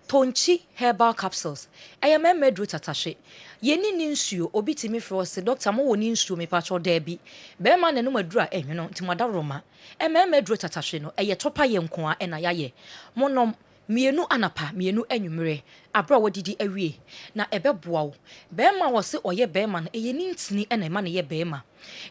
Tonchi herbal capsules. Ememe aduro tatashe. Yeni ni nsuo obi timi fro se doctor mo woni nsuo me pa cho da bi be ma na no madura enwono ntimada roma ememe duro tatahwe no eye topa ye nko a na yaye monom mienu anapa mienu anwumre abra wodidi awie na ebeboa wo be ma wo se oye be ma na eye ni ntini na ma na ye be ma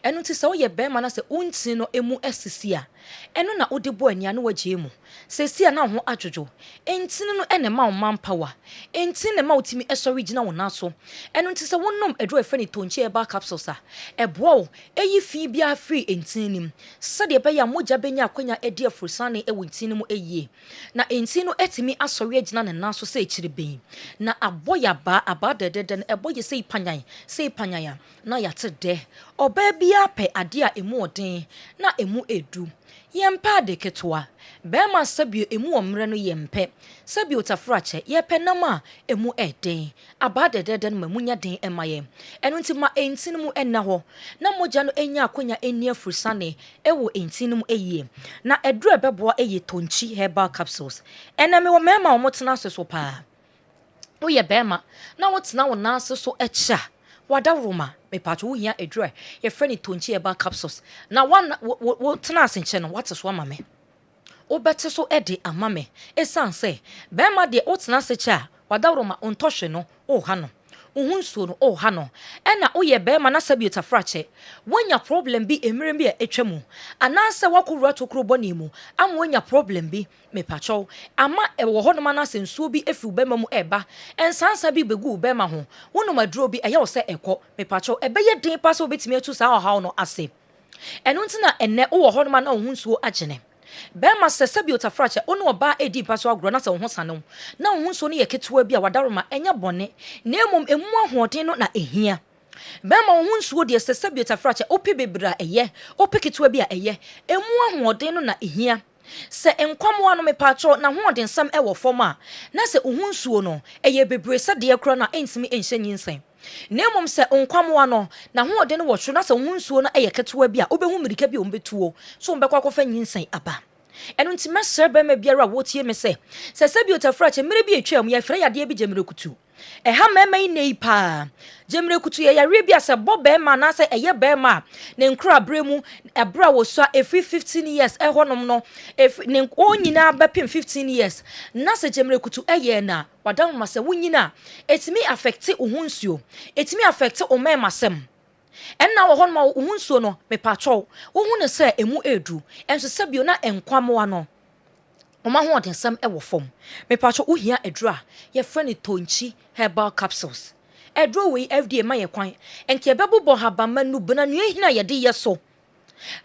enu ti se oye be ma na se untini no emu esisi a enu na odebo ania na wagie mu se sia na ho adwojo entini no ene ma wo manpower entini ne ma otimi esori gina wo naso enu ti se wonnom edro efe ni tonchi eba capsules a eboa wo eyi fi bia free entini nim se de be ya moja benya akwanya edi afurusane ewo entini mu eyie na entini no etimi asori agina ne naso se echirebe na aboya ba abadede na eboye se ipanyan na yate de oba bia pe ade a emu oden na emu edu yempa de ketwa be ma sabio emu omre no yempe sabio tafrache yepe nam a emu eden abadede na mamunya den emaye eno nti ma entini mu enna ho na moja no enya akonya eni afurusane ewo entini mu eyie na edru ebeboa eye tonchi herbal capsules ename wo mema omotena so pa Oye bema na wotena wo nase so echa wada roma me pacho wo hia edre ye friend tonchi eba capsules na one wo tena asenche no what so ama me wo bete so ede ama me esan say be ma de wo tena aseche a wada roma ontohwe no o ha no uhunsuo no oh ha no ena woye be ma na sabiota frache wonya problem bi emire bi etwemu ananse wakowura tokro boni mu am wonya problem bi me pacho ama ewo ho no ma na sensuo bi efi be ma mu eba ensansa bi begu be ma ho wono maduro bi eye wo se ekọ me pacho ebe ye din pa so betimi atu sa ha no ase eno ntina enne wo ho no ma na uhunsuo agene Bema sesebiota frache ono oba edi paso agro na se ho sanem na ho so ne yeketewa bi a wadaroma enya bone na emom emu ahoden no na ehia Bema ho nsuo de sesebiota frache opi bebra eye opi ketewa bi a eye emu ahoden no na ehia se enkwamwa no mepacho na hoden sam ewo foma na se ho nsuo no eye bebre se de ekro na ensimi enhye nyinsen Nemom se onkwamwa no na ho ode no wo hwe na se ho nsuo no eye ketewa bi a obehu mirika bi ombetuo so mbekwa akọfa nyinsen aba eno nti mesrebe ma biara wotie me se bi otafrache mere bi etwa mu ye frɛ yade bi gemere kutu ha mema nei pa gemere kutu ye yare bi ase bobe ma na se eye be ma ne nkura bremu ebra wo so every 15 years honom no ne onyina bepim 15 years na se gemere kutu eye na wadan ma se wonyina etimi affect ohunsuo etimi affect o mema sem enna wo hon ma ohunsuo no me patcho wo hu ne se emu edu enso se bio na enkwamwa no Oma ho odensam e wo fom me patcho wo hia edura ye frɛ tonchi herbal capsules eduro we FDA ma ye kwan enke bebobo habama nu bena nu ehina ye de ye so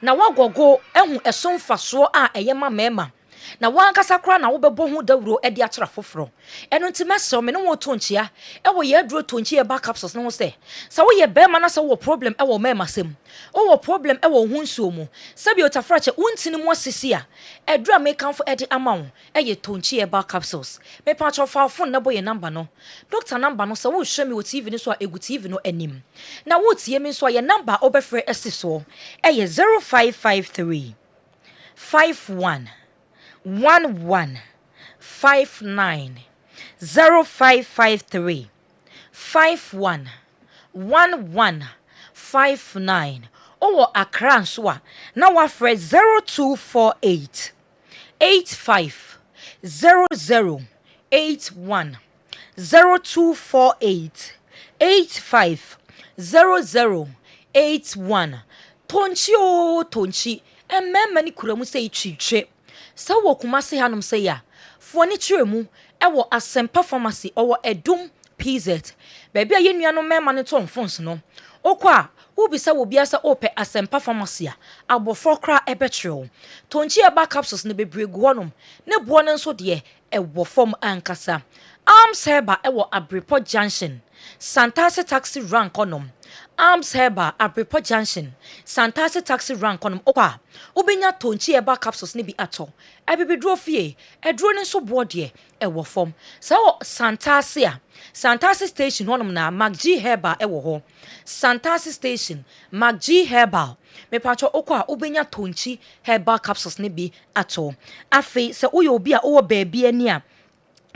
na wagogo ehu esomfaso a eye ma mema na wankasa kra na wo bebo ho dawuro e de akyera foforo eno nti meso me no wo tonchia e wo ye aduro tonchia herbal capsules no se sa wo ye be ma na sa wo problem e wo mema sem o wo problem e wo hunsuo mu sabi otafrache untini mu asisi a edura me kan fo e de ama wo e ye tonchia herbal capsules me pa cho fa phone na boye number no doctor number no sa wo hwe me wo TV ni so a egu TV no anim na wo tie me so ye number obefre esiso e ye 0553 51 1159 0553 51 1159 Owo Accra nso a na wafre 0248 85 0081 0248 85 0081 Tonchi emmema ni kuramu se itwitwe sa wo kuma se hanom se ya fo ni kyeremu e wo asempa pharmacy owo edum PZ baby a yenua no mema ne ton phones no okwa wo bisa wo biasa ope asempa pharmacy a abofo kra ebetreo tonchi eba capsules ne bebregu honom ne bo ne nso de e wo form ankasa arms herba e wo Abrepo Junction Santase taxi rank onom Arms Herba Abrepo Junction Santase taxi rank onom okwa obenya tonchi eba capsules ne bi ato ebibedro fie edro ne so bo de e wo form sa wo Santase station onom na Maggi Herba e wo ho Santase station Maggi Herba me pacho okwa obenya tonchi herba capsules ne bi ato afi se uyo obi a owo baabi ani a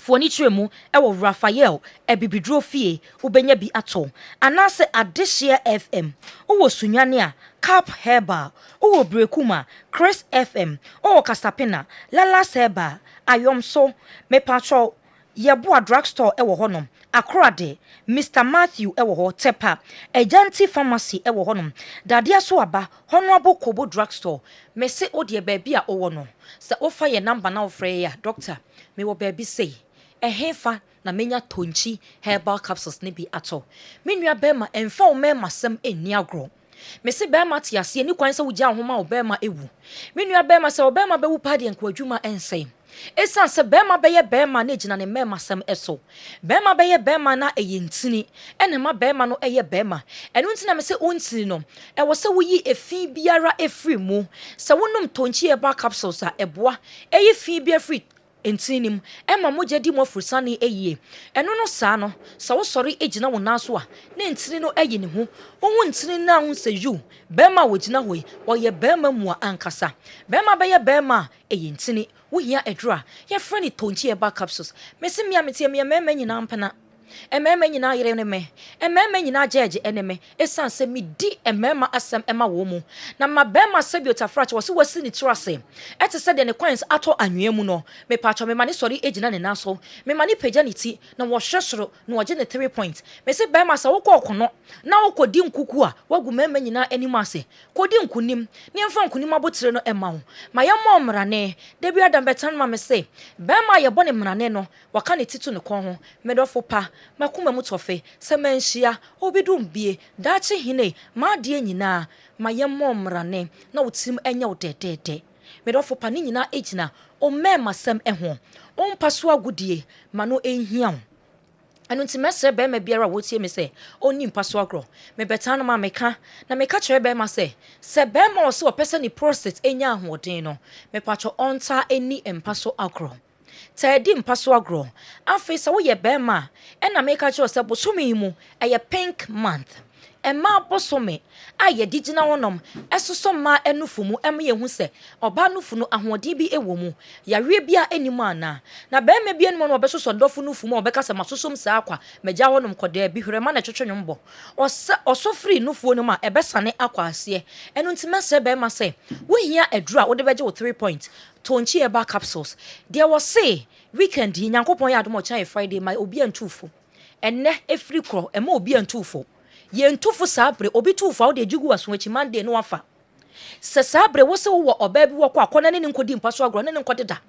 Fonitremu ewo Raphael ebibidro fie ubenya bi ato anase Adeshia FM owo Sunyane a Cap Herba owo Brekuma Chris FM owo Kasapina Lalas Herba Ayomso me patro Yeboa drugstore ewo honom Akrade Mr Matthew ewo ho Tepa Agency Pharmacy ewo honom Dadia so aba Honorable Kobo drugstore me se odie baabi a owo no se ofa ye number na ofre ya doctor me wo baabi sei ehefa na menya tonchi herbal capsules ne bi ato menua bema emfa o mema sem eni agro me se bema tiase ni kwan se wo gya homa o bema ewu menua bema se o bema bewu pade enkwadwuma ense esa se bema beye bema na gina ne mema sem eso bema beye bema na eyentini ene ma bema no eye bema enu ntina me se ontini no e wo se wo yi efi biara efri mu se wonom tonchi herbal capsules a eboa eye fi bia free entinim ema moje di mo furusane eyie eno no saa no sa wo sori egina wo naso a na entini no eyi ne ho wo ntini na ho se yu bema wo gina hoi wo ye bema mu ankasa bema be ye bema eyi ntini wo hia edura ye frɛ ni tonchi eba capsules mesi mia metie mia mema nyina mpana emema nyina yere ne me emema nyina jeje ene me esan se mi di emema asem ema wo mu na mabema sebiota frach wo se wasi ni trase ete se de ne coins ato anwea mu no me pacho me mane sori ejina ne naso me mane pagya ne ti na wo hwesoro na wo je ne 3 points me se bema sa wo kɔ kono na wo kɔdi nkuku a wagu mema nyina anim ase kɔdi nkunim ne mfa nkunim abotire no ema wo ma ye mo mrane de bi adam betan ma me se bema ye bɔ ne mrane no waka ne titu ne kɔn ho me dɔfo pa makuma mu tofe se menhia obidum bie dachi hine ma de nyina ma ye mo mrane na wotim enya wo tetete me dɔfo pa ne nyina ejina o mema sem eho o mpaso agudie ma no enhia anu nti mesre be ma biara wotie me se oni mpaso agro me betano ma meka na meka kyerɛ be ma se be ma o se opese ni prostate enya ahoden no me pacho onta eni mpaso agro Tedi mpaso agro afi sa wo ye be ma na meka kyerɛ se bosome mu eye pink month Emma bosome aye digina wonom esoso ma enufu mu emye hu se oba nufu no ahodi bi ewo mu yawe bia enimu ana na be me bia enimu no obesoso dofu nufu mu obeka se masosom sa akwa meja wonom koda bi hwere na twetwenwombo oso free nufu no ma ebesane akwa ase enu ntimese be ma se wo hia adura wo de beje wo 3 points tonchi eba capsules there was say weekend nyankopon ya adomo chan Friday my obi antufo enne efri kro ema obi antufo yentufu sabre obi tufu awde jugu aso achi Monday no afa se sabre wo se wo oba bi wo kwa akona ne nkodi mpaso agro ne nkodeda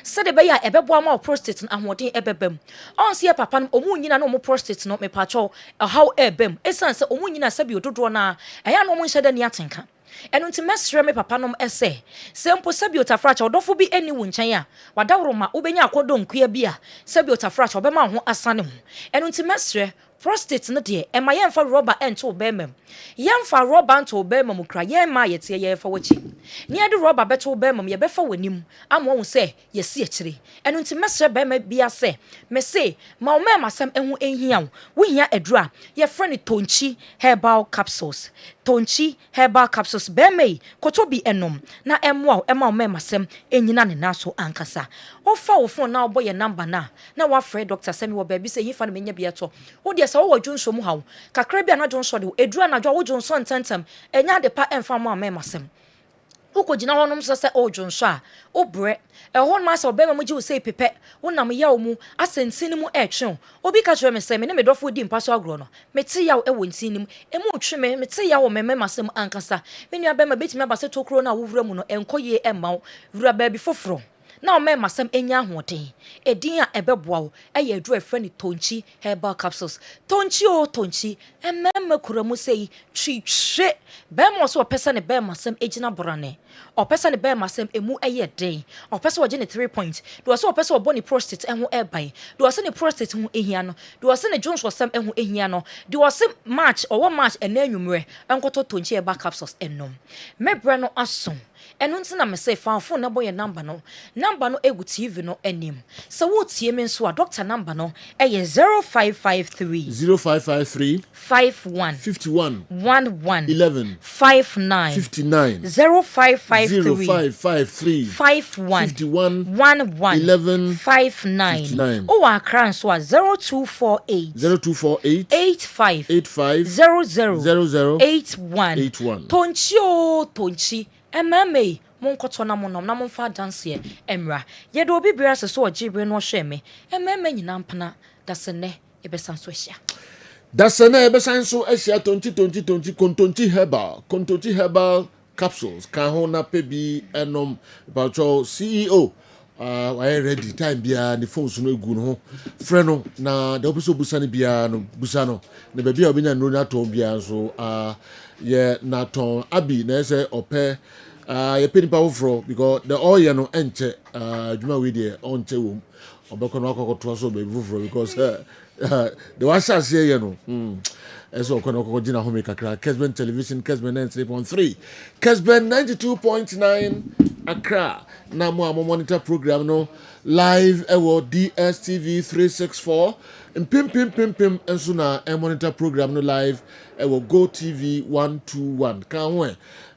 se de be ya ebebo ama prostate ahoden ebebem on se papa no omu nyina no omu prostate no me pacho how ebem esan se omu nyina sabi ododo na eya no omu nhyeda ni atenka enu nti mesre me papa nom ese se mpo sabi otafracha odofo bi eni wo nkyɛn a wadawro ma obenya akodo nkua bi a sabi otafracha obema ho asane ho enu nti mesre prostate no de ema yemfa rubber ento obemam yemfa rubber ento obemam kra yemma yete yefa wachi ne ade rubber beto obemam ye befa wanim ama wo se yesi akire enu nti mesre bema bia se me se ma o mema sam ehu enhia wo hia adura ye frɛ ne tonchi herbal capsules tonchi herbal capsules bema kotobi enom na emwa ema o mema sam enyina ne naso ankasa ofa wo phone na oboye number na wa frɛ doctor semi wo ba bi se yifa no menya bia to wo de sa wo dwonso mu hawo kakra bia na dwonso de edura na dwo wo dwonso ntantam enya de pa emfa mu amema sem ukogina honom so se o dwonso a obre ehon ma se obema mu ji wo sei pepe wonam yawo mu asensini mu etwe obi ka kyerɛ me se me ne me dɔfo di mpaso agro no me te yawo ewo nsini mu emu twe me te yawo me mema sem ankasa me nua bema betimi aba se tokro na wo wura mu no enkoye emma wura ba bi foforo na o mema sem enya ahoden edin a ebeboa wo eye adu efre ni tonchi herbal capsules tonchi emema kuramu sei twitwe bema so opesa ne bema sem ejina borane opesa ne bema sem emu eye den opesa wo je ne 3 points do so opesa wo boni prostate ehu eban do so ne prostate hu ehia no do so ne jones sem ehu ehia no do so match owo match enanwumre enkoto tonchi herbal capsules enom mebre no aso enu ntina me say phone na boy number no egu TV no anim so wo tie me nso a doctor number no eye 0553 51 11 59 0553 51 11 59 o wa kran so a 0248 85 00 81 tonchi emame monkoto na monom na monfa dance emra ye do obi bia se so ojibre no hwe me emame nyina mpana dasene ebesan so hia dasene ebesan so hia tonchi herbal capsules ka ho na pebi enom bacho CEO I ready time bia the phone so no egu no ho frɛ no na da obiso busa ne bia no busa no na ba bia obenya no na to bia so ye na ton abi na say opɛ ye peni pa wofro because the oil no enche djuma we dey onche wom obekɔ no akɔkɔ so be wofro because the was as ye no eso okɔ no akɔkɔ gina home kakra Kessben television Kessben 93.3 Kessben 92.9 Accra na mo monitor program no live ewo DSTV 364 pim enso na monitor program no live ewo Go TV 121 kan ho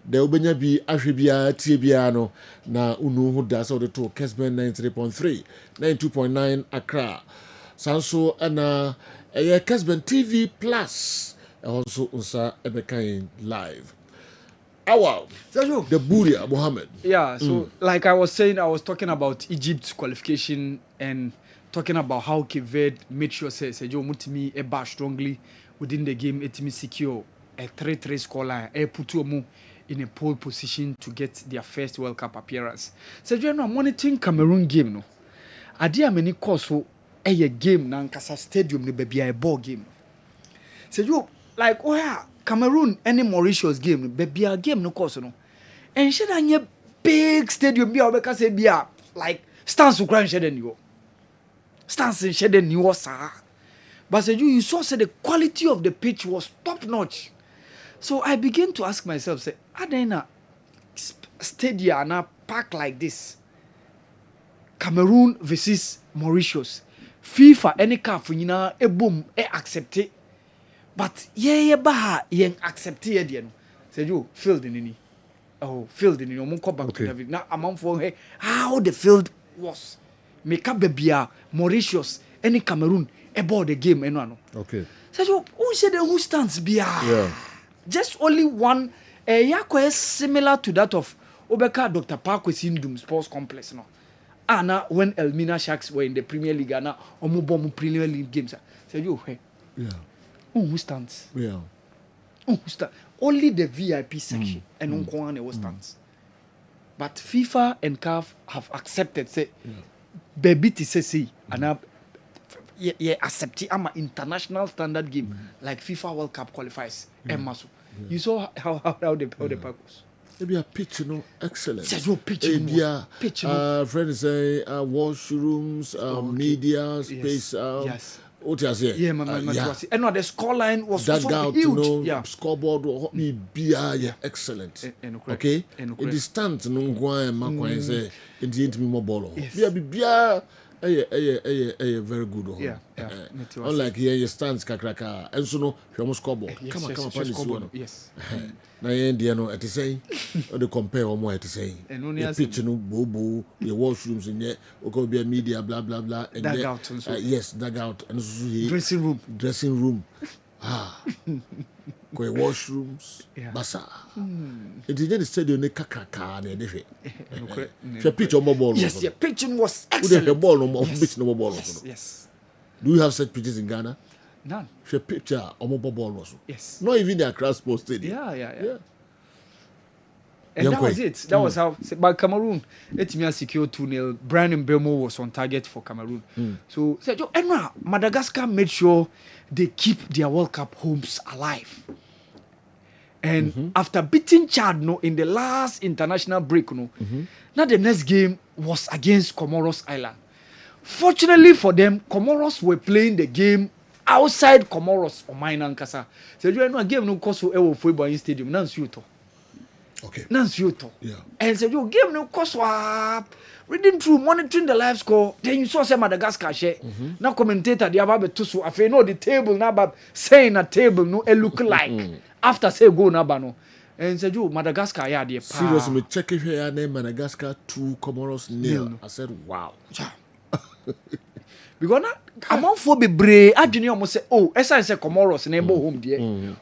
de obenya bi ahwe bia tie bia no na unu hu da so de to Kessben 93.3 92.9 Accra sanso na Kessben TV Plus also unsa ebekain live. Wow. The Buria Mohammed. Yeah, so like I was saying, I was talking about Egypt's qualification and talking about how Cape Verde made sure Sergio Mutimi eba strongly within the game, etimi secure a 3-3 scoreline, put mu in a pole position to get their first World Cup appearance. Sergio, no monitoring Cameroon game no. Adia many course so a game na Nkasa Stadium ne baby a ball game. Sergio, like oh yeah. Cameroon any Mauritius game baby a game no course no and should anye big stadium bia obeka say bia like stands to grand shade ni stands in shade ni sir but say you saw say the quality of the pitch was top notch. So I begin to ask myself say adena stadium na park like this Cameroon versus Mauritius FIFA any CAF nyina ebom accept it. But yeah, bah, yen accept ye no. Say you field in any. Oh, field in no come back to David. Now among for hey, how the field was. Make up Bebia, Mauritius, any Cameroon about the game no. Okay. Say you who said who stands bia? Yeah. Just only one yakwa similar to that of Obeka Dr. Parkwes Indum Sports Complex no. Now when Elmina Sharks were in the Premier League na omo Premier League games. Say you hey. Yeah. Who stands? Yeah. Who stands? Only the VIP section and who stands. But FIFA and CAF have accepted say baby to say and yeah accept it. I'm an international standard game like FIFA World Cup qualifies. You saw how the pack was. Maybe a pitch, excellent. Says your pitch, friends say washrooms, media space. Yes. What you say? Yeah, and the scoreline was so huge. Yeah. Scoreboard, excellent. Okay, in the stand, no one say it didn't be more ball. Very good. Yeah. Unlike here, your stands kakraka, and so no, you almost scoreboard. Come on, yes. Na India no at saying or the compare or more at saying the pitch no bobo the washrooms in there or be a media blah blah blah and dugout yes dugout and dressing room washrooms basa it is the stadium ne kakaka na dey the pitch on ball yes the pitching was excellent the ball no pitch no ball yes do you have such pitches in Ghana? None. She picture on ball also. Yes. Not even the Accra Sports Stadium. Yeah. And that was it. That was how. But Cameroon, it me secure 2-0. Brian Mbeumo was on target for Cameroon. So said, Madagascar made sure they keep their World Cup homes alive. And after beating Chad, in the last international break, now the next game was against Comoros Island. Fortunately for them, Comoros were playing the game outside Comoros or Kasa. So you know game no cost for football stadium Nansuto. Okay. Nansuto. Yeah. And so you game no cost reading through monitoring the live score. Then you saw say Madagascar share. Now commentator the about to so afi no the table na ba saying a table no it look like after say go na ba no. And so you Madagascar yeah the seriously me check here name Madagascar 2 Comoros 0. I said wow. Yeah. Because among for be brave, I didn't almost say, oh, as I said, Comoros neighbor home there.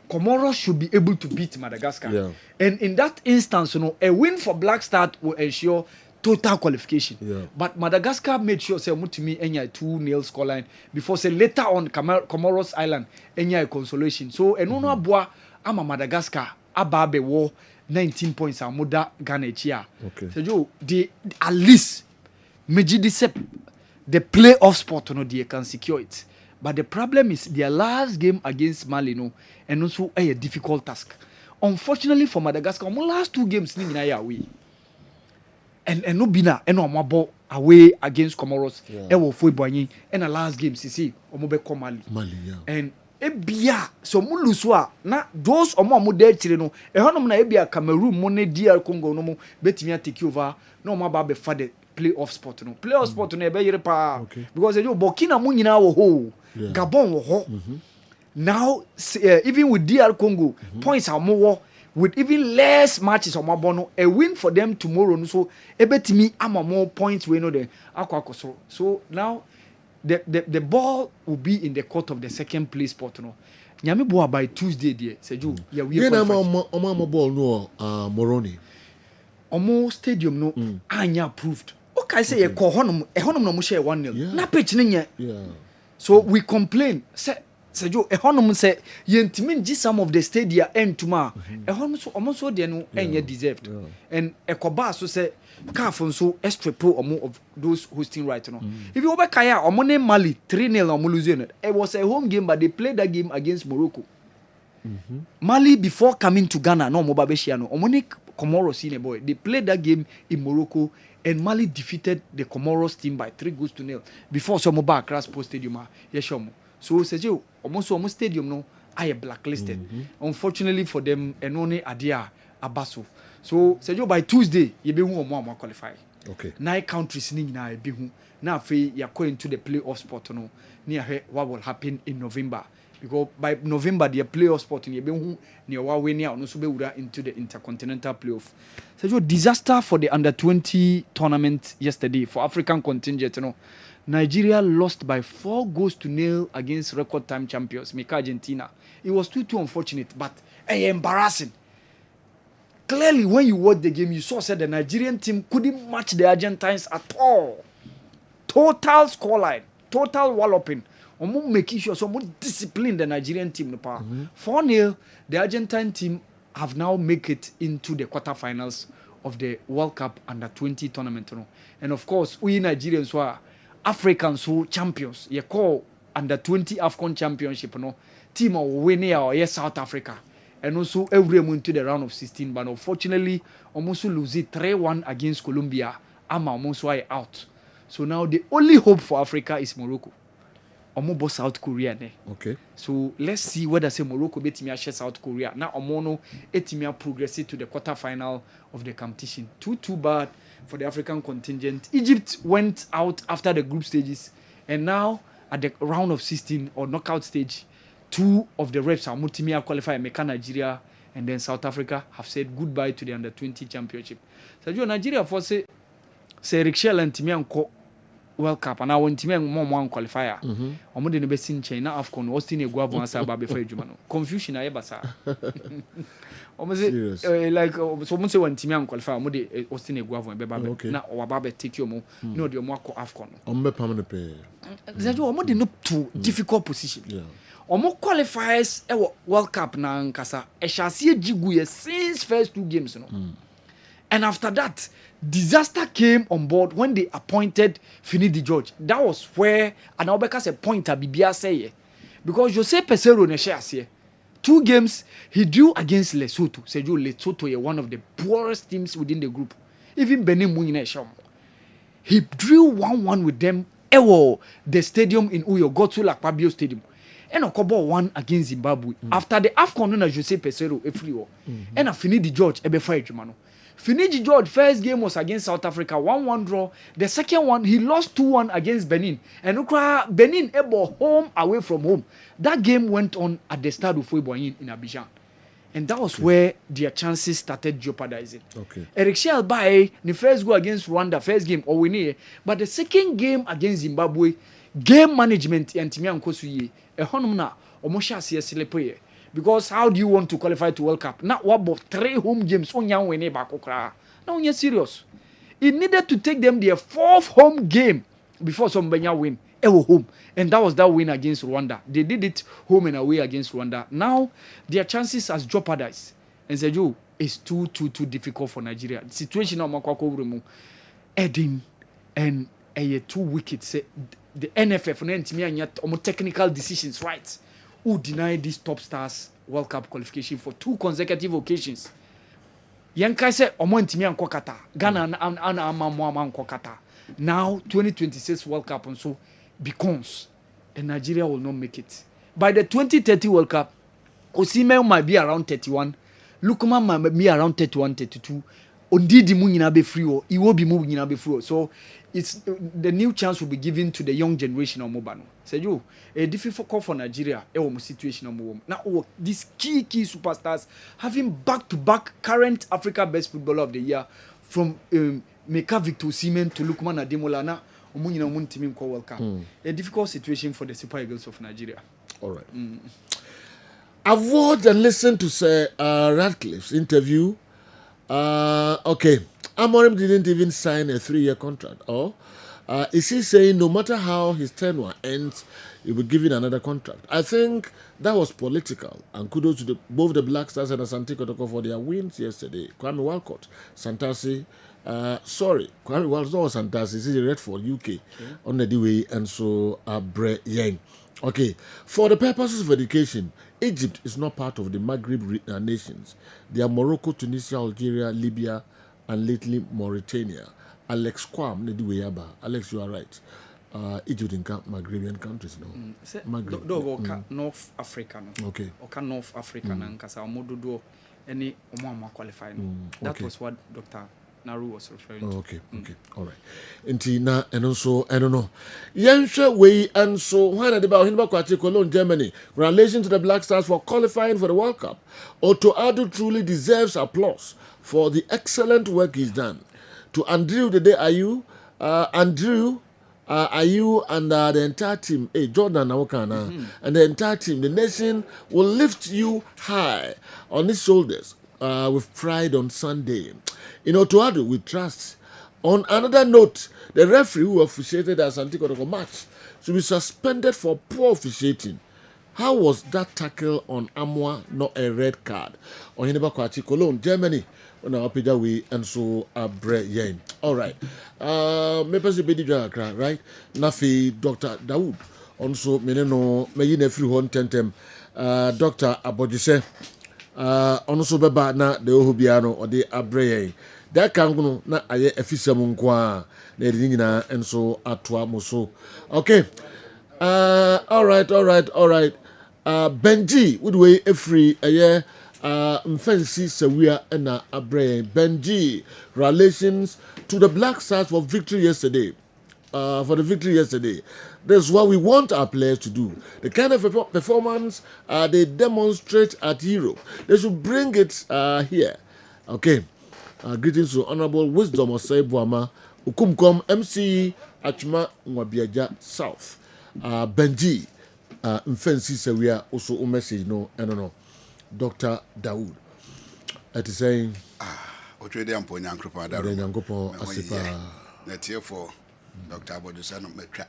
Comoros should be able to beat Madagascar. Yeah. And in that instance, a win for Black Stars will ensure total qualification. Yeah. But Madagascar made sure say Mutimi enya 2-0 scoreline before say later on Comoros Island enya consolation. So enono aboa ama Madagascar ababe war 19 points amoda Ghana chia. Okay. So they at least Mejidisep the playoff spot they can secure it. But the problem is their last game against Mali and also a difficult task. Unfortunately for Madagascar, our last 2 games ni away. And no bina and no ball away against Comoros. Ewo foi boanyi and the last game sisi omobe ko Mali. Yeah. And ebia so mu luswa na those omo dey chire no e honom na ebia Cameroon mo ne DR Congo no mo betimi take over no mo ba be fa the playoff spot no playoff spot no e be yire pa because you Burkina mu nyina wo ho Gabon wo ho now even with DR Congo points are more with even less matches on Mabono a win for them tomorrow no so e betimi ama more points we know the akwa so now the ball will be in the court of the second place spot no nyame boa by Tuesday there Seju yeah we na ma ball no Moroni omo stadium no anya approved okay say ye call honom no mo share 1-0 na pitch ne nye so we complain say Seju honom say yentimi ngi some of the stadia entuma honom so omo so de no enye deserved and ekoba so say CAF nso extra pro omo of those hosting right no if you over kaya omo ne Mali 3-0 omo lose it was a home game but they played that game against Morocco. Mali before coming to Ghana no omo ba be share no omo ne Comoros in a boy they played that game in Morocco and Mali defeated the Comoros team by 3-0 before some back Accra Sports Stadium yeshomo so Seju omo stadium no I blacklisted unfortunately for them and only adia abaso. So Sejo by Tuesday you be who more qualify. Okay. 9 countries ni na be who. Now fe you go into the playoff spot no. Near what will happen in November. Because by November the playoff spot in you be who near wa we near no so be wura into the intercontinental playoff. Sejo disaster for the under 20 tournament yesterday for African contingent no. Nigeria lost by 4-0 against record time champions Mika Argentina. It was too unfortunate but embarrassing. Clearly, when you watch the game, you saw that the Nigerian team couldn't match the Argentines at all. Total scoreline, total walloping. Omo making sure someone disciplined the Nigerian team. 4-0, the Argentine team have now make it into the quarterfinals of the World Cup under 20 tournament. And of course, we Nigerians were Africans who champions. You call under 20 AFCON championship. Team of winning or South Africa. And also every month to the round of 16 but unfortunately almost lose it 3-1 against Colombia ama almost out so now the only hope for Africa is Morocco almost South Korea okay so let's see whether say Morocco betimi share South Korea now omono etimi progress to the quarterfinal of the competition too bad for the African contingent. Egypt went out after the group stages and now at the round of 16 or knockout stage 2 of the reps are Mutimia qualify Meka Nigeria and then South Africa have said goodbye to the under 20 championship. So Nigeria for say Rick Shell and Timian World Cup and I want Timian one qualifier. Omo de best in China AFCON Austin Eguavo and Saba before Jumano. Confusion I ever saw. Almost like so much when Timian qualifier Omo de Austin Eguavo and Beba na or Baba take you mo no the Omako AFCON. Ombe permanent pay. Zajo Omo de no too difficult position. Yeah. Omo qualifiers World Cup na nkasa ehyasie jiguye since first 2 games no. And after that disaster came on board when they appointed Finidi George. That was where Anaobeka said pointer bibia say because Jose Peseiro ne hyasie 2 games he drew against Lesotho. Sejo Lesotho is one of the poorest teams within the group. Even Benin Munyina Sham. He drew 1-1 with them the stadium in Uyo Gotu Lakpabio Stadium. And Okobo won against Zimbabwe. After the AFCON na Jose Peseiro efriwo. And Finidi George ebefa ejumano. Finidi George first game was against South Africa 1-1 draw. The second one he lost 2-1 against Benin. And Benin ebo home away from home. That game went on at the Stade Ufoué-Boigny in Abidjan. And that was where their chances started jeopardizing. Okay. Eric Shell by the first go against Rwanda, first game or winning, but the second game against Zimbabwe, game management and Timian Kosuye, a honumna or Mosha Siya because how do you want to qualify to World Cup? Not what about 3 home games on young wene bakokra. No, you're serious. It needed to take them their 4th home game before some Benya win. Home. And that was that win against Rwanda. They did it home and away against Rwanda. Now their chances has jeopardized. And Sejo is too difficult for Nigeria. The situation of Makwako Remu, Edin and a 2 wickets. Say the NFF and technical decisions, right? Who denied these top stars World Cup qualification for 2 consecutive occasions. Yankai said Omo ntimi anko kata. Ghana ana amamo anko kata. Now 2026 World Cup and so becomes and Nigeria will not make it. By the 2030 World Cup, Osimhen might be around 31, Lukman might be around 31, 32. Ondidi mu nyina be free o, Iwobi mu nyina be free o. So it's the new chance will be given to the young generation of Mobano. Say you a difficult for Nigeria situation of now these key superstars having back-to-back current Africa best footballer of the year from Meka Victor Osimhen to Lukman Ademola. Now omunyina omuntimi nko World Cup. A difficult situation for the Super Eagles of Nigeria. All right. I've watched and listened to Sir Radcliffe's interview. Okay, Amorim didn't even sign a 3-year contract. Or is he saying no matter how his tenure ends, he will be given another contract? I think that was political. And kudos to both the Black Stars and Asante Kotoko for their wins yesterday. Kwame Walcott, Santasi. Kwame Walcott was Santasi. This is Redford, UK, on the way, and so Bre Yang. Okay, for the purposes of education, Egypt is not part of the Maghreb nations. They are Morocco, Tunisia, Algeria, Libya, and lately Mauritania. Alex Kwam, Alex, you are right. Egypt in Maghrebian countries, no? Maghreb. North Africa, no? Okay. Oka North Africa, and Kasa Mododo, any Omama qualified. That was what Dr. Naru was referring to. Okay. All right. Intina, and also, I don't know. Yansha way, and so, when about Hinba Cologne, Germany, relation to the Black Stars for qualifying for the World Cup. Otto Addo truly deserves applause for the excellent work he's done. To Andrew, the day are you? Andrew, are you and the entire team, Jordan Awokana, and the entire team, the nation will lift you high on its shoulders with pride on Sunday. In Otoado, we trust. On another note, the referee who officiated as Asante Kotoko match should be suspended for poor officiating. How was that tackle on Amwa not a red card? On Hineba Kwachi Cologne, Germany, on our way, and so Abre Yen. All right. Mepesi Bedi Jakra, right? Nafi Dr. Dawood. Also, Meneno, Mayine Free Hon Tentem, Dr. Abodise. Also Beba na de Ohubiano or de Abre Yen. That can go na aye efisem nkwa na edinina enso atwa moso. Okay. All right. Benji would way a free aye fancy sawia na abre. Benji, relations to the Black Stars for victory yesterday. That's what we want our players to do. The kind of performance they demonstrate at Europe, they should bring it here. Okay. Greetings to Honorable Wisdom Osei Buama, Ukumkom MC Achma Nwabiaja South. Benji, Mfensi Sawia, also a message, no, I don't know. Dr. Dawood. It is saying, Otrede ampo nyankropa daro. Nyankropa asipa. Net here for Dr. Abodisa no metwa.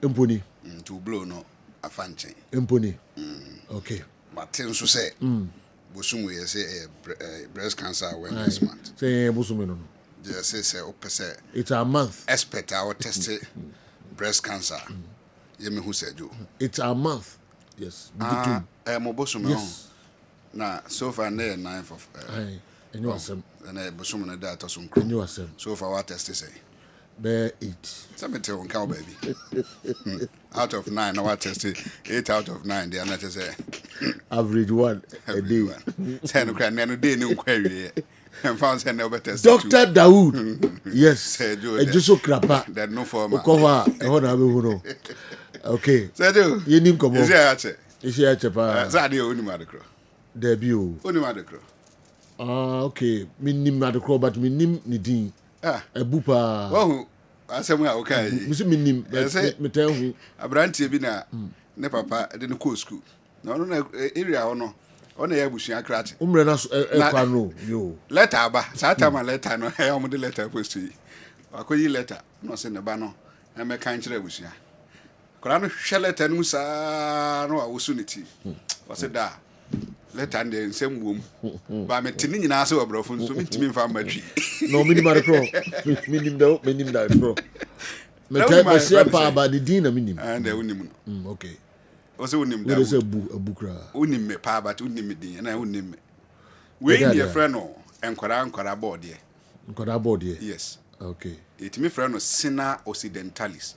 Imponi. To blow no afanchen. Imponi. Okay. But so say. Bosumu say breast cancer awareness month. Say bosumu no. Just say opese. It's a month. Expert our test breast cancer. Yemi who said you. It's a month. Yes. Mo bosumu. Yes. Na so far na 9th of and you asem. Na bosumu na data so nkro. And you asem. So far what test say? Be 8. Something on cow baby. Out of 9, now what tested 8 out of 9. They are not say average 1 a day. Say no cry, no day no query. And found say no better. Dr. Dawood. Yes. Just so crapa. That no form. Okova. Okay. Say do. You nim komo. Is here. Is here pa. Zadi oni madekro. Debut. Oni madekro. Okay. Me nim madekro but me nim ni din. Ebupa. Oh, asem a okay. Misi minim, me tell hu. Abrantie bi na ne papa de no ko school. Na ono na area ono. Ono ya busua krate. Umre na kwa no yo. Letter ba. Sa time letter no e omo de letter post yi. Akoyi letter. No se ne ba no. E me kan kire busua. Kora no hwe letter no sa no a wosuniti. O se da. Letter and the same womb. But me tini nyina se obrofo nso me timi mfa matwi. No minimum acro. Minimum that bro. Me tell share pa ba the din na minimum. And the unim. Okay. Also unim da. We say abu kra. Unim me pa but unim me din na unim me. We dey friend no enkwara board here. Enkwara board here. Yes. Okay. It me friend no Sina occidentalis.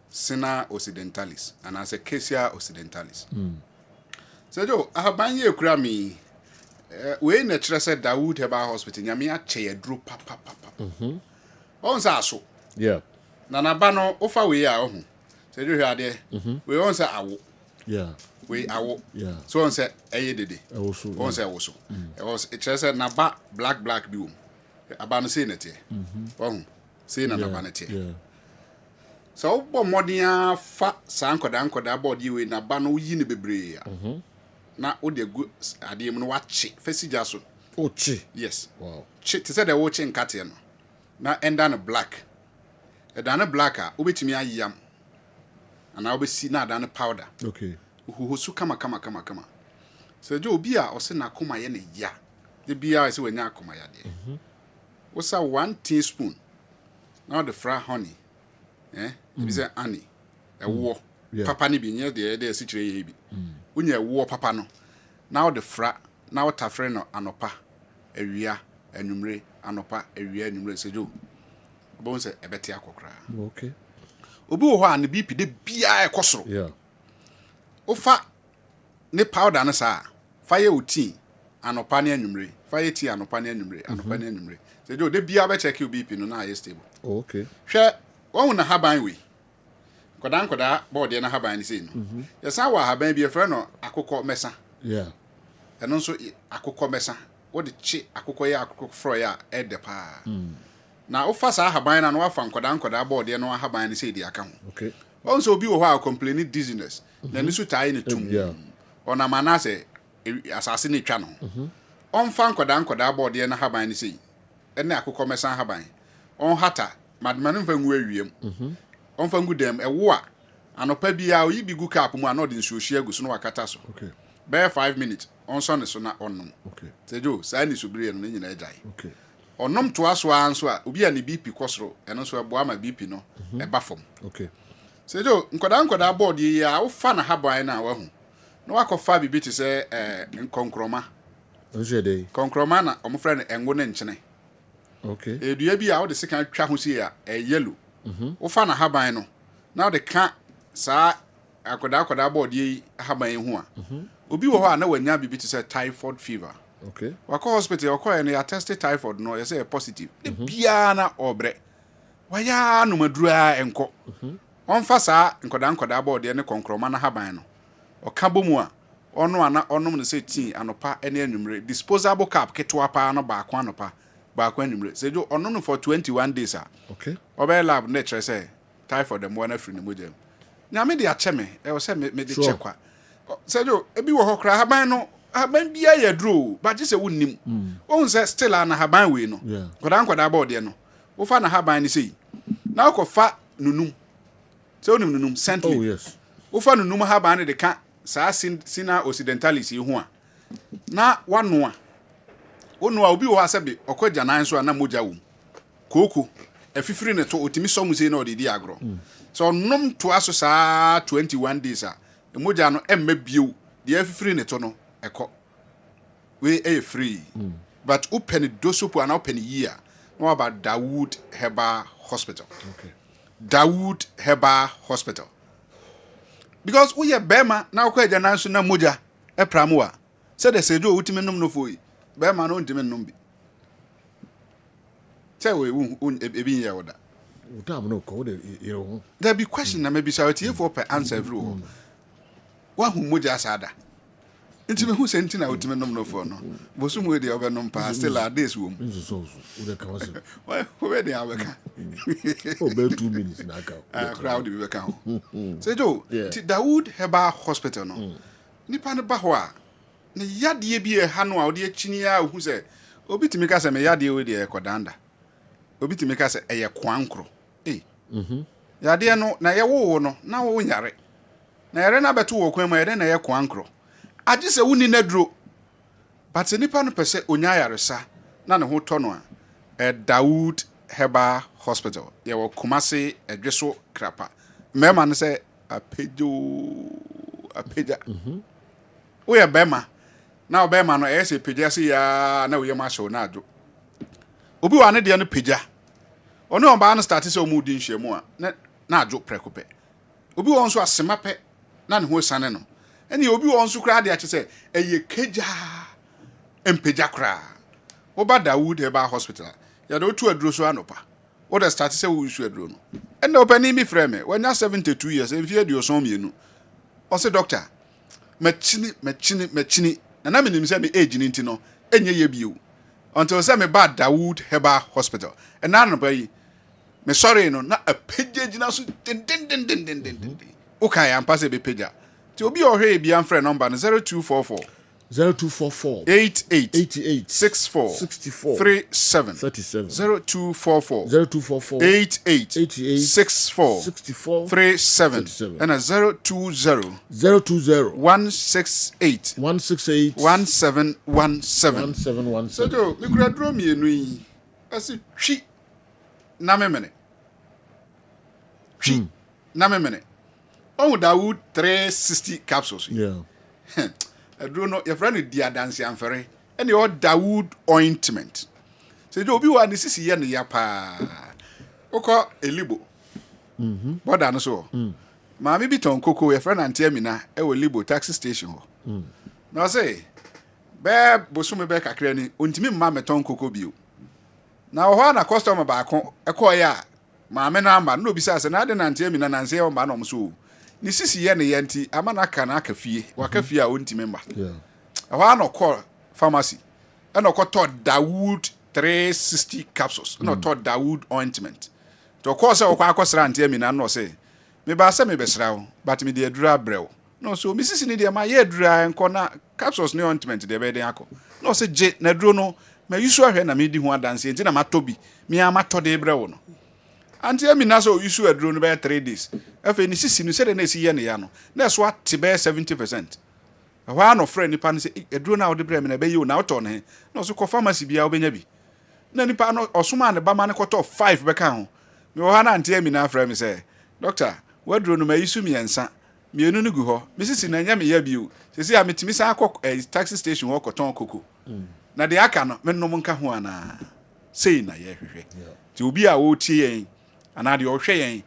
Sina occidentalis and as a Cassia occidentalis. So Joe, ahabanye ekura mi we na kire se Dawood Herbal Hospital nyame ache yedro papa. On sa so. Yeah. Na na ba no ofa we a ohu. Se do hwe ade. We on sa awo. Yeah. We awo. Yeah. So on say eye dede. Awo so. On say awo so. E was kire se na ba black bi wo. Aba no say na tie. Ohu. Say na ba na tie. Yeah. So modern fa sankoda body we na ba no yi ne bebre ya. Na o de gu ade mu no wache fasija so. Ochi. Yes. Wow. Chi te say the watch nkate no. Na enda no black. E da no black a obetimi ayam. Ana obesi na da no powder. Okay. Uhuhusu kama. So jo obi a o se na akoma ye ne ya. De bia se wanya akoma ya de. Wosa 1 teaspoon. Now the fra honey. Bi say honey. Ewo. Papa ni bi nye de sikire ye bi. Unya ewo papa no. Now the fra, now tafre no anopa. Ewia, enumre, anopa, ewia, enumre sejo. Obo se ebete akokra. Okay. Obi wo ho a ne BP de bia ekosoro. Yeah. Ofa ne powder no sa. Fa ye uti anopa ne enumre. Fa ye ti anopa ne enumre, anopa ne enumre. Sejo de bia be check your BP no na ye stable. Okay. Hwe won na haban we. Kodan board na haban ni sei no. Yesa wa haban bi e frɛ no akokɔ mesa. Yeah. Eno nso akokɔ mesa. Wo de chi akokɔ ya akokɔ fro ya e de pa. Na wo fa sa haban na no wafa kodan board no haban ni sei di aka ho. Okay. Won so bi wo ha complaining dizziness. Na ni so tai ni tum. Yeah. Ona manase asase ni twa no. On fa kodan board na haban ni sei. Ene akokɔ mesa haban. On hata madman mfa ngu awiem. On fa ngu dem ewo a anopa bia oyi bi gu cap mu anode nsuohia agu so no wakata so. Okay. Be 5 minutes on so ne so na onnom. Okay. Sejo sa ni subire no nyina agyae. Okay. Onnom to aso anso a obi a ne BP kosoro eno so ebo ama BP no e ba fom. Okay. Sejo nkoda board yi a wo fa na haban na wa hu. No wakofa bibi ti se nkonkroma. Nje dey. Konkroma na omofra ne engo ne nkyene. Okay. Edua bi a wo de sika twa ho si a yellow. Wo fa na haban no. Na wo de ka sa akoda board yi haban hu a. Obi wo ho a na wanya bibi ti say typhoid fever. Okay. Wako hospital wako na ya test typhoid no, you say positive. Bia na obre. Waya no madura enko. On fa sa nkoda board ye ne konkroma na haban no. Oka bomu a ono ana onom ne say tea anopa ene anwumre disposable cap ketwa pa no ba kwa anopa ba kwa anwumre. Sejo ono no for 21 days a. Okay. Obe lab na chere say typhoid dem wana free ne mojem. Nyame de ache me, e wo say me de check kwa. Sejo ebi wo ho kra haban no haban bia ye dro ba je se wonnim. Won say still na haban we no. Yeah. Koda board ye no. Wo fa na haban ni sei. Na wo fa nunum. Se wonim nunum saintly. Oh yes. Wo fa nunum haban ne de ka sa sina occidentalis yi ho a. Na wanoa. Wonu a obi wo asabe okwaja nan so na moja wo. Koko efifiri ne to otimi som sei na odidi agro. So nom to aso saa 21 days a emoja no emma bio de efifiri ne to no ekọ we free. But open dosopo and open year no about Dawood Herbal Hospital. Okay. Dawood Herbal Hospital. Because we are Bema now kwa jana so na moja e pramu a said the sejo utime nom no foi Bema no ntime nom bi say we ebi ya woda utam no ko de you there be question na maybe say tie for per answer every one wa hu moja asada ntime hu se ntina utime nom no fo no bosu mu de obenom pa still a days wo so we ka wase why we dey abeka oh be 2 minutes na ka crowd be beka ho sejo Dawood Herbal Hospital no nipa ne ba ho a ne yade bi e ha no a ode akini a hu se obi timi ka se me yade we de ekodanda obi timi ka se eye kwankro yade no na ye wo no na wo nyare na yare na beto wo kwan ma yare na ye kwankro age se wuni na duro but se nipa no pese onya yaresa na ne ho to no a Dawood Herbal Hospital ye wo Kumasi edweso krapa mema ne se apeja wo ye bema na obema no e se peja se ya na wo ye ma show na ajo obi wa ne de no peja ono ba no start se o mu di nhwemu a na ajo prekope obi won so asema pe na ne ho sane no ene obi won so kra de a che se eye keja empeja kra wo ba Dawood Herbal Hospital ya do tu aduro so anopa wo da start se wo su aduro no ene opani mi frɛ me wanya 72 years enfie de oson mienu o se doctor machini na me nim se me age ni nti no enye ye bio until say me ba Dawood Herbal Hospital and na no ba yi me sorry no na a page na so den okay am pass e be page ti obi o hwe bia mfrɛ number no 0244 0244 88 64 37 0244 88 64 37 and 020 168 1717 so do me kura dro mienu yi asi twi na memene twi na memene on Dawood 360 capsules yeah adro no your friend di adanse amfere and your Dawood ointment so do obi wa ne sisi ye ne ya pa okọ elibo boda no so maami bi ton koko your friend antie mina e wo libo taxi station ho na say be bosume be kakra ni ontimi mma meton koko bio na ho na customer ba ko e ko ya maame na amba no bi sa na de nantie mina nanse e mba no mso ni sisi ye ne yanti ama na aka na aka fie waka fie a ontimi mba yeah ho na call pharmacy and no to Dawood 360 capsules no to Dawood ointment to course o kwa akosra antie mina no say me ba se me besra wo but me de adura brew no so me sisi ni de ma ye adura enko na capsules ne ointment de be den akọ no say je na duro no me yusu ahwe na me di ho adanse enti na matobi me amato de brew no antie mina so yusu aduro no be 3 days afi ni sisi no se de na esi ye ne ya no na so ate be 70%. Wa no friend nipa no say aduro na wo de brew me na be yi na auto ne no so ko pharmacy bia wo benya bi na nipa no osoma ne ba ma ne koto 5 be ka ho me wo ha na antie mina afra me say doctor waduro no ma yisu mi ensa mienu no gu ho me sisi na nya me ya bio sisi a metimi sa akọ taxi station wo koton koko na de aka no me no nka ho ana sei na ye hwehwe ti obi a wo tie yen ana de o hwe yen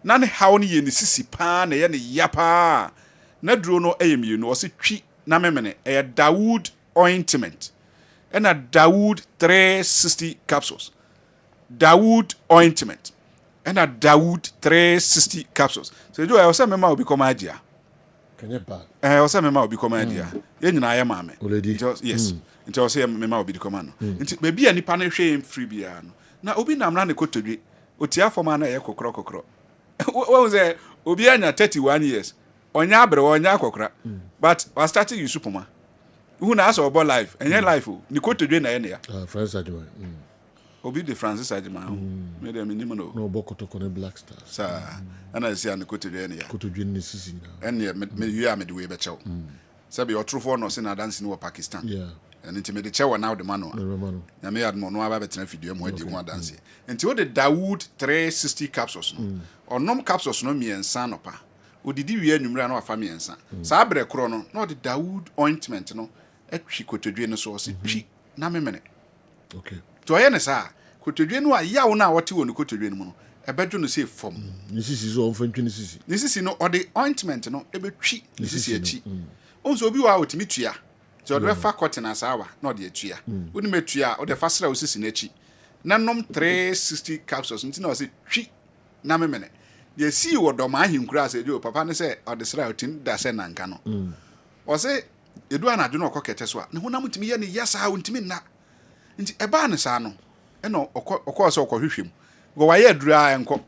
na ne hawo ne ye ne sisi pa na ye ne ya pa na duro no mienu o se twi na memene Dawood ointment and a Dawood 360 capsules Dawood ointment and a Dawood 360 capsules so do I also mema obi come adia can you back also mema obi come adia ye nyina ya maame yes nti also mema obi come no nti be bia nipa na hwe free bia no na obi nam na ne kotodwe otia forma na ye kokro wo say obi anya 31 years onya abre onya kokra but was starting you supuma who na aso about life enye life o ni kotodwe na ye ne ya Francis Ajima obi de Francis Ajima me dem ni mo no bokotoko ne Black Stars sa ana sia ne kotodwe ne ya kotodwe ne sisi na ene me yu ya me de we be chew sabi otrofo no se na dance ni wo Pakistan yeah and nti me de chew na de mano na me admo no aba betena fidua mo adi ho dance nti wo de Dawood 360 capsules no onom capsules no miensa no pa odidi wi anwumra na wafa miensa sa abre kro no na de Dawood ointment no atwi kotodwe no so se twi na memene okay to ye ne sa kotodwe no a yawo na wote wo no kotodwe no mu no ebedo no say form ni sisi so on fantwi ni sisi no o de ointment no ebetwi ni sisi achi onso obi wa otimi tua so de fa cotton asawa na o de atua oni metua o de fa sra o sisi na achi na nom 360 capsules nti na o say twi na memene ye si wo do ma ahinkura ase jo papa ne say o de sra o tin da se nanka no o say edu anadwo na okokete so a ne honam ntimi ye ne yasa ha ntimi na nti eba ne sa no e no okọ so okohwehwem go wa ye adura enko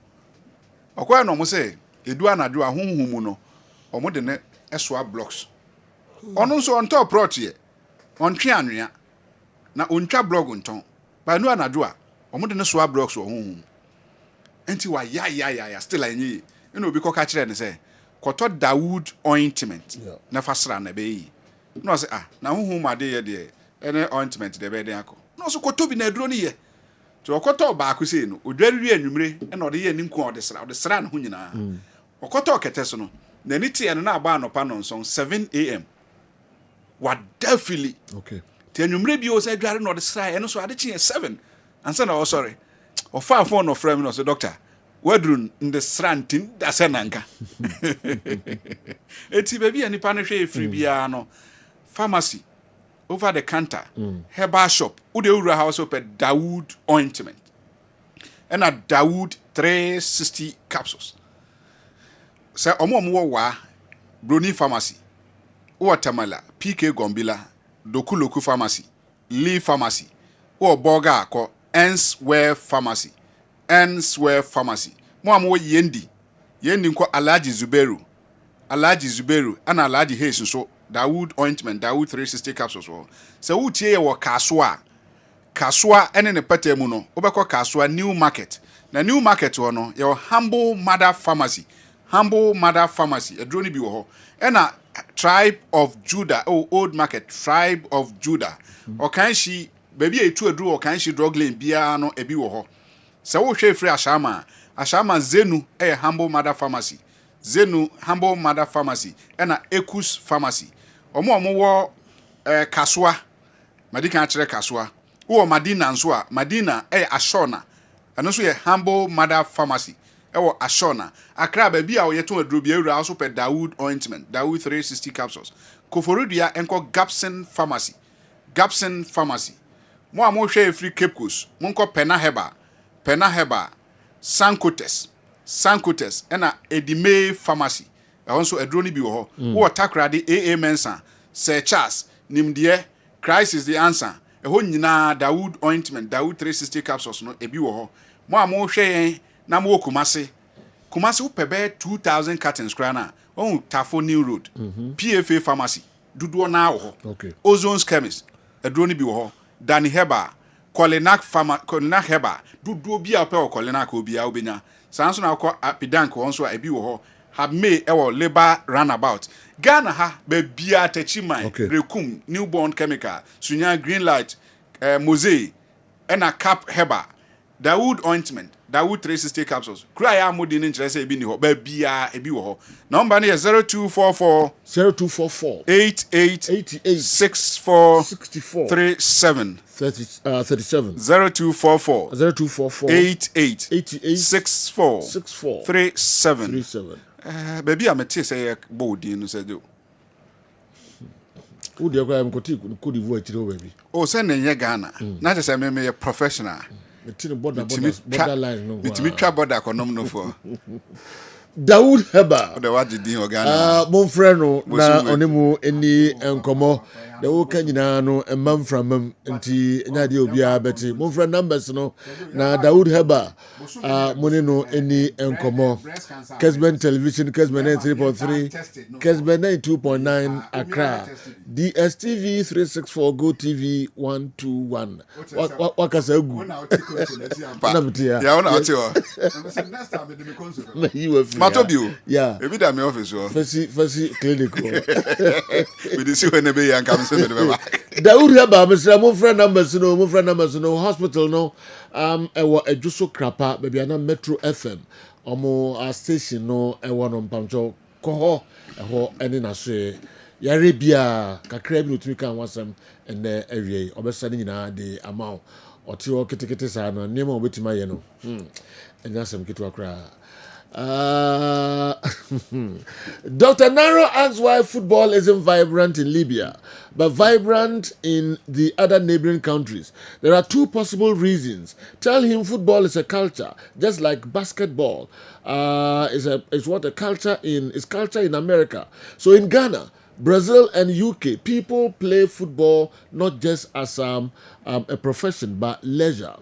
okọ no mo say edu anadwo a honhum no o mo de ne esoa blocks ono so on top prot ye on twe anwea na ontwa blog nton ba nu anadwo a o mo de ne soa blocks o honhum enti wa ya still anyi eno obi koka kire ne say koto Dawood ointment na fasra na be yi no say na honhum ade ye de ene ointment de be de akọ no so koto bi na aduro ni ye to okoto ba ko sei no odwari anwumre e na ode ye ninku ode sra na ho nyina okoto kete so no na ni tie no na agba anopa no nson 7 am wa definitely okay tie anwumre bi o say dware na ode sra e no so ade tie 7 ansa na o sorry o fa phone no frame no so doctor wadrun in sra ntin da se nanka eti baby ani pa no hwe free bia no pharmacy over the counter herbal shop ude ura house up Dawood ointment and a Dawood 360 capsules say omo wa Broni pharmacy Tamala PK Gombila Dokuloku pharmacy Lee pharmacy o Boga ko Ensware pharmacy Ensware Pharmacy. Mo amo Yendi. Yendi nko Alhaji Zubairu. Alhaji Zubairu and Alhaji Hayes so Dawood ointment, Dawood 360 capsules. So utie ye wo kaswa. Kaswa ene ne pete mu no. Obekọ kaswa New Market. Na New Market wo no, your Humble Mother Pharmacy. Humble Mother Pharmacy. Edro ni bi wo ho. Ena Tribe of Judah. Oh, Old Market. Tribe of Judah. Okanshi baby etu edru okanshi drug lane bia no ebi wo ho. Se wo hwe free Ashama Zenu Humble Mother Pharmacy. Zenu Humble Mother Pharmacy. Ena Ekus Pharmacy. Omo wo kaswa. Madika achire kaswa. Uo Madina nso a Madina Ashona. Ano so ye Humble Mother Pharmacy. Ewo Ashona. Akra ba bia wo yeto aduro bia ewura also pe Dawood ointment, Dawood 360 capsules. Koforodua enko Gapson Pharmacy. Gapson Pharmacy. Mo hwe free Cape Coast. Mo nko Pena Heba. Sankotes ena Edime Pharmacy. Also aduro ni bi wo ho. Wo takrade AA Mensa. Sir Charles Nimdie Crisis the answer. Eho nyina Dawood ointment, Dawood 360 capsules no ebi wo ho. Mo hwe na mo Kumasi wo pebe 2000 cartons krana. On Tafo New Road. PFA Pharmacy. Duduo na wo ho. Okay. Ozone's Chemist. Aduro ni bi wo ho. Danny Heba. Kolinak Heba. Duduo bi a pe o Kolinak obi a obenya. Sanso na akọ Apidank won so ebi wo ho. Have me ewo labor runabout. Ghana ha be bia tachiman, Rekum, Newborn Chemical, Sunya Greenlight, Mosaic, ena Cap Heba, Dawood ointment, Dawood 360 capsules. Cry amodi ni nkyerɛ sɛ ebi ni hɔ. Be bia ebi wo hɔ. Number ni 0244 88 64 37 0244 88 64 37. Baby, I'm a say body no said. Who the guy could avoid baby? Oh, send in Ghana. Not as I may a professional. Borderline. It's me trouble that no for. Dawood Heba. The what did you Ghana? Mon friend, na onemu any enkomo. The whole Kanyina no a man from nti nyade obi a beti. Mon friend numbers no na Dawood Heba. Money no any enkomo. Kessben television, Kessben 3.3, Kessben 2.9 Accra. DSTV 364, Go TV 121. What can say? Yeah, you were Matobio. Yeah. Maybe that my office. First clinic. We did see when the baby and come. Dawood Heba, Mr. Mon friend numbers no hospital no ewo ejuso krapa baby na Metro FM omo a station no ewo no mpamcho koho eho ene na so yare bia kakra bi otumi kan wasam ene awie obesa ni nyina de amount oti o ketekete sa no nema obetima ye no enya sam kitu akra. Dr. Naro asks why football isn't vibrant in Libya, but vibrant in the other neighboring countries. There are two possible reasons. Tell him football is a culture, just like basketball is culture in America. So in Ghana, Brazil and UK, people play football not just as a profession, but leisure.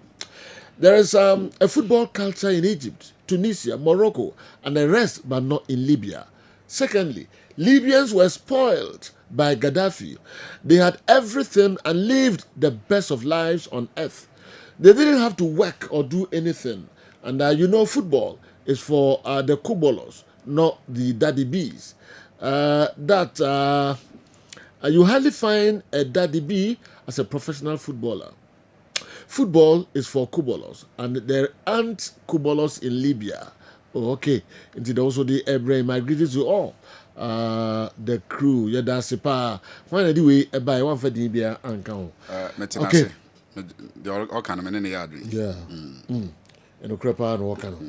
There is a football culture in Egypt, Tunisia, Morocco, and the rest, but not in Libya. Secondly, Libyans were spoiled by Gaddafi. They had everything and lived the best of lives on earth. They didn't have to work or do anything. And football is for the Kubolos, not the Daddy Bees. You hardly find a Daddy Bee as a professional footballer. Football is for Kubolos, and there aren't Kubolos in Libya. Oh, okay. Indeed, also the Ebrahim. My greetings to all the crew. Yeah, that's a pa. Why do we buy one for Libya and count? Okay. All kind of men in the yard. Yeah. And the crepa and all kind of.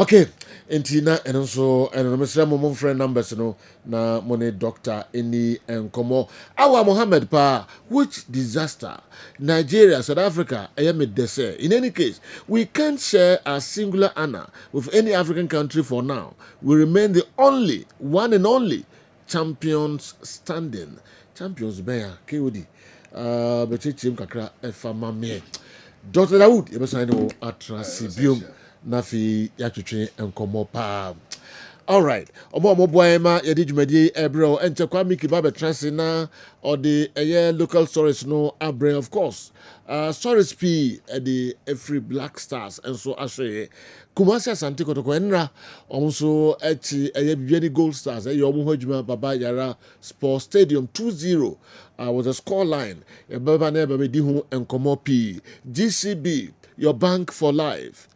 Okay. Intina and also and Mr. Momon friend numbers no na money doctor any and komo. Our Mohammed pa which disaster Nigeria, South Africa, in any case, we can't share a singular honor with any African country for now. We remain the one and only champions standing. Champions bear KOD. Bechi chim kakra efama me. Dr. Dawood, you must know at Trasibium. nafi yatwetwe enkomo pa. All right. Omo boy ma yedi dwumadi ebro enche kwa miki ba betrance na or the local stories no abre of course. Stories p the every Black Stars and so aswe Kumasi Asante Kotoko enra omso echi bibiani Gold Stars omo hojuma baba yara Sports Stadium 2-0 was a score line. Baba na baba di hu enkomo p. GCB your bank for life.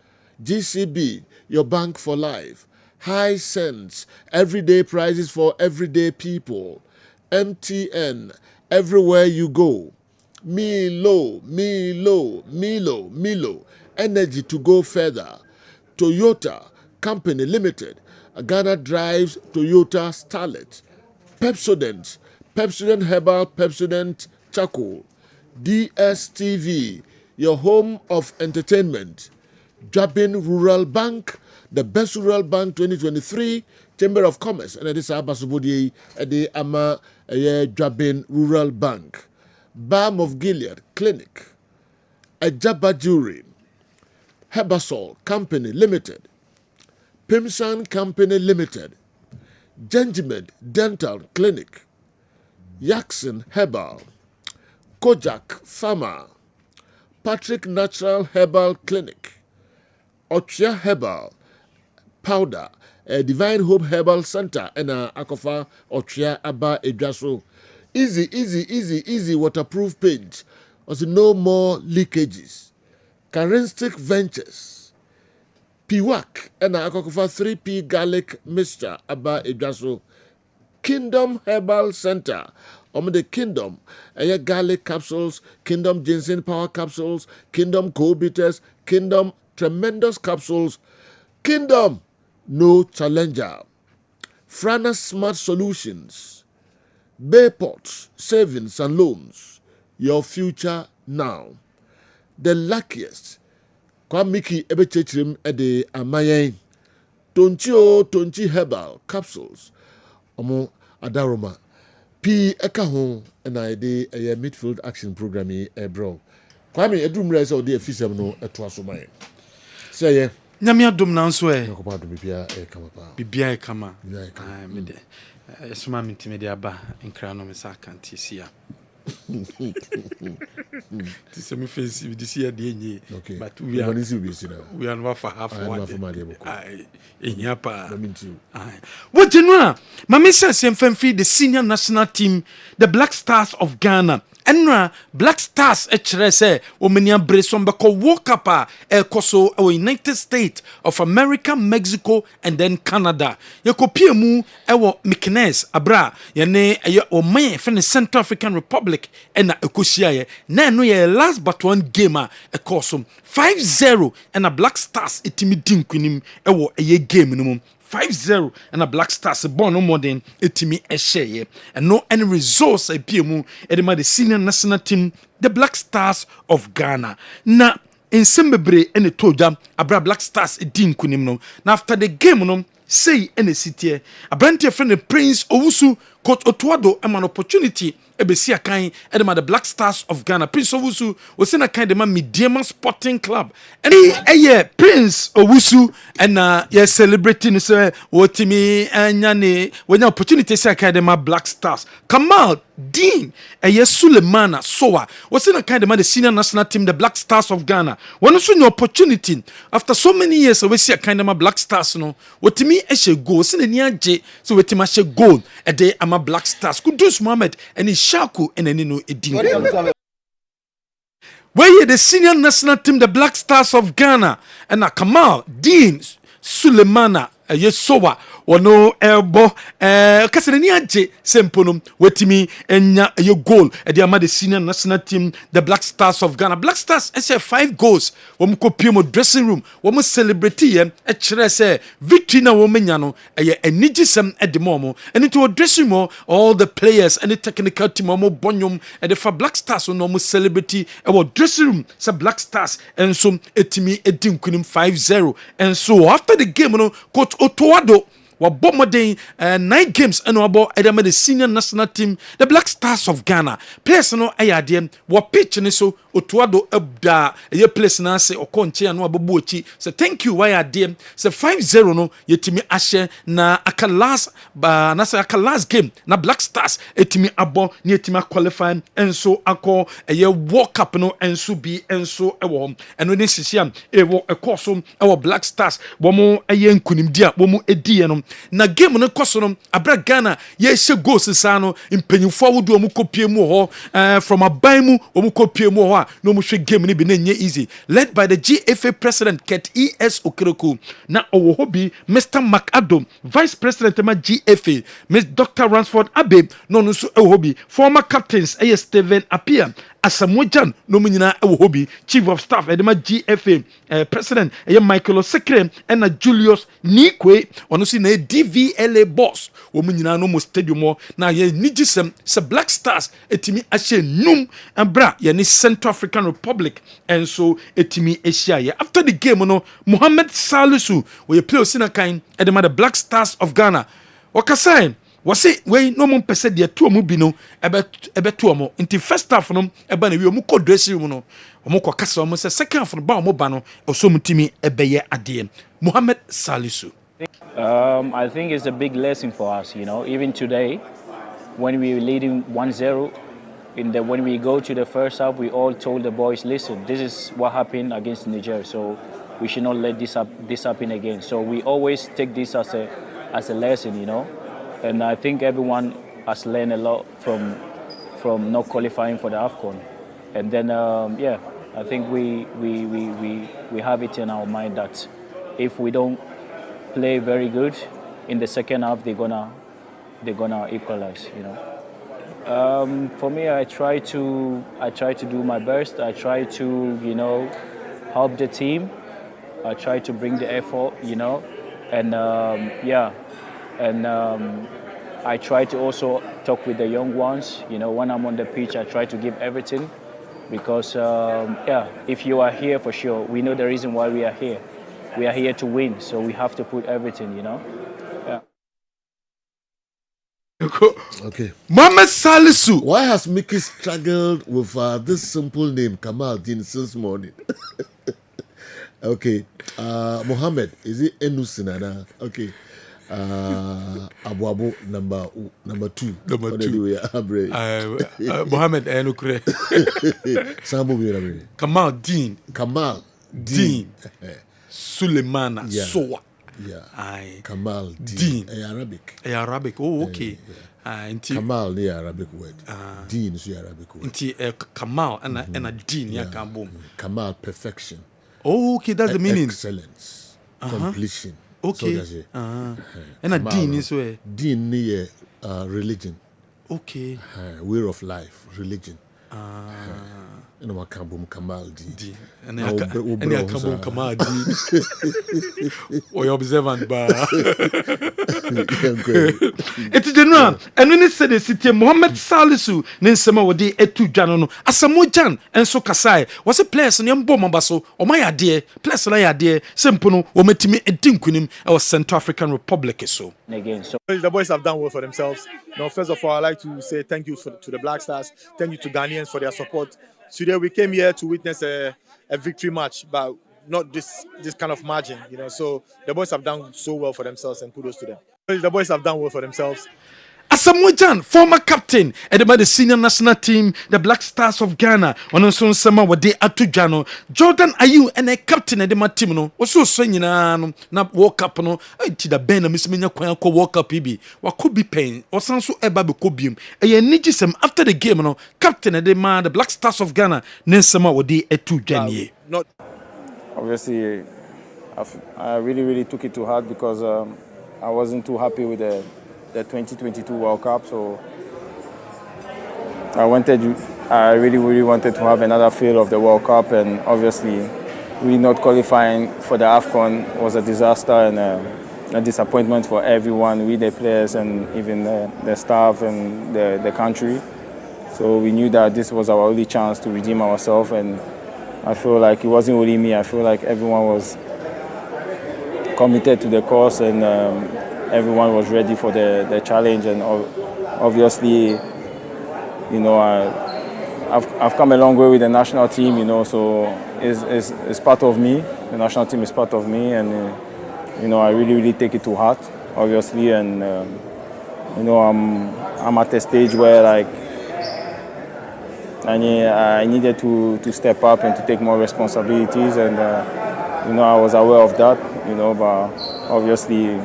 GCB your bank for life. High cents, everyday prices for everyday people. MTN, everywhere you go. Milo, energy to go further. Toyota Company Limited, Ghana drives Toyota Starlet. Pepsodent Herbal, Pepsodent Charcoal. DSTV, your home of entertainment. Jabin Rural Bank, the best rural bank 2023, Chamber of Commerce, and it is Abasubodi at the Ama Jabin Rural Bank. Balm of Gilead Clinic, Ajaba Jewelry, Herbasol Company Limited, Pimsan Company Limited, Gentleman Dental Clinic, Yaxon Herbal, Kojak Pharma, Patrick Natural Herbal Clinic, Ochia Herbal Powder, Divine Hope Herbal Center, and Akofa Ochia Aba Ejaso. Easy waterproof paint. Also no more leakages. Caristic Ventures, Piwak, and Akofa 3P Garlic Mixture Aba Ejaso. Kingdom Herbal Center. The Kingdom, garlic capsules, Kingdom ginseng power capsules, Kingdom co-bitters, Kingdom tremendous capsules, Kingdom no challenger. Frana Smart Solutions, Bayport Savings and Loans, your future now. The luckiest, kwa miki ebe chechrim ede amayen, Tonchi Herbal capsules, omo adaroma. P eka ho na ide midfield action program bro. Kwame edum rese ode afisem no eto asomaye. Say ye nyame adom na nso ko ba do bibia kama pa. Bibia kama. Ah me de. Esoma mentime de aba nkra no me sa kantisia. This me face with this year de okay. But we are not for half one. What you know? Mamisa Semfemfi, the senior national team, the Black Stars of Ghana. Enra Black Stars HRS Omenia Bresson Bako woke up Koso or United States of America, Mexico, and then Canada. Yakopia mu ewo Mekines Abra Yane o man from the Central African Republic and Ekosia na no ye last but one gamer a Kosum 5-0 and a Black Stars itimi kunim ewo a game no 5-0 and a Black Stars born no more than etimi share and no any resource a PMU edema the senior national team the Black Stars of Ghana na in Sembebre and the Toja abra Black Stars edin kunim no na after the game no say any city a brand friend the Prince Owusu Coach Otuado an opportunity ebesi akan edema the Black Stars of Ghana Prince Owusu was in a kind of medium sporting club and Prince Owusu and yes celebrating say wotimi anyane when opportunity say academy Black Stars Kamal Dean Sulemana Soa was in a kind of the senior national team the Black Stars of Ghana when also an opportunity after so many years we see a kind of Black Stars no wotimi eshe go sin niaje so wetima she goal a day ama Black Stars Kudus Mohammed and Shaku and Enino Edin. Where the senior national team, the Black Stars of Ghana, and Kamal, Dean, Sulemana, Yesowa, Wano Elbo, Casananiaje, Semponum, Wetimi, and your goal at the Amadi senior national team, the Black Stars of Ghana. Black Stars, I say 5 goals. Woman Copiamo dressing room, woman celebrity, a chrese, victory na woman, a nijism at the moment, and into a dressing room, all the players and the technical team, Momo Bonyum, and the Black Stars, no more celebrity, our dressing room, some Black Stars, and some etimi edim kunim 5-0. And so after the game, Coach Otuado, wabɔ mmɔden 9 games ɛna wabɔ ɛde ma the senior national team the Black Stars of Ghana. Players no ɛyɛ adeɛ wɔ pitch ne so otuado ɛda ɛyɛ place na ase ɔkɔ nkyɛn no abɛbɔ akyi sɛ thank you wayɛ adeɛ sɛ 5-0 no yɛtumi ahyɛ na aka last game na Black Stars ɛtumi abɔ na yɛtumi qualify ɛnso akɔ ɛyɛ World Cup no ɛnso bi ɛnso ɛwɔ hɔ ɛno ne hyehyɛ a ɛwɔ ɛkɔ so ɛwɔ Black Stars wɔn ɛyɛ nkunimdi a wɔn ɛdiɛ no na game no kɔ so no abira Ghana yɛhyɛ goals saa no mpanyinfoɔ ahodoɔ wɔn kɔ pie mu wɔ hɔ from aban mu wɔn kɔ pie mu wɔ hɔ a na wɔn hwɛ game no bi na nyɛ easy led by the GFA president Ket E.S. Okereko na ɔwɔ hɔ bi Mr. McAdam vice president ma GFA Miss Dr. Ransford Abe na ɔno nso ɛwɔ hɔ bi former captains ɛyɛ Steven Appiah Asamojan no mu nyinaa ɛwɔ hɔ bi chief of staff ɛde ma GFA president ɛyɛ Michael Osekre ɛna Julius Nikwe ɔno nso na DVLA boss wɔn nyinaa no mo stadium hɔ na yɛ nigye sɛ Black Stars etimi ahyɛ num ɛbra yɛ ne Central African Republic ɛnso etimi ahyia yɛ after the game no Mohammed Salisu wɔyɛ player osinakan ɛde ma the Black Stars of Ghana wɔkasɛn wɔsi wei no mo mpɛsɛ deɛ to mu bi no ɛbɛto mo nti first half no ɛba na wi ɔmo kɔ dressing room no ɔmo kɔ kasa ɔmo sɛ second half no ba ɔmo ba no ɔso mo timi ɛbɛyɛ adeɛ Mohammed Salisu. I think it's a big lesson for us, you know. Even today, when we were leading 1-0, when we go to the first half, we all told the boys, listen, this is what happened against Niger, so we should not let this happen again. So we always take this as a lesson, you know. And I think everyone has learned a lot from not qualifying for the AFCON. And then, I think we have it in our mind that if we don't play very good in the second half, they're gonna equalize, you know. For me, I try to do my best. I try to, you know, help the team. I try to bring the effort, you know, and I try to also talk with the young ones. You know, when I'm on the pitch, I try to give everything because if you are here for sure, we know the reason why we are here. We are here to win, so we have to put everything, you know. Yeah. Okay. Mohammed Salisu. Why has Mickey struggled with this simple name, Kamal Din, since morning? Okay. Mohammed, is it Enusinana? Okay. Abu Abu number two. Mohammed Enukre. Sambu Kamal Din. Kamal Din. Sulemana Sowa. Yeah. Kamal Din. Arabic. Arabic. Oh, okay. Kamal is Arabic word. Din is Arabic word. Kamal and Din ya Kambum. Kamal perfection. Oh, okay, that's the meaning. Excellence. Completion. Okay. So and a Din is where Din is religion. Okay. Way of life, religion. And I come Kamal D. And I come Kamal D. Or observant bar. It's general. And when it said the city Mohammed Salisu, Ninsema Wadi Etu Janono, Asamojan, and so Kasai was a place in Yambomabaso, or my idea, place like idea, Sempono, or Metimi and Tinkunim, our Central African Republic. So again, so the boys have done well for themselves. Now, first of all, I'd like to say thank you to the Black Stars. Thank you to Ghanaians for their support. Today we came here to witness a victory match, but not this kind of margin, you know. So the boys have done so well for themselves, and kudos to them. The boys have done well for themselves. Asamojan, former captain, about the senior national team, the Black Stars of Ghana, on son summer what they atujano. Jordan Ayew and a captain at the team no. Also saying na walk up no. I did a ben Miss Minya Kwanko walk up PB. What could be pain or some so ebabu cobium. A nijisem after the game no. Captain at the Black Stars of Ghana. Nensama what they atujanye. Not obviously, I really took it to heart because I wasn't too happy with the 2022 World Cup, so I really wanted to have another feel of the World Cup, and obviously we not qualifying for the AFCON was a disaster and a disappointment for everyone, we the players and even the staff and the country. So we knew that this was our only chance to redeem ourselves, and I feel like it wasn't only me, I feel like everyone was committed to the cause, and everyone was ready for the challenge, and obviously, I've come a long way with the national team, so it's part of me. The national team is part of me, and I really take it to heart, obviously, and I'm at a stage where I needed to step up and to take more responsibilities, and I was aware of that, but obviously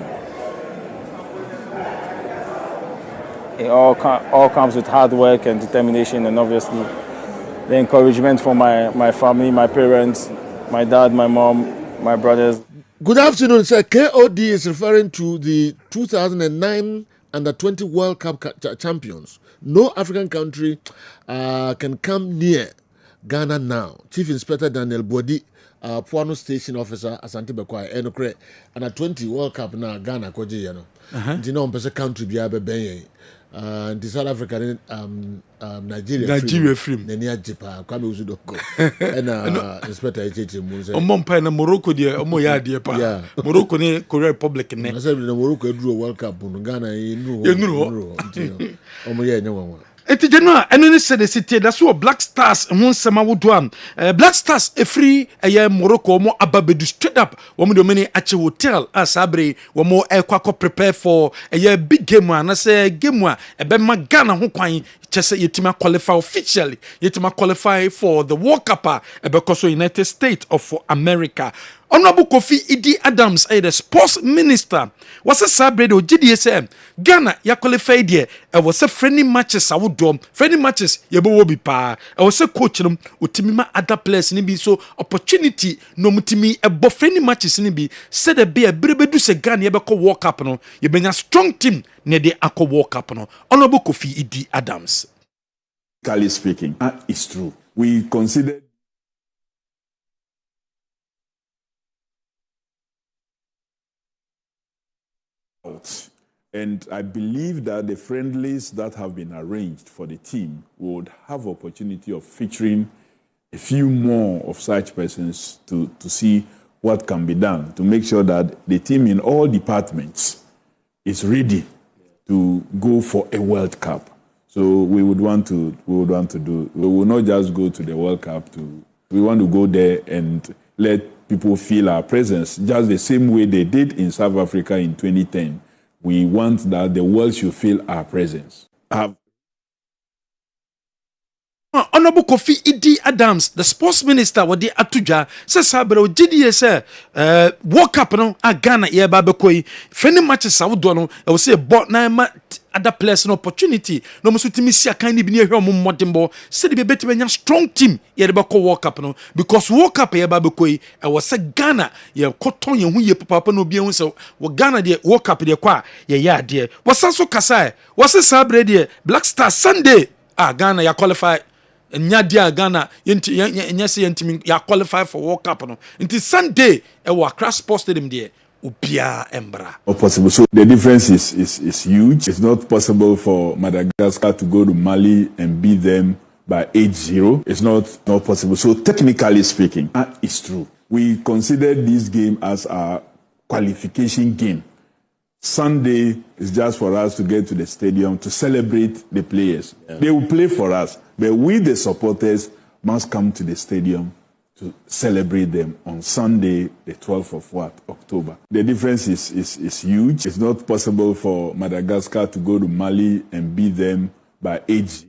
it all comes with hard work and determination, and obviously the encouragement from my family, my parents, my dad, my mom, my brothers. Good afternoon, sir. KOD is referring to the 2009 Under-20 World Cup champions. No African country can come near Ghana now. Chief Inspector Daniel Bodi, Puano Station Officer, Asante Bekwai, Enokre, Under-20 World Cup na Ghana koji yano. Ndina ompese country biya benye. The South Africa, Nigeria film. Nenia Jipa, Kwame Uzudoko, and Inspector H.H. Munze. Omompa na Morocco dia, omo ya dia pa. Yeah. Morocco ne Korea Republic ne. I said the Morocco drew a World Cup in Ghana. Omo ya nyawa. Eti General, eno ne said the city that's what Black Stars and one sama wodo Black Stars a free a Morocco mo ababedu straight up. Womo do many at hotel as abre womo kwako prepare for a big game and I say game one e be ma Ghana ho kwan chese yetima qualify officially. Yetima qualify for the World Cup because of United States of America. Honorable Kofi Idi Adams, the sports minister, was a celebrate of GDSM. Ghana, ya qualified there. I was a friendly matches. I would do friendly matches. Yabo be pa. I was a coach. Utimima other players nibi so opportunity no mutimi a friendly matches nibi said a be a bribedu se Ghana yabako walk up no. You been a strong team near the Ako walk up no. Honorable Kofi Idi Adams. Cali speaking, it's true. We consider. And I believe that the friendlies that have been arranged for the team would have opportunity of featuring a few more of such persons to see what can be done to make sure that the team in all departments is ready to go for a World Cup. So we will not just go to the World Cup we want to go there and let people feel our presence just the same way they did in South Africa in 2010. We want that the world should feel our presence. Honorable Kofi Idi Adams, the sports minister, what the Atuja says, Sabro GDS, World Cup no Ghana ye babekoi. Feni matches I would do I will say but na other players an opportunity. No musutimi see a kind of near here modimbo. Said be better when strong team ye the World Cup no because World Cup ye babekoi. I was a Ghana ye cotton ye who ye papa no be so what Ghana de World Cup de qua ye ya dear. Was also Kasai was a Sabre dear Black Star Sunday Ghana ya qualify. Nyadia Ghana yenti ya qualify for World Cup no. Until Sunday e wa Accra Sports Stadium there upia embra. Not possible. So the difference is huge. It's not possible for Madagascar to go to Mali and beat them by 8-0. It's not possible. So technically speaking, it's true. We consider this game as a qualification game. Sunday is just for us to get to the stadium to celebrate the players. Yeah. They will play for us, but we, the supporters, must come to the stadium to celebrate them on Sunday, the 12th of October. The difference is huge. It's not possible for Madagascar to go to Mali and beat them by 8-0.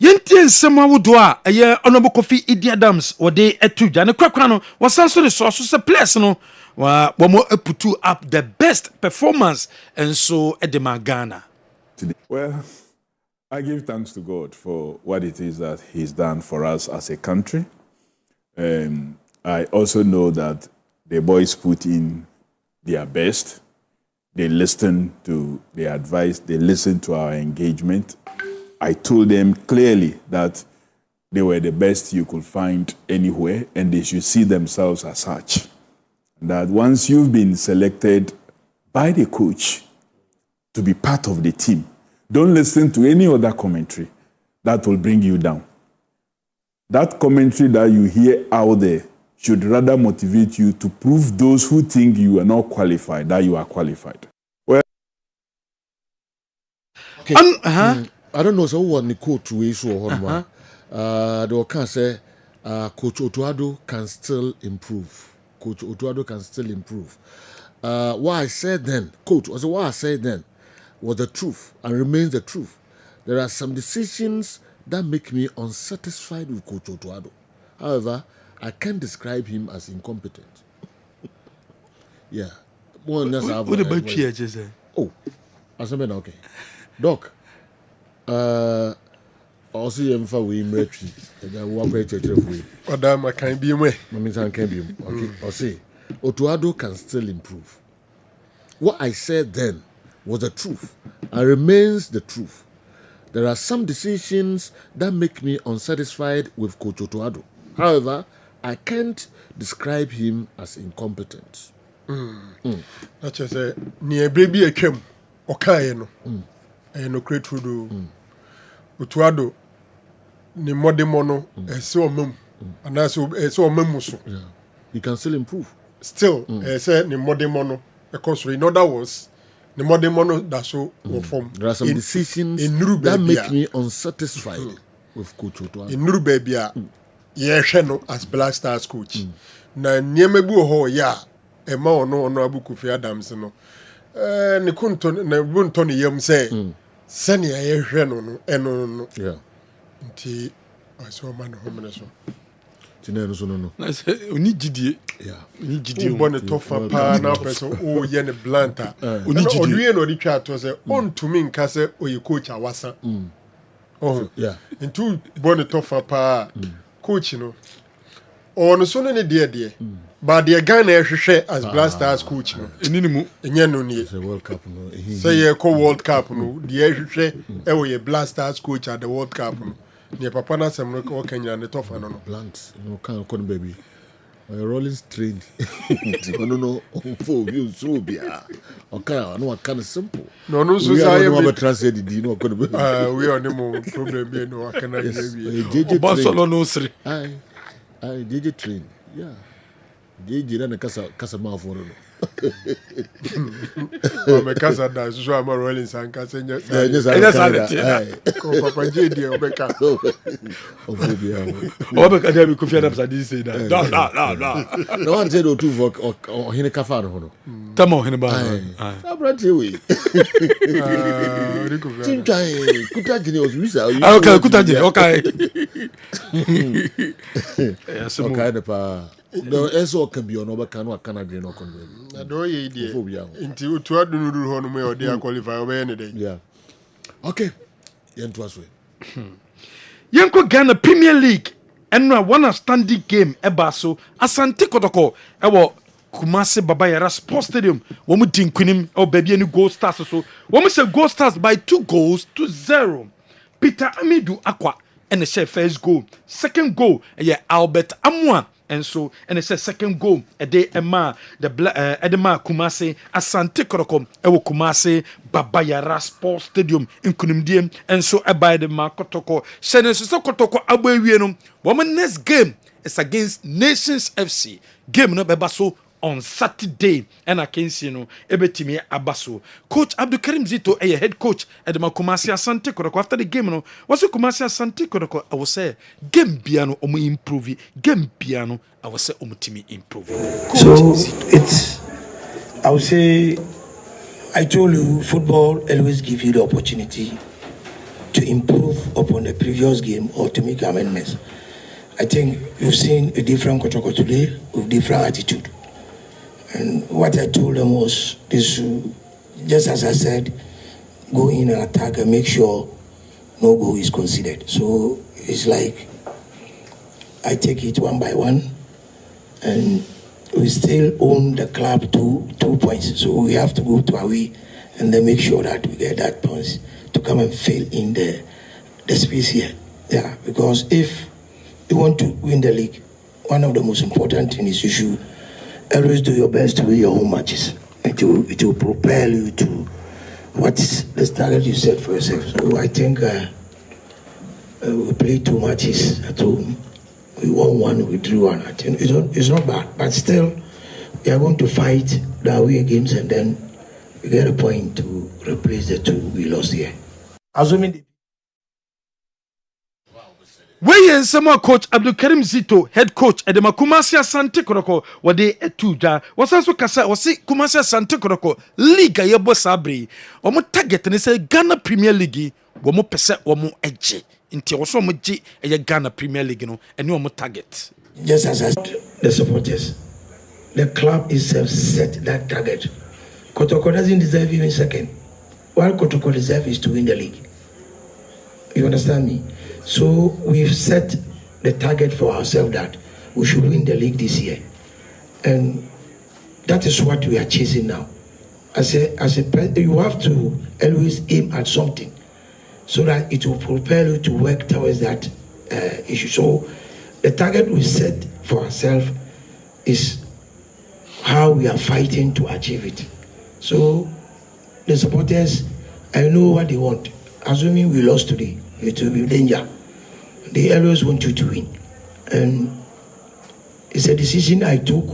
Yenti nsema wudo a eye Honorable Kofi Idi Adams wode etuja ne kwakwa no wasanso de so se place no wa mo putu up the best performance and so edema Ghana. Well, I give thanks to God for what it is that he's done for us as a country. I also know that the boys put in their best. They listen to the advice, they listen to our engagement. I told them clearly that they were the best you could find anywhere and they should see themselves as such. That once you've been selected by the coach to be part of the team, don't listen to any other commentary that will bring you down. That commentary that you hear out there should rather motivate you to prove those who think you are not qualified that you are qualified. Well, okay. I don't know so what the coach we so the can say Coach Otuado can still improve. Coach Otuado can still improve. What I said then, Coach, also what I said then was the truth and remains the truth. There are some decisions that make me unsatisfied with Coach Otuado. However, I can't describe him as incompetent. Yeah. What about PHS? Oh, okay. Doc, also you have we military. Odama can be me. Okay. Or say Otuado can still improve. What I said then was the truth and remains the truth. There are some decisions that make me unsatisfied with Coach Otuado. However, I can't describe him as incompetent. That's just a near baby a came. Okay, no. No great do. Otuado ni modemono so mum. And that's so memuso. He can still improve. Still, say ni modemono. Because in other words, the modemono that's so form. There are some decisions that make me unsatisfied with Coach Otuado. In Nurubebia. Yes, no, as Black Stars coach. Na niemebu ho ya ema ono abu Kofi Adams no. Ne kunto na bunto ne yam say sani ye hwe no eno. Yeah. Nti aso man ho mene so. Tina no so no. Na say oni gidie. Yeah. Oni gidie. O bon tofa pa na person o ye ne blanta. Oni gidie. Odue no di twa to say on to me nka say oye coach awasa. Oh yeah. Nti bon tofa pa coach no on so no ne de but the Ghana ehwehwe as Black Stars coach no eninimu enye no nie the World Cup no say ye ko World Cup no the ehwehwe e wo ye Black Stars coach at the World Cup no ne papa na sem no ko Kenya ne tofa no blunt no kan ko no baby rolling straight no for you so bia okay no can simple no so say we translate the no ko no baby we on no problem be no akana JJ Barcelona no sri I JJ train yeah JJ na kasa ma for no me kasa da so am rolling san kasa nya ko papa JD obeka obeka dey be Kofi Adams adi say that no one said to work or hine kafa no tamo hine ba abrante we tintai kutajini was visa okay kutajini okay okay pa no eso can be on over can no kon na do ye die nti Otuado no ru ho no me odi qualify obe ne dey yeah okay yentu aswe yenko Ghana Premier League enno one standing game eba so Asante Kotoko ewo Kumasi Babayara Sports Stadium womu dinkunim o baby any Gold Stars so womu say Gold Stars by 2-0 Peter Amidu Akwa and the first goal second goal Albert Amwa and so and it says second goal a day Emma the Edema Kumasi Asante Kotoko ewo Kumasi Babayara Sports Stadium in Kunimdiem and so by the Kotoko Seneso Kotoko Abuewie no woman next game is against Nations FC game no beba so on Saturday and I can see no ebetimi abaso coach Abdulkarim Zito head coach at the Kumasi Asante Kotoko after the game no was Kumasi Asante Kotoko I will say game piano omu improve game piano I will say omutimi improve so it's I would say I told you football always give you the opportunity to improve upon the previous game or to make amendments. I think you've seen a different Kotoko today with different attitude. And what I told them was this, just as I said, go in and attack and make sure no goal is considered. So it's like I take it one by one, and we still own the club to 2 points. So we have to go to away and then make sure that we get that points to come and fill in the space here. Yeah, because if you want to win the league, one of the most important things is you should always do your best to win your home matches. It will propel you to what is the target you set for yourself. So I think we played 2 matches at home. We won one, we drew one. I think it's not bad, but still, we are going to fight the away games and then we get a point to replace the 2 we lost here. Assuming weye nsɛm a coach abdulkarim zito head coach ɛdema kumasi asante koroko wɔde etu dwa wɔsan so kasa wɔsi kumasi asante koroko league a yɛbɔ saa bere wɔn target ne sɛ ghana premier league wɔn pɛsɛ wɔn ɛgye nti wɔso wɔn gye ɛyɛ ghana premier league no ɛne wɔn target. just as I said, the supporters, the club itself set that target. Kotoko doesn't deserve even second. What Kotoko deserves is to win the league. You understand me? So we've set the target for ourselves that we should win the league this year. And that is what we are chasing now. You have to always aim at something so that it will propel you to work towards that issue. So the target we set for ourselves is how we are fighting to achieve it. So the supporters, I know what they want. Assuming we lost today, it will be danger. They always want you to win. And it's a decision I took,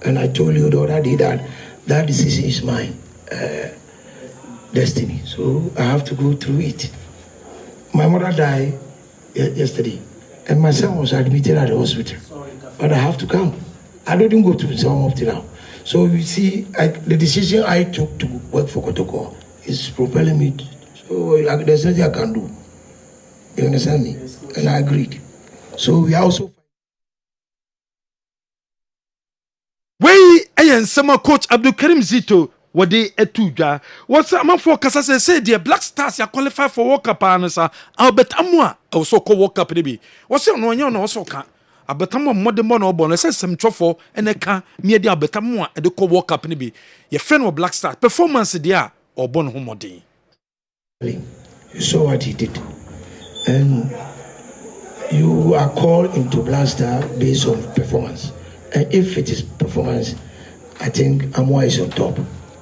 and I told you the other day that that decision is mine. Destiny. So I have to go through it. My mother died yesterday, and my son was admitted at the hospital. But I have to come. I didn't go to some up to now. So you see, the decision I took to work for Kotoko is propelling me. So there's nothing I can do. You understand me? And I agreed. So we also. Wey ayen sama coach Abdulkarim Zito wode etudwa what's amafo kasa say the Black Stars ya qualify for World Cup ansa Albert Amwa also ko World Cup ne bi wose no onye no so ka Albert Amwa modern no obo no say sem twofo ene ka me di Albert Amwa e de ko World Cup ne bi ye friend of Black Stars performance dia obo no homodin. You saw what he did, and you are called into Black Star based on performance. And if it is performance, I think Amwa is on top.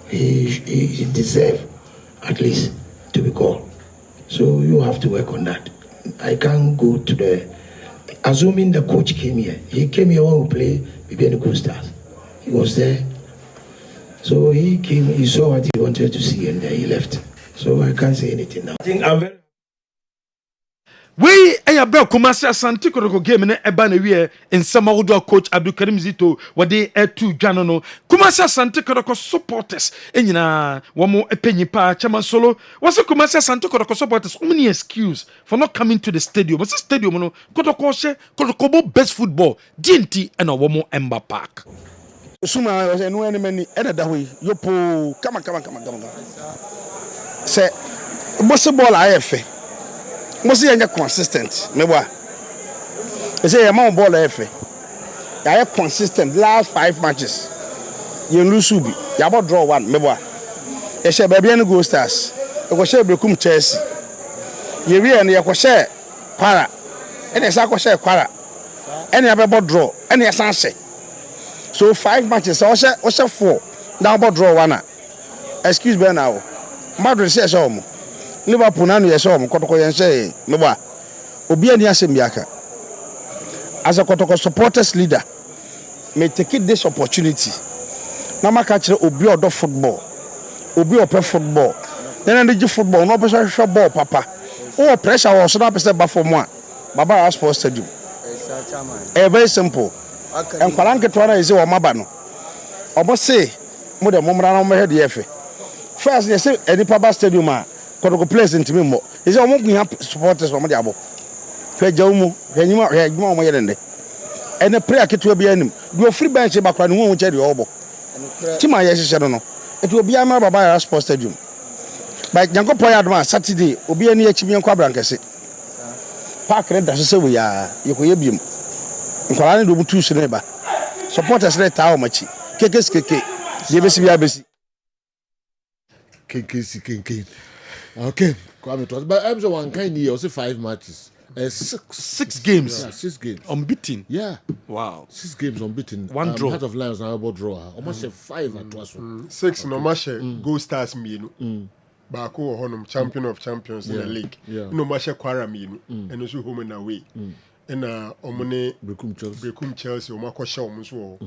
He deserves at least to be called. So you have to work on that. I can't go to the. Assuming the coach came here, he came here when we play Bibiani Stars. He was there. So he came, he saw what he wanted to see, and then he left. So I can't say anything now. I think I'm very. We ayabra Kumasi Asante Kotoko game ne eba na wie nsama wodo coach Abdulkarim Zito wode etu dwano no Kumasi Asante Kotoko supporters enyina womo epanyipa chairman solo was Kumasi Asante Kotoko supporters many excuse for not coming to the stadium. What's the stadium no Kotoko she Kotoko best football DNT and womo Emba Park. Suma enu enemy edada hoyi yopo kama say boss ball ayefe must be consistent. Maybe I say I'm on ball F. I have consistent last 5 matches. You lose Subi. You about draw one. Maybe I say baby and go stars. I go share Becum Chelsea. You real and you share para. And I share para. And you have about draw. And you say so 5 matches. I share 4. Now about draw one. Excuse me now. Madrid says home. Liverpool nanu yeso mo Kotoko yense meba obi ani asem biaka as a Kotoko supporters leader may take this opportunity na maka kire obi odo football obi ope football then dey football no person hwe ball papa o pressure was so na person ba for mo a baba sports stadium very simple en kwalanke to na ise wo maba no obo say mo de momra na mo head yefe first they say any papa stadium a Kotoko place into me more. Is a monkey supporters from the abo. Fejamu, Renima, Regma, my end. And a prayer kit will be any. Do a free bench back when one will tell you obo. Tima, yes, I don't know. It will be a member by our sports stadium. By Janko Poyadma, Saturday, will be any Chimian Quabrancasi. Park red does say we are Yokoyabim. And Kalani do 2 Seneba. Supporters let how much. Kekes Keke, Yabesi. KKC. Okay, but I'm the one kind of 5 matches. 6 games. Yeah, 6 games. Unbeaten. Yeah. Wow. 6 games unbeaten. 1 draw. Heart of Lions now about draw. Almost 5 at once. 6 no match go stars me. Baako honum champion of champions in the league. No match kwara me. And also home and away. ɛna ɔmo Brekum Chelsea ɔmo akɔhyɛ ɔmo nso wɔ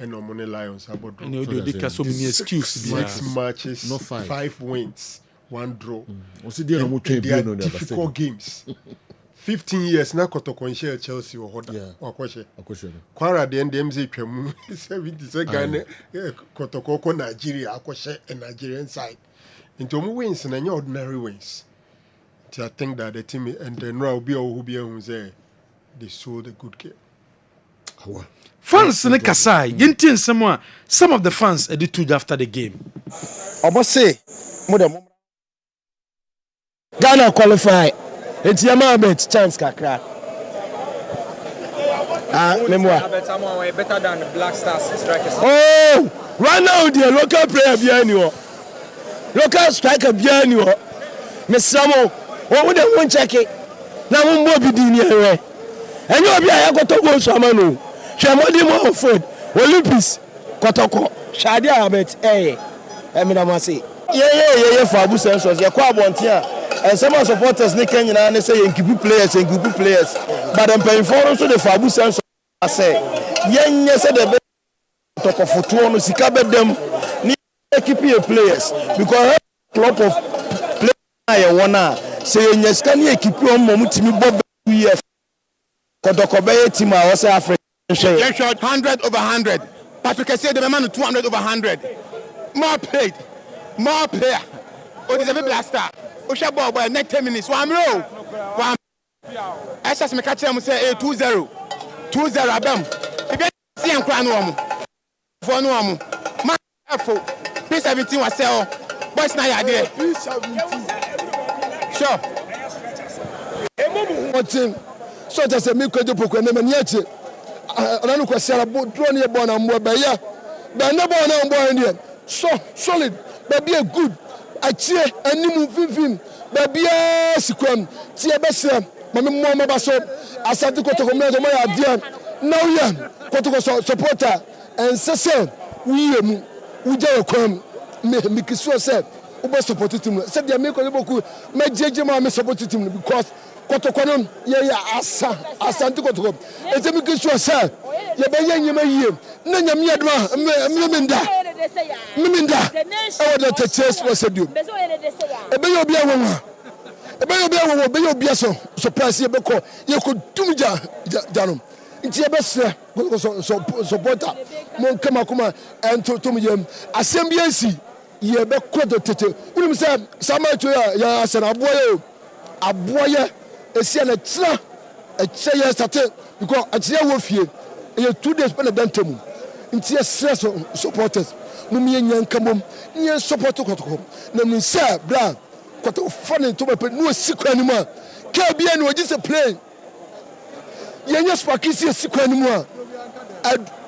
ɛna ɔmo ne Lions abɔdɔ. And you dey so many excuses. 6 matches, not 5 wins, 1 draw. They are difficult games. 15 years na Kotoko share Chelsea or Hoda or Kwashe. Quara the NDMZ Tremu 70 Ghana Kotoko Nigeria, Akwashe and Nigerian side. Into wins and any ordinary wins. I think that the team and then Raubia who be on there, they sold a good game. Fans in the Kasai, Yentin some of the fans attitude after the game. I must say, Ghana qualify. It's your moment chance kakra. Memoir. Better than the Black Stars strikers. Oh, right now the local player behind you. Local striker behind you. Miss Samo, what would they want check it? Now we will be doing here. And you be I got to go Samano. Shamodi mo food. Olympics. Kotoko. Shadia abet eh. Emidamasi. Yeah for Abu Sensors. Ya kwa bontia. And some of supporters they can say you keep players and keep players. But them paying for also the Fabu Sensors say yeah said the talk of football no sika be them need keep players because a lot of players wanna say you scan keep on momutimi bob year Kotoko be team I was African share 100 over 100 Patrick say the man 200 over 100 more paid more player or is a Black Star Osha ball by next 10 minutes one row one SS me catch them say 2-0 abem if you see am kwan no for no am man P17 was sell boys na ya there sure What so just a me kwejo pokwe na mani ache ananu kwasiara draw ne ball na mbo ba ya ba na ball na mbo ndie so solid be a good achie animu finfin babia sikwam tie besem mame mo ma baso asante Kotoko me do ma ya dia now ya Kotoko supporter and sese wiyemu uje kwam me kiso se ubo support team se dia me ko boku me jeje ma me support team because Kotoko no ye asante Kotoko ete me kiso se ye be yanyema yie na nyame yadma mmenda e would the chase was a do ebe yo bia wonwa ebe yo bia so surprise ye be ko ye ko dumja janom nti ye be se supporter mon kama kuma ento tum yem asem bia si ye be ko do tete unim se sama to ya asana aboye esi na tra e che ye state because a che wo fie ye 2 days pe na dantemu nti ye stress supporters mumye nyankamom nye support Kotoko na mun say bra Kotoko funny to be no sikwa ni mu ka bia ni oji se play ye nya spakisi sikwa ni mu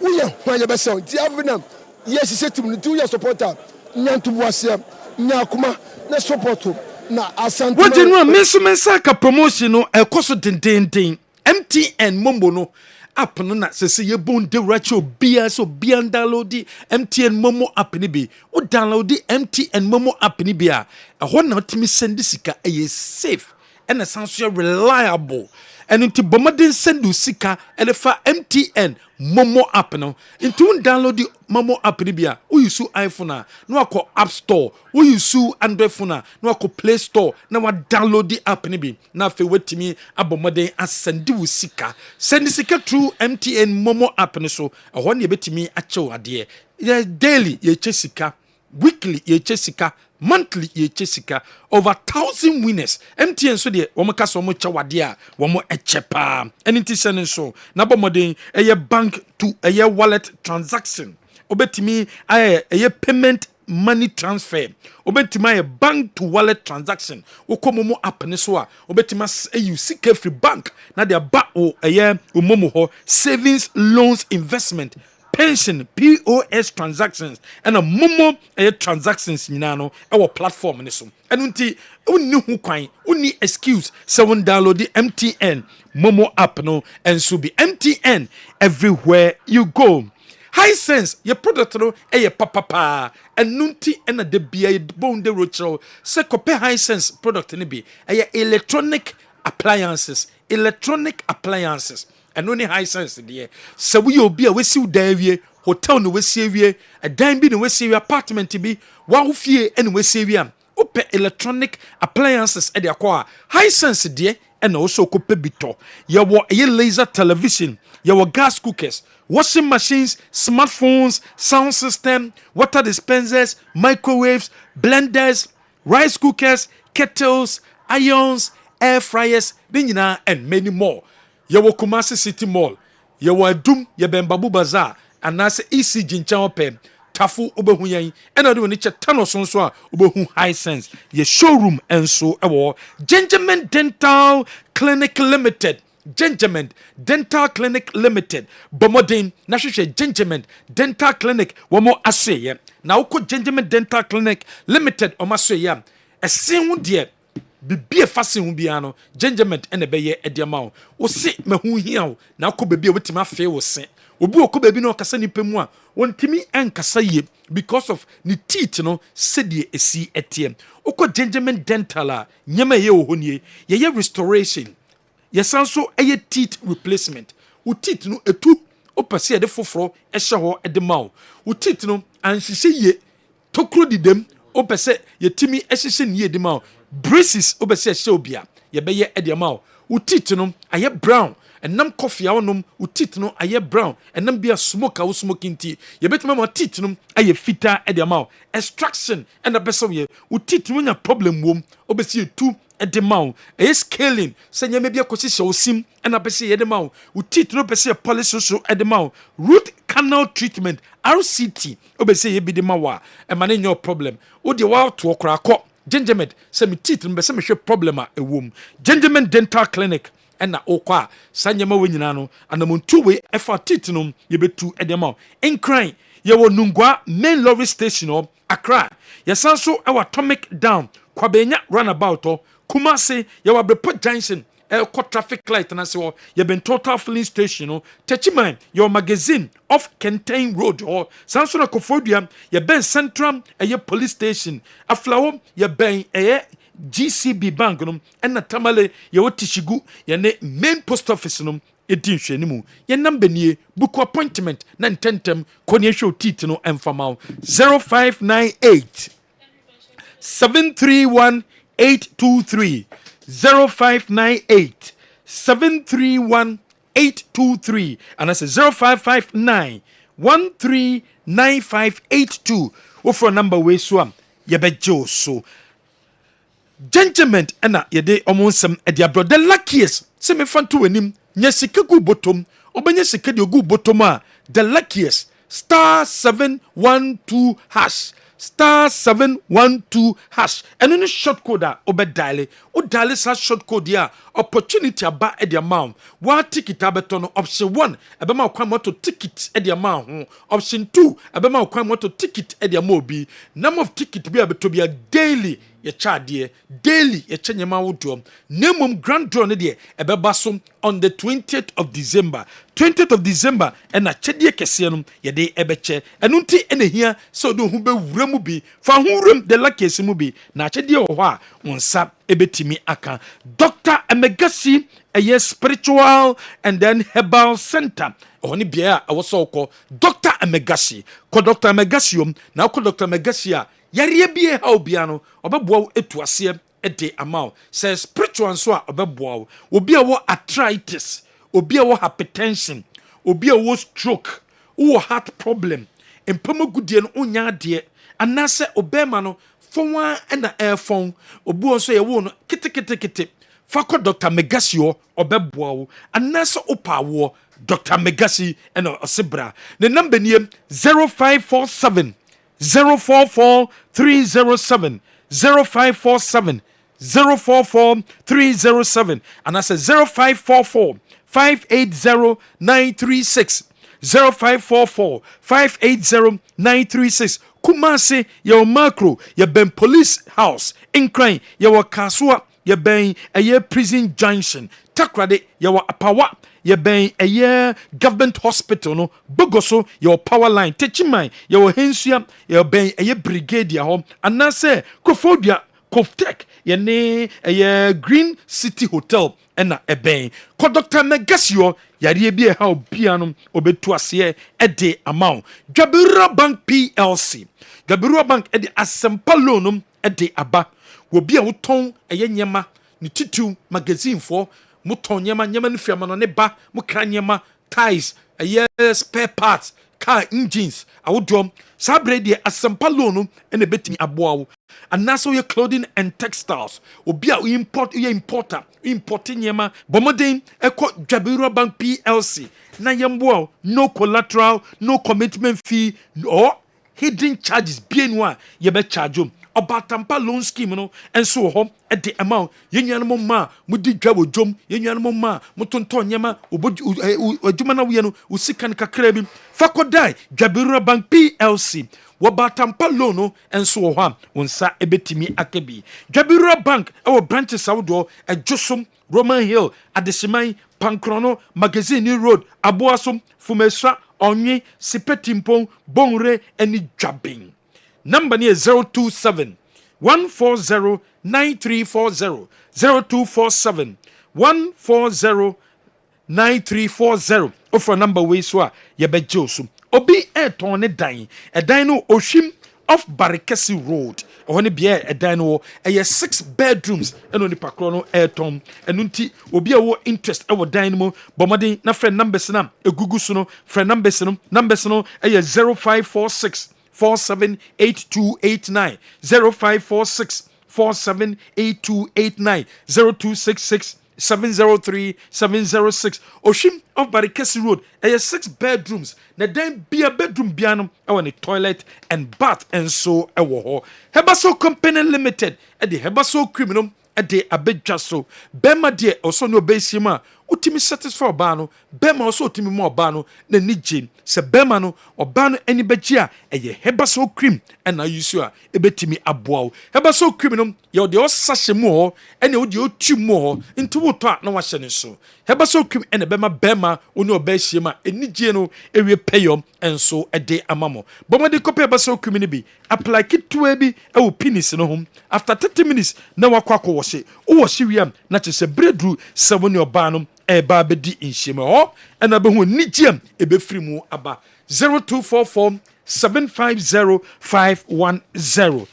we ya hwanya be say ti avenam yes se team ni 2 year supporter nyantu boase nyakuma na support na asante what you know mensa ka promotion no ekoso dendenden MTN mombo no app no na sese ye bon de racho bia so bia download MTN Momo app ni bi o download MTN Momo app ni bia ho na otimi send sika e safe and essential reliable and into bomodin send sika elefa MTN Momo app no into download the Momo app ni bia o use iPhone no akọ App Store o use Android phone no akọ Play Store na wa download the app ni bi na fe wetimi abomodin asende wo sika send sika through MTN Momo app ni so ho na betimi achew ade daily ye chesika weekly ye chesika monthly ye chesika over 1,000 winners MTN so de wo maka so mo chawade a wo mo echepa anything sending so na bomodin eye bank to eye wallet transaction obetimi eye payment money transfer obetimi eye bank to wallet transaction wokomomo app ne so a obetimi eye sika free bank na de ba o eye omomo ho savings loans investment pension POS transactions and a momo transactions nyina no e platform ne so enu nti unni hu kwan unni excuse so won download the MTN Momo app no and so be MTN everywhere you go. Hisense your product no e papa enu nti na de bia bon de rocho se kope Hisense product ne bi e electronic appliances, electronic appliances, and only high sense there. So we will be a wesi dawie, hotel no wesi wie, a dime bi no wesi wie, apartment bi, wa fie and wesi wie. Ope electronic appliances at the aqua high sense there, and also cope bito. You wa a laser television, you gas cookers, washing machines, smartphones, sound system, water dispensers, microwaves, blenders, rice cookers, kettles, irons, air fryers, dinina, and many more. You wa Kumasi City Mall, you wa Dum, you ben Babu Bazaar, and that's EC Jinchao Pem. Tafu obehu yan ena de woni che tano sonso a obehu high sense ye showroom enso ewo Gentleman Dental Clinic Limited. Gentleman Dental Clinic Limited bomodin na hwehwe Gentleman Dental Clinic wo mo aseye na woko Gentleman Dental Clinic Limited o maseye esen hu de bibie fasen hu bia no Gentleman ene beye ediama wo se mahu hia wo na woko bebie wotima afi wo se obi okọ baby no kasa nipa mu a wontimi enkasa ye because of ni teeth no sedie esi etie okọ Gentleman Dental a nyema ye ohonye ye restoration ye sanso eye teeth replacement wo teeth no etu opese de foforo ehye ho de mawo wo teeth no anhyehyɛ ye tokro didem opese ye timi ehyehyɛ ne ye de mawo braces opese ehye obia ye beye de mawo wo teeth no aye brown and nam coffee awonum wo teeth no aye brown and nam bia smoke awo smoking tea ye betima ma teeth no aye fita e de mawo extraction and abeso ye wo teeth no nya problem wom obesi tu e de mawo e scaling se nya me bia kosisi wo sim and abesi ye de mawo wo teeth no besi polish so e de mawo root canal treatment RCT obesi ye bi de mawo e ma no problem wo de wa to okra ko Gentleman se me teeth no besi me hwe problem a ewom Gentleman Dental Clinic ena okwa sanyema we nyina no anamontu we efa tit no ye betu edema enkran ye wo nungwa main lorry station o Accra ye sanso e atomic down kwabenya runabout Kumasi ye wa Brepo Junction e traffic light na se wo ye ben total filling station no Techiman your magazine off Kenten Road or sanso na Kofodua ye ben central ye police station aflawo ye ben GCB bank no na tamale ye wotishigu ye ne main post office no edi nhwenimu ye number nie book appointment na ntentem kone show tit no emfama 0598 731 823 0598 731 823 and I say 0559 139582 wo for number we so ye bejo so Gentleman ena yede omonsem edi abro the luckiest se me fanto wanim nya sika gu bottom obanya sika de gu bottom a the luckiest *712# *712# eno ne short code a obedial o dial sa short code ya opportunity aba e de amount wa ticket abeto no option 1 ebema kwa moto ticket e de amount option 2 ebema kwa moto ticket e de amobi number of ticket bi abeto bi daily ye chade daily ye chenyema wodom nemum grand draw ne de ebeba so on the 20th of December and a chede kese no ye de ebeche enu nti ene hia so do hu be wura mu bi fa hu wuram de lakese mu bi na chede o ho a wonsa ebetimi aka Dr. Emegasi a spiritual and then herbal center oni bia a woso ko Dr. Emegasi ko Dr. Emegasi na ko Dr. Emegasi a yare bie ha obia no obeboa etu ase ede amao say spiritual so a obeboa obi a wo arthritis obi a wo hypertension obi a wo stroke wo heart problem empamagudie no onya de anase obema no fonwa na airphone obi so ye wo no kete fako Dr. Megasi obeboa wo anase opa wo Dr. Megasi and osebra the number nie 0547 044 307 0547 044 307 and I say 0544 580 936 0544 580 936 Kumasi your macro your ben police house in crime your kasua your ben a prison junction takrade your apawa ye ben a year government hospital no bogoso your power line techimai your hensua your ben a brigade ya home and na say Kofodia Koftek yɛne ɛyɛ Green City Hotel ɛna ɛbɛn kɔ Dr. Megasio yareɛ bi ɛha obia no obetu aseɛ ɛde amount Dwabira Bank PLC Dwabira Bank ɛde asempa loan no ɛde aba obi a wotɔn ɛyɛ nyɛma ne titu magazine for motɔn nyɛma no fiama no ne ba mo kra nyɛma ties ɛyɛ spare parts car engines awodom sabre de asempa loan no ene betimi aboa wo anaso ye clothing and textiles obi a importer nyema bomoden eko Dwabira Bank PLC na yemboa no collateral no commitment fee or hidden charges bienu a ye be charge Obatampa loan scheme no enso ho e de amount yenuanom ma mudi dwa wodwom yenuanom ma mutonton nyema odwuma na we no usika ne kakra bi fakodai Dwabira Bank PLC Wabatampa loan no enso ho a wonsa ebetimi akabi Dwabira Bank e branches awodo ejosom Roman Hill Adesimai Pankrono Magazine Road Aboasom Fumeswa Onye Sipetimpon Bonre eni Dwabin Number near 027 140 9340 0247 140 9340 offer number we so ye be josu obi eton ne dan edan no ohwim off Barikesi Road ohone bia edan no eye 6 bedrooms eno ni pakro no eton enu nti obi a wo interest e wo dan no mo bomodin na friend numbers na egugu so no friend numbers no eye 0546 478289 0546 478289 0266 703 Oshim of Barikesi Road 6 bedrooms na then be a bedroom bianum a toilet and bath and so a war Hebaso Company Limited at the Hebaso Criminal at the Abedjaso Bema dear also no basima utimi satisfy bano Bema also timi more bano na nijin se Bema no or bano any bejia eye Hebaso cream and na yusua ebetimi aboa Hebaso criminal ye de osashe mo ene wo de otu mo into woto na wa hye so Hebaso cream ene Bema oni obehima enije no ewie payom enso ede amamo bomade copy Hebaso cream ni bi apply kitwe bi e wo penis no hom after 30 minutes na wakwa wose wo wose wiam na chese bredru sewoni oba no eba bedi inhyeme ho ena be hu nigiam ebe firi mu aba 0244 750510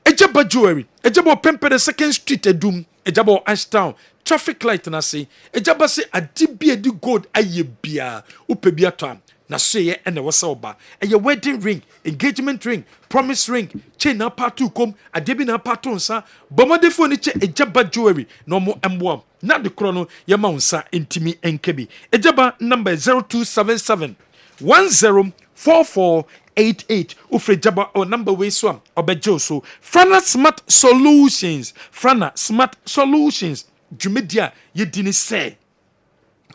Ejaba jewelry ejaba pempere second street edum ejaba Ashtown traffic light na say ejaba say adibie di gold aye bia upebia to na say ene wose oba eye wedding ring engagement ring promise ring chain na part 2 kom adebi na part 2 nsa bomodefo ni che ejaba jewelry no mo embo na de krono yema unsa intimi enkebi ejaba number 0277 104488 ufre jaba o number we so obejo so Frana Smart Solutions dwumedia yedini se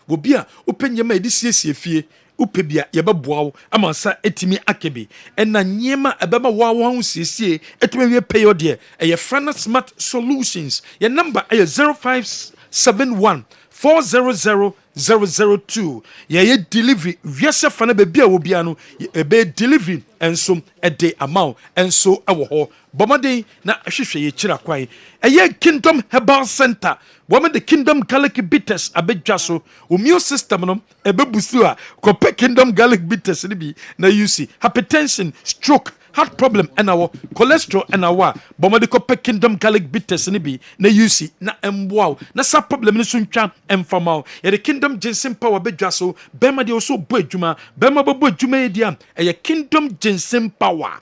wobia openyema edisiesie fie upebia yebeboawo amansa etimi akebe ena nyema ebema wawo siesie etimi wie payo de eye Frana Smart Solutions your number is 0571 400 ye delivery wiase fana be bia wo bia no ebe delivery enso ede amount enso ewo ho bomaden na hwehwe ye kira kwan eye Kingdom Herbal Center woman the Kingdom Garlic Bitters abedwa so immune system no ebe busu a kope Kingdom Garlic Bitters ni bi na use hypertension stroke heart problem and our cholesterol and our bomade kope Kingdom Garlic Bitters ni bi na use na emboa na sa problem ni so ntwa emfama ye the Kingdom Ginseng Power bedwa so bema de so bo adwuma bema bo adwuma ye dia eye Kingdom Ginseng Power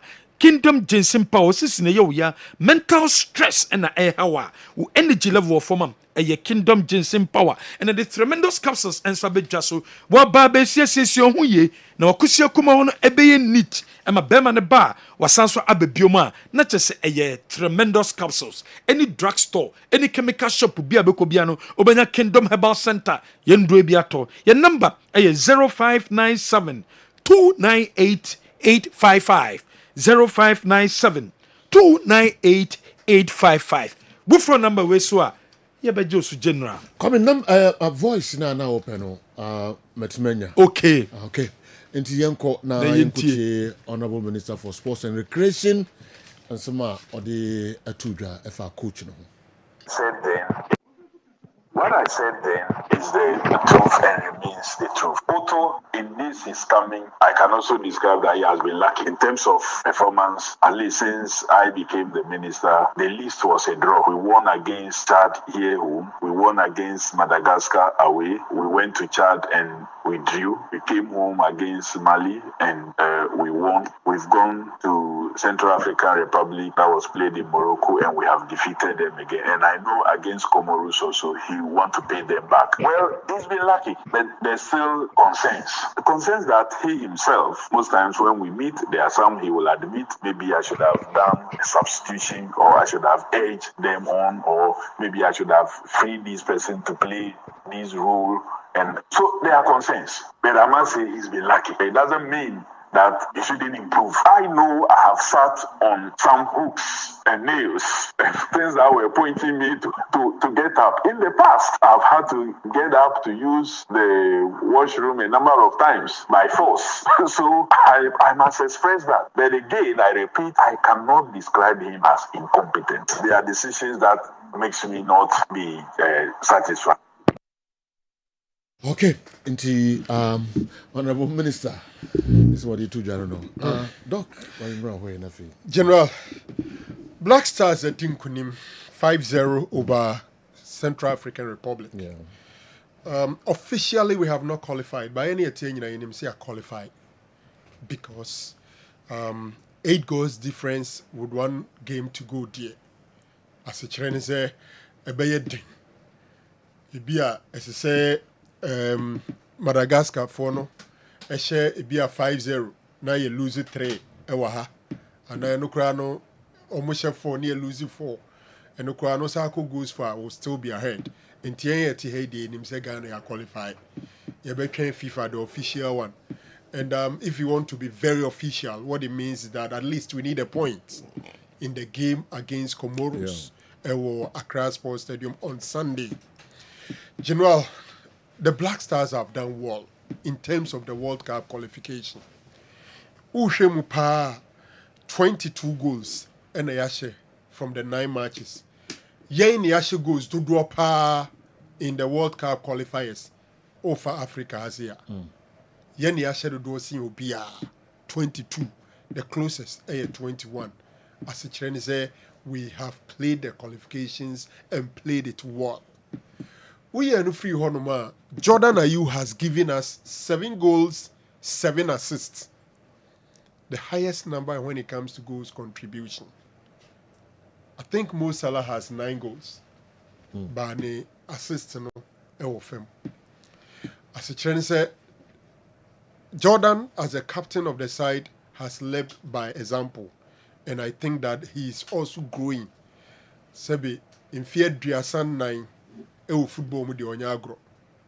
sisi na ya mental stress and hawa energy level of form a Kingdom Ginseng Power and the tremendous capsules and sabedjaso wa ba be siesie ho ye na wakusia kuma ho ebeye neat ema bema ne ba wasanso abebioma na chese tremendous capsules any drugstore any chemical shop bi abekobia no obenya Kingdom Herbal Center yendro bi ato your number 0597 298 855 0597 298 855 Bufro number we so a ye beje osu general come a voice na open Metimenya okay enti yenko na yenkuti Honorable Minister for Sports and Recreation and some of the atudra efa coach no said then, what I said then is the truth and remains the truth. Otto, in this is coming, I can also describe that he has been lucky in terms of performance. At least since I became the minister, the list was a draw. We won against Chad here home. We won against Madagascar away. We went to Chad and we drew. We came home against Mali and we won. We've gone to Central African Republic that was played in Morocco and we have defeated them again. And I know against Comoros also he want to pay them back. Well, he's been lucky, but there's still concerns. The concerns that he himself, most times when we meet, there are some he will admit, maybe I should have done a substitution or I should have edged them on or maybe I should have freed this person to play this role. And so there are concerns. But I must say he's been lucky. It doesn't mean that he shouldn't improve. I know I have sat on some hooks and nails, things that were pointing me to get up. In the past, I've had to get up to use the washroom a number of times by force. So I must express that. But again, I repeat, I cannot describe him as incompetent. There are decisions that makes me not be satisfied. Okay, into Honorable Minister, this is what you two don't know. Doc, General, Black Stars at Tinkunim 5-0 over Central African Republic. Yeah. Officially, we have not qualified. By any attention, I say qualified because 8 goals difference with 1 game to go there. As a trainer say, a bad Ibia, as I say. Madagascar for no a share it be a 5-0 now you lose 3 ewa and then no crano almost 4 near losing 4 and no crano circle goes far will still be ahead in TNT Haiti in himself Ghana qualified you better FIFA the official one and if you want to be very official what it means is that at least we need a point in the game against Comoros or Accra Sports Stadium on Sunday. General, the Black Stars have done well in terms of the World Cup qualification. Ushemu pa 22 goals and Ayashe from the 9 matches. Yen Yashe goals to draw pa in the World Cup qualifiers over Africa as here. Yen Yashe to do sin Obia 22, the closest 21. As a trainer say, we have played the qualifications and played it well. We are no free honoma. Jordan Ayew has given us 7 goals, 7 assists. The highest number when it comes to goals contribution. I think Mo Salah has 9 goals. But the assists no of him. As a trainer said, Jordan as a captain of the side has led by example. And I think that he is also growing. Sebi in fear Driasan 9. Football with the Onyagro,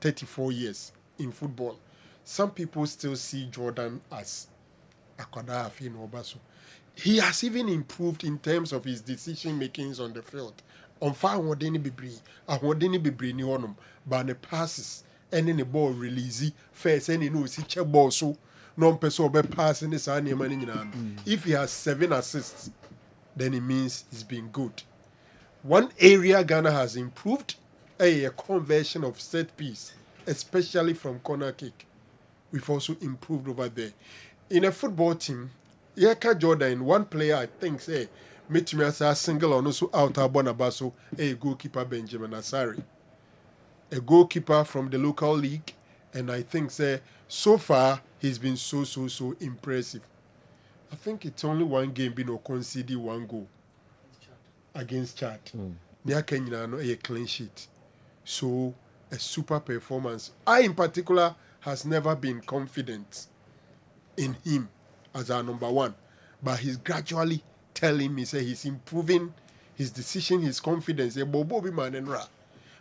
34 years in football. Some people still see Jordan as Akwadafi in Obaso. He has even improved in terms of his decision makings on the field. On fire, Wadeni Bibri ni honum, but the passes and the ball release first and no see check ball so non person be passing this and if he has 7 assists, then it means he's been good. One area Ghana has improved. A conversion of set piece, especially from corner kick. We've also improved over there. In a football team, Yeka Jordan, one player I think say, meet me as a single or also out Bonabaso, a goalkeeper Benjamin Asari. A goalkeeper from the local league, and I think say so far he's been so impressive. I think it's only 1 game been or conceded 1 goal against Chad. Nyaka no a clean sheet. So, a super performance. I, in particular, has never been confident in him as our number 1. But he's gradually telling me, say, he's improving his decision, his confidence. Bobo be man and ra.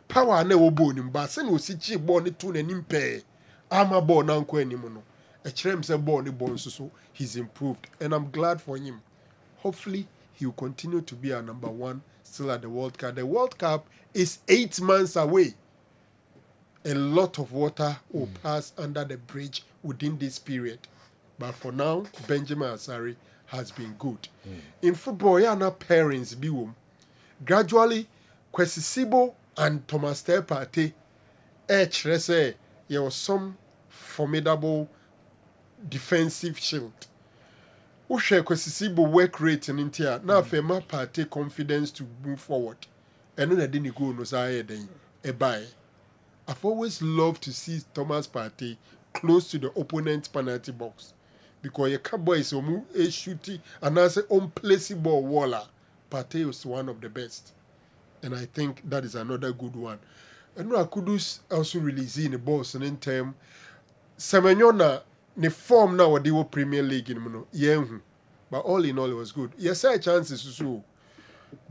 Power ne obo ni mba. Sen o si chi bo ni tu ne nimpe. Ama bo na nko animono. A chrem se bo ni bon so he's improved. And I'm glad for him. Hopefully, he will continue to be our number 1 still at the World Cup. The World Cup is 8 months away. A lot of water will pass under the bridge within this period. But for now, Benjamin Asari has been good. In football, you are not parents. Gradually, Kwesi Sibo and Thomas Partey kyerɛ sɛ there was some formidable defensive shield. Wohwɛ Kwesi Sibo work rate no nti a na afei ma Partey confidence to move forward. Ɛno na de ne goal no saa yɛ den ɛbaeɛ. I've always loved to see Thomas Partey close to the opponent's penalty box because your boys omu a shooty and I say place ball waller. Partey is one of the best, and I think that is another good one. And no Kudus also releasing the balls and in term Semenyona ne form now they were Premier League in Mono but all in all it was good. Yes, I chances so.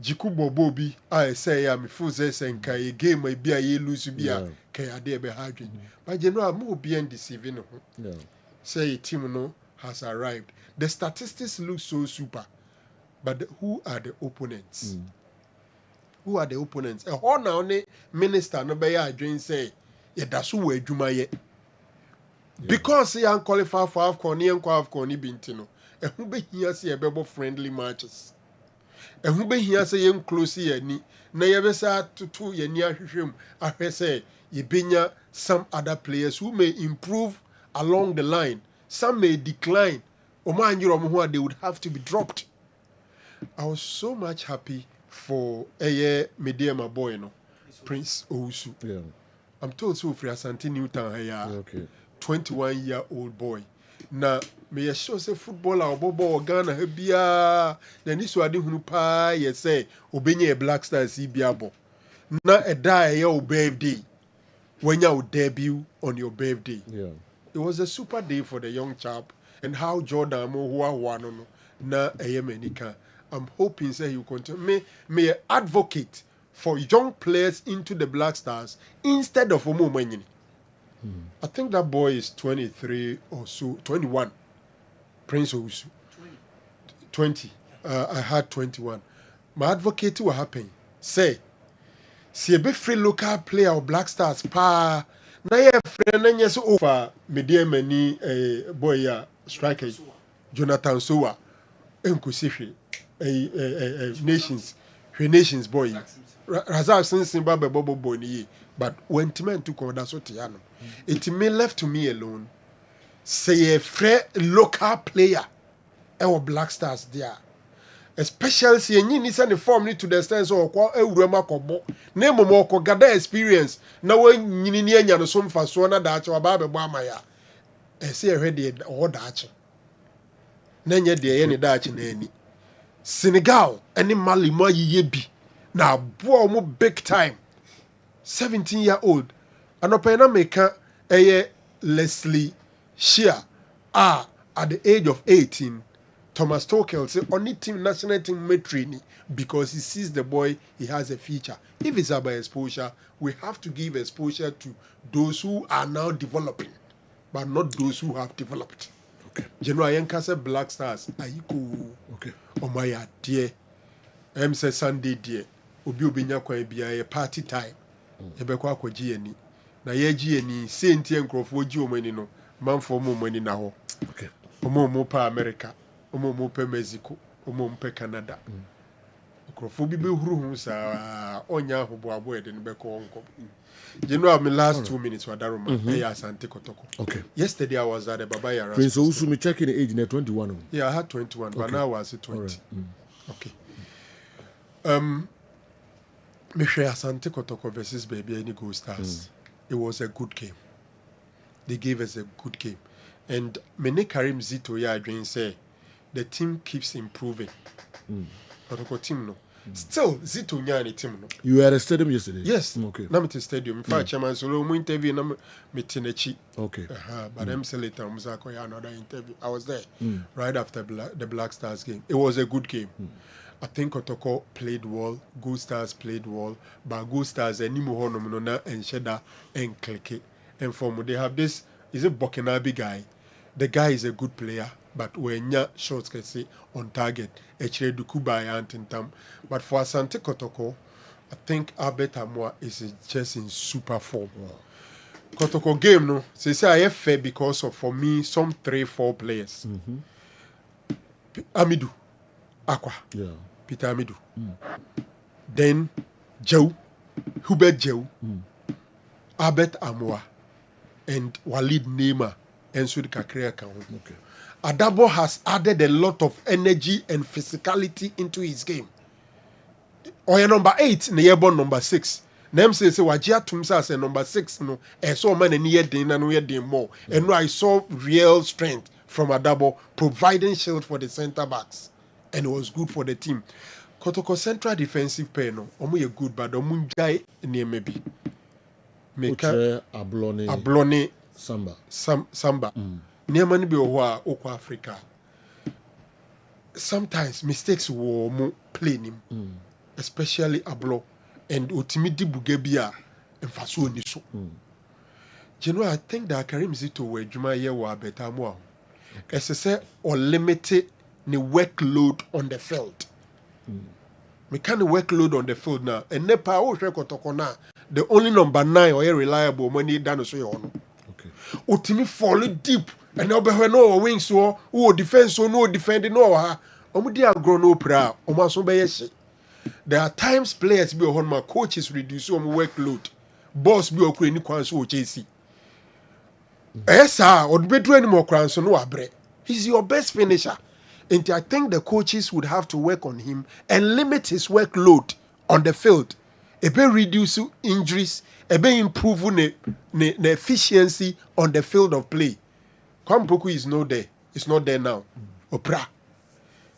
Jikubo Bobi, I say, I'm full senka a game may be a ye lose be a kaya be hydrogen. But you know, I'm more being deceiving. Say, Timono has arrived. The statistics look so super, but who are the opponents? Who are the opponents? A horn only minister no be a dream say, yeah, that's who we do my because he unqualified for AFCON, he unqualified Bintino, and who be here see a bebo friendly matches. And who be here say young close here ni na yebesa to ye near him ahwe say ye benya some other players who may improve along the line, some may decline. Oman who they would have to be dropped. I was so much happy for Mediama boy no Prince Owusu. Yeah. I'm told so for Asante Newtown here. 21-year-old boy. Na me sure say footballer obobo Ghana ha bia na ni so ade hunu pa ye say obenye Black Stars biabo na eda your birthday when you debut on your birthday. Yeah. It was a super day for the young chap and how Jordan mo no na eyemenika. I'm hoping say you continue may advocate for young players into the Black Stars instead of Omo Manyini. I think that boy is 23 or so, 21. Prince Owusu. 20. I had 21. My advocate will happen. Say, see a big free local player of Black Stars pa na ye friend na so over media many boy ya striker Jonathan Sowa enkusi nations boy Razak since Zimbabwe bobo boy ni but when Timen took on that so tiano it may left to me alone say a free local player our Black Stars there. Especially see any nisa the form need to the extent so kwa ewurema kobo na emomo ko gada experience na when nyini anya no so mfa so na da ache ba be bo amaya say ehwe de o da ache na nya de ye ne da ache na ani Senegal any Mali mo yiye bi na bo mo big time 17-year-old anopena meka Leslie Shea at the age of 18 Thomas Tuchel say only team national team may training because he sees the boy he has a future. If it's about exposure, we have to give exposure to those who are now developing, but not those who have developed. Okay. General Yankase Black Stars ayiko. Okay. Omaya dear. Say Sunday dear. Obi obinya kwa bia party time. Ebekwa akwaji ani. Na ye ji ani senti enkrofo ji omani no. Manfo mo omani na ho. Okay. Omo pa America. Omo pe Mexico, omo pe Canada. Okrofo bi be huru hu sa onya ahobo abo e de be ko onko. You know, my last 2 minutes were Daruma. Asante Kotoko. Okay. Yesterday I was at the Babaya. Prince Owusu me checking the age in 21. Yeah, I had 21, but now I was at 20. Right. Okay. Meshe Asante Kotoko versus Baby Any Go Stars. It was a good game. They gave us a good game. And Mene Karim Zito ya again say the team keeps improving. Kotoko team no. Still, Zito nyani team no. You were at the stadium yesterday? Yes. Okay. Na mete stadium. In fact, chairman solo mu interview na metenechi. Okay. But them say later Musako ya another interview. I was there right after the Black Stars game. It was a good game. I think Kotoko played well. Good Stars played well. But Good Stars and Nimu Honomunona and Sheda and Kleke. And from they have this, is a Bokinabi guy. The guy is a good player. But when your shots can say on target, actually do Kuba Antintam. But for Asante Kotoko, I think Albert Amwa is just in super form. Wow. Kotoko game, no, say I have fair because of for me some 3-4 players. Amidou, Aqua, Peter Amidou. Then Hubert Jew, Albert Amoa, and Walid Neymar, and Sud Kakrea Kaun. Okay. Adabo has added a lot of energy and physicality into his game. Or number 8, Neyebo number 6. Nem say Wajia Tumsa say number 6 no. I saw man and yedin and yedin more. And I saw real strength from Adabo providing shield for the centre backs. And it was good for the team. Kotoko central defensive pair no. Omu ye good but omu jai near maybe. Meka Ablone Samba. Near mani be owa Oko Africa. Sometimes mistakes will mo play him. Especially Ablo and Otimidi Bugebia and Faso Niso. You know, I think that Karim Zito were Juma Yewa better more. As I say, or limited the workload on the field. We can't workload on the field now. And Nepa Oshekotokona, the only number 9 or reliable when he done so on. Okay. Otimi fall deep and now be no wings so who defense so no defending no ha. Omudi agro no pra. Omaso be yes. There are times players be on my coaches reduce some workload. Boss be okwe ni kwanso o chesi. Sir, or be do any more kwanso no abre. He's your best finisher. And I think the coaches would have to work on him and limit his workload on the field. Ebe reduce injuries, ebe improve the efficiency on the field of play. Kwampoku is not there. It's not there now. Opra.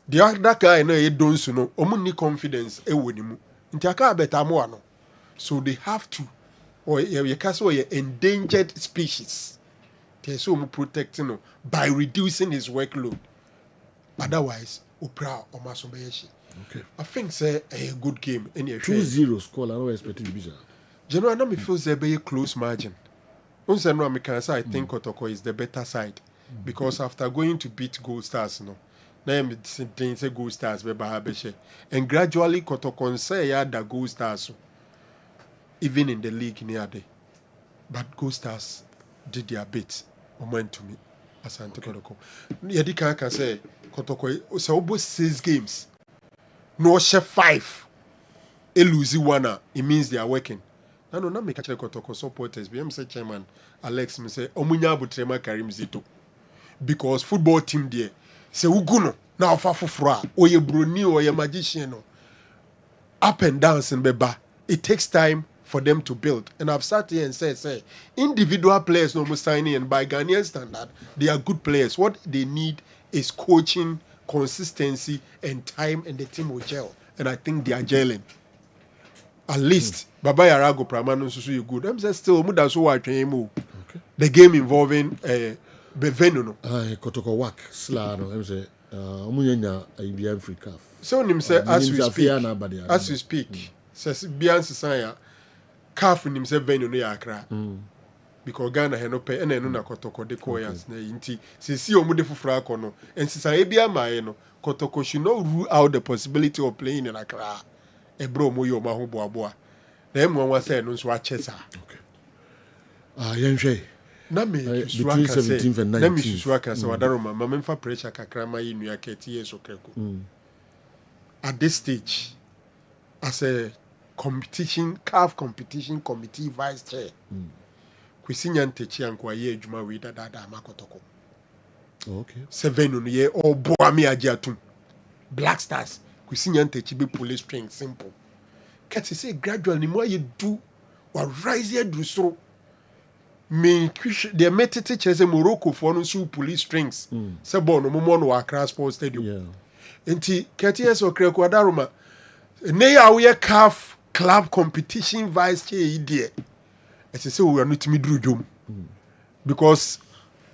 The other guy no he don't know. Omu ni confidence e wonimu. Nti aka beta mo ano. So they have to or you can say endangered species. They so protecting him by reducing his workload. Otherwise, Opra or Masobeshi. Okay. I think say a good game in a 2-0 score. I don't expect it to be that. General, I know me feels there be a close margin. Once I know I can say I think Kotoko is the better side because after going to beat Gold Stars, no. Now I'm saying say Gold Stars be Bahabeshe. And gradually Kotoko say yeah the Gold Stars even in the league near day. But Gold Stars did their bit or went to me as Kotoko. Yadika can say Kotoko so almost 6 games. No share 5. A lose one, it means they are working. No, not make a Kotoko supporters. I'm say chairman Alex me say Omunya Butrema Karim Zito. Because football team there say uguno na ofa foforo a oye broni oye magician no up and down in beba. It takes time for them to build. And I've sat here and said, say individual players no more signing and by Ghanaian standard, they are good players. What they need is coaching, consistency, and time, and the team will gel. And I think they are gelling. At least Baba Yarago Pramano Susu good. I'm saying still muda so what the game involving Beveno no. Kotoko wak sla no. I'm say omunyanya IBM free calf. So him say as we speak, says Bian Sisaya calf him say Veno no yakra. Because Ghana had no pay and no Kotoko de Koyas na inti. See omude fufra kono. And Sisaya Bia Maeno Kotoko should not rule out the possibility of playing in Accra. Ebro moyo maho boaboa. Na emu wan say no so achesa. Okay. Yenhwe. Na me between 17th and 19th. Na me susu aka say wadaroma mama mfa pressure kakra ma yinu aketi yeso kreko. At this stage as a competition CAF competition committee vice chair. Kwisinya Ntechi ankwa ye adwuma we dada makotoko. Okay. 7 no ye o boa me agiatum. Black Stars Kwisinya Ntechi be police string simple. Kati say gradually more you do or rise here do so. Me the metete chese Morocco for no so police strings. Se bon no mo no Accra Sports Stadium. Yeah. Enti kati eso kreko adaroma. Ne ya we CAF club competition vice chair there. I say we are not me do jom. Because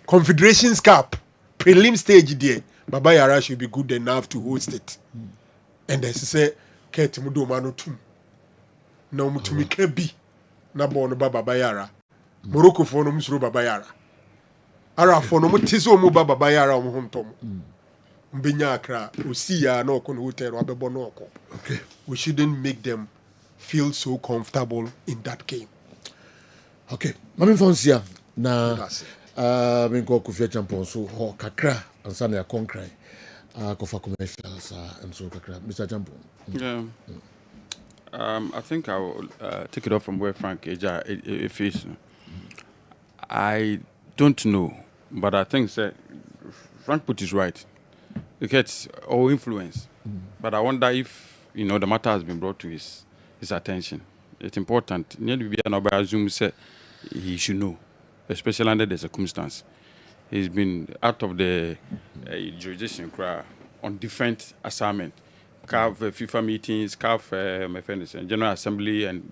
Confederations Cup prelim stage there, Baba Yara should be good enough to host it. And they say, Keti mudo mano tum. Na mutumi kebi na bono Baba Yara. Morocco for no musro Baba Yara. Ara for no mutizo mu Baba Yara mu hontom. Mbenya Accra, Usiya no kon hotel wa bebo no ko. Okay. We shouldn't make them feel so comfortable in that game. Okay. Mami Fonsia na minko kufia champion so ho kakra ansana ya concrete kofa commercials and so kakra Mr. Champion. Yeah. I think I will take it off from where Frank Eja is. I don't know, but I think Frank put it right. It gets all influence, but I wonder if the matter has been brought to his attention. It's important. Nobody assumes he should know, especially under the circumstance. He's been out of the jurisdiction on different assignments. CAF FIFA meetings, CAF General Assembly, and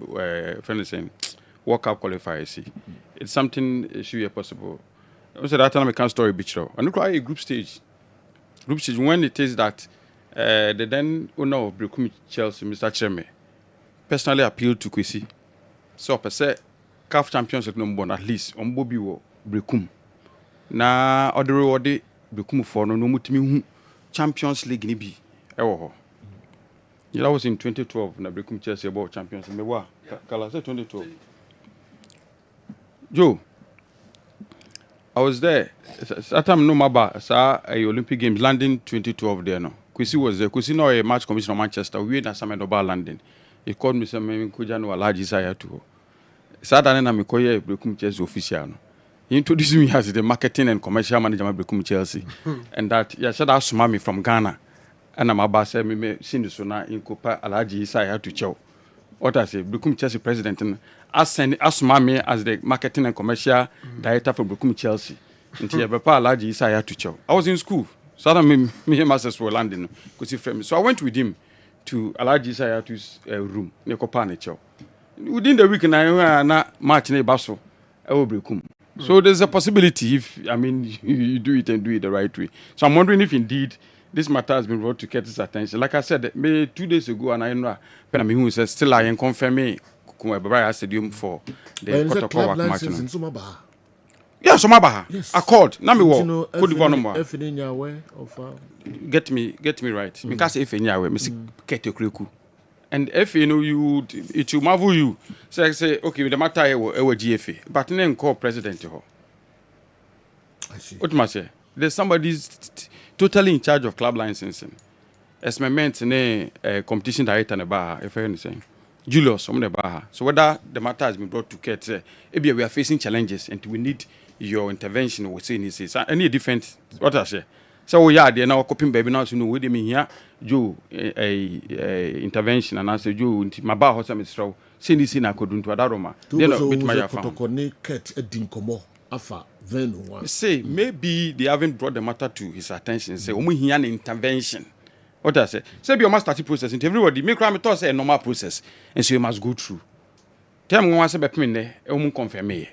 World Cup qualifiers. It's something it should be possible. Also, that time I can story beach show. And look at a group stage. Group stage when it is that the then owner of Brekum Chelsea, Mr. Cheme, personally appealed to Kwesi. So per se, CAF Champions League number one at least on Bobby wo Brekum. Na other reward Brekum for no mutimi Champions League ni bi ewo. Yeah, that was in 2012. Na Brekum Chelsea about Champions League. Me Kala say 2012. Joe, I was there. That time no maba sa Olympic Games London 2012 there no. Kwesi was there. Kwesi no a match commissioner Manchester. We na some about London. He called me say me kuja no alaji saya to. Saturday na me koye Brekum Chelsea official no. He introduced me as the marketing and commercial manager of Brekum Chelsea. And that said me from Ghana. And I'm about say me seen the sona in Copa Alaji Isaiah to chow. What I say, Brekum Chelsea president and me as the marketing and commercial director for Brekum Chelsea. Until Papa Alaji Isaiah to chow. I was in school. So I me masters for London. So I went with him to Alaji Isaiah to's room. Ne Copa ne chow. Within the week I na match ne baso. Brekum. So there's a possibility if, you do it and do it the right way. So I'm wondering if indeed this matter has been brought to Curtis' attention. Like I said, maybe 2 days ago, and I know Penamihu says still I am confirming Kumabara Stadium for the protocol work match. Yeah, Somabaha. Yes. Accord. Nami wo. Could Get me right. Because if in Yawe, Miss Keto Kriku. And if it will marvel you. Say, okay, the matter I GFA, but then call president. I see. What must say? There's somebody totally in charge of club licensing. As my meant in a competition director in the bar, if I understand. Julius, on the bar. So whether the matter has been brought to Kurt, maybe we are facing challenges and we need your intervention. We say this any different. What I say. So yeah, they now copying baby now. So no, we me here. Joe intervention and I say Joe my bar house am straw say this na kodun to adaroma then bit my yafa say maybe they haven't brought the matter to his attention say omo hia an intervention. What I say be your master process into everybody make crime to say a normal process and so you must go through tell me one say be me there omo confirm me.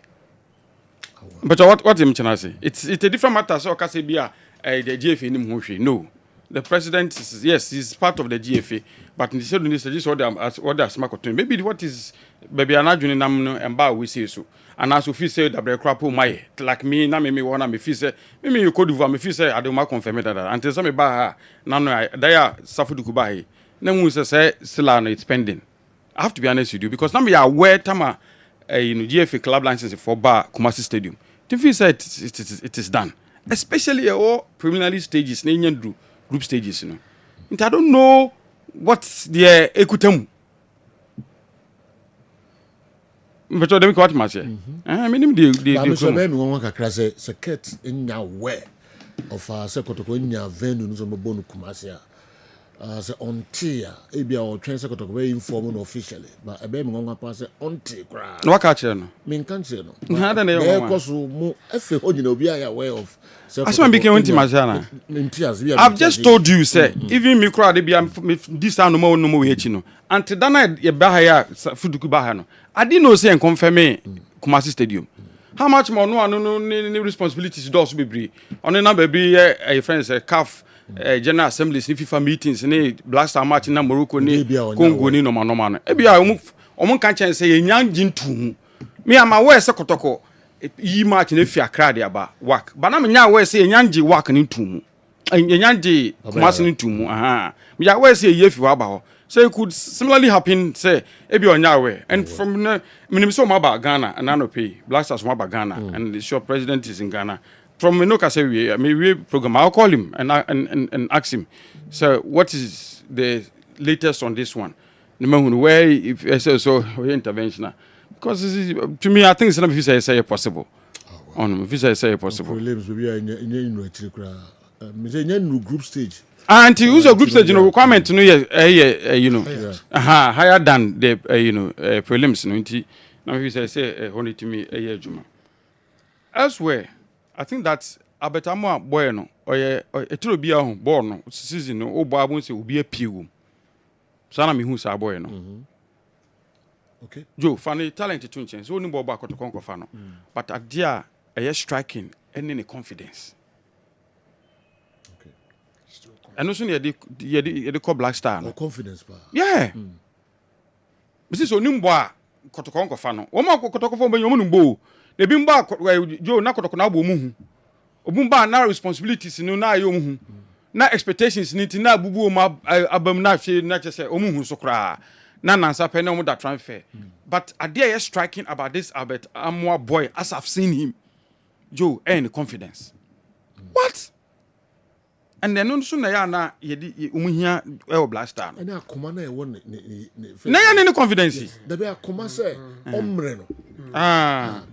But what him chana say it's a different matter so ka say bia the GFA ni mo hwe no. The president is, yes, he's part of the GFA, but in the same this is what they smart. Maybe what is baby anajuni namno and ba we say so. And as we say that the crap my like me na me wanna me feel say me you could do me feel say I don't confirm that until some ba na no there safudu kubai. Na mu say still it's pending. I have to be honest with you because now we are aware tama GFA club license for bar Kumasi Stadium. To feel say it is done. Especially all preliminary stages na group stages, And I don't know what's the equitable. But what what much? I mean, the secret in your way of a secretary in your venue, no bonu kumasia. As on tier, maybe our train secretary very informal officially, but a baby on pass on tea crowd. No catcher, no. Mean country, no. I don't know. Because more, if you be aware of. I've just told you, sir. Even me crowd, this no more no. Until then, I bahaya fuduku bahano. I didn't know say and confirm me Kumasi Stadium. How much more no responsibilities does be brave. On a number be a friends CAF General Assembly, FIFA meetings, Black Star match in Morocco, Congo, no man. Ebia omo kan chen say yan jintu. Me am aware sekotoko. Yi match ne fi akra de aba work but na me nya we say nyanji work ni ntumu nyanji Kumasi ni ntumu me ya we say ye fi wa ba ho so it could similarly happen say e bi onya we and from minim so ma ba Ghana and no pay Black Stars ma ba Ghana and the sure president is in Ghana from me no ka say we program I'll call him and ask him so what is the latest on this one where if I say so intervention because to me I think it's not if you say possible. If you say possible. Prelims we are in group stage. And to use a group stage, requirement no higher than the prelims no. Now if you say only to me juma. Elsewhere, I think that abetamo boy no or etro bia ho ball no season no obo say obi apiu. So na me hu sa boy no. Okay. Joe, funny talent to change. So ni ball back to conquer fa no. But adia striking and in confidence. And also you call Black Star. No confidence pa. Yeah. Mrs. Onimbo kotokonko fa no. O ma kotoko fo benyo munumbo. De bi mba Joe na kotoko na bo mu hu. Obumba na responsibilities no na ayo mu hu. Na expectations ni ti na bubu o ma abam na hwe na chese o mu hu so kra. Na nansa pe na o mu da transfer. But idea is striking about this Albert Amwa boy as I've seen him. Joe and confidence. What? And then no sooner ya na yedi umuhia e Black Star. And akoma na e won na ya ne confidence. There be akoma say omre no.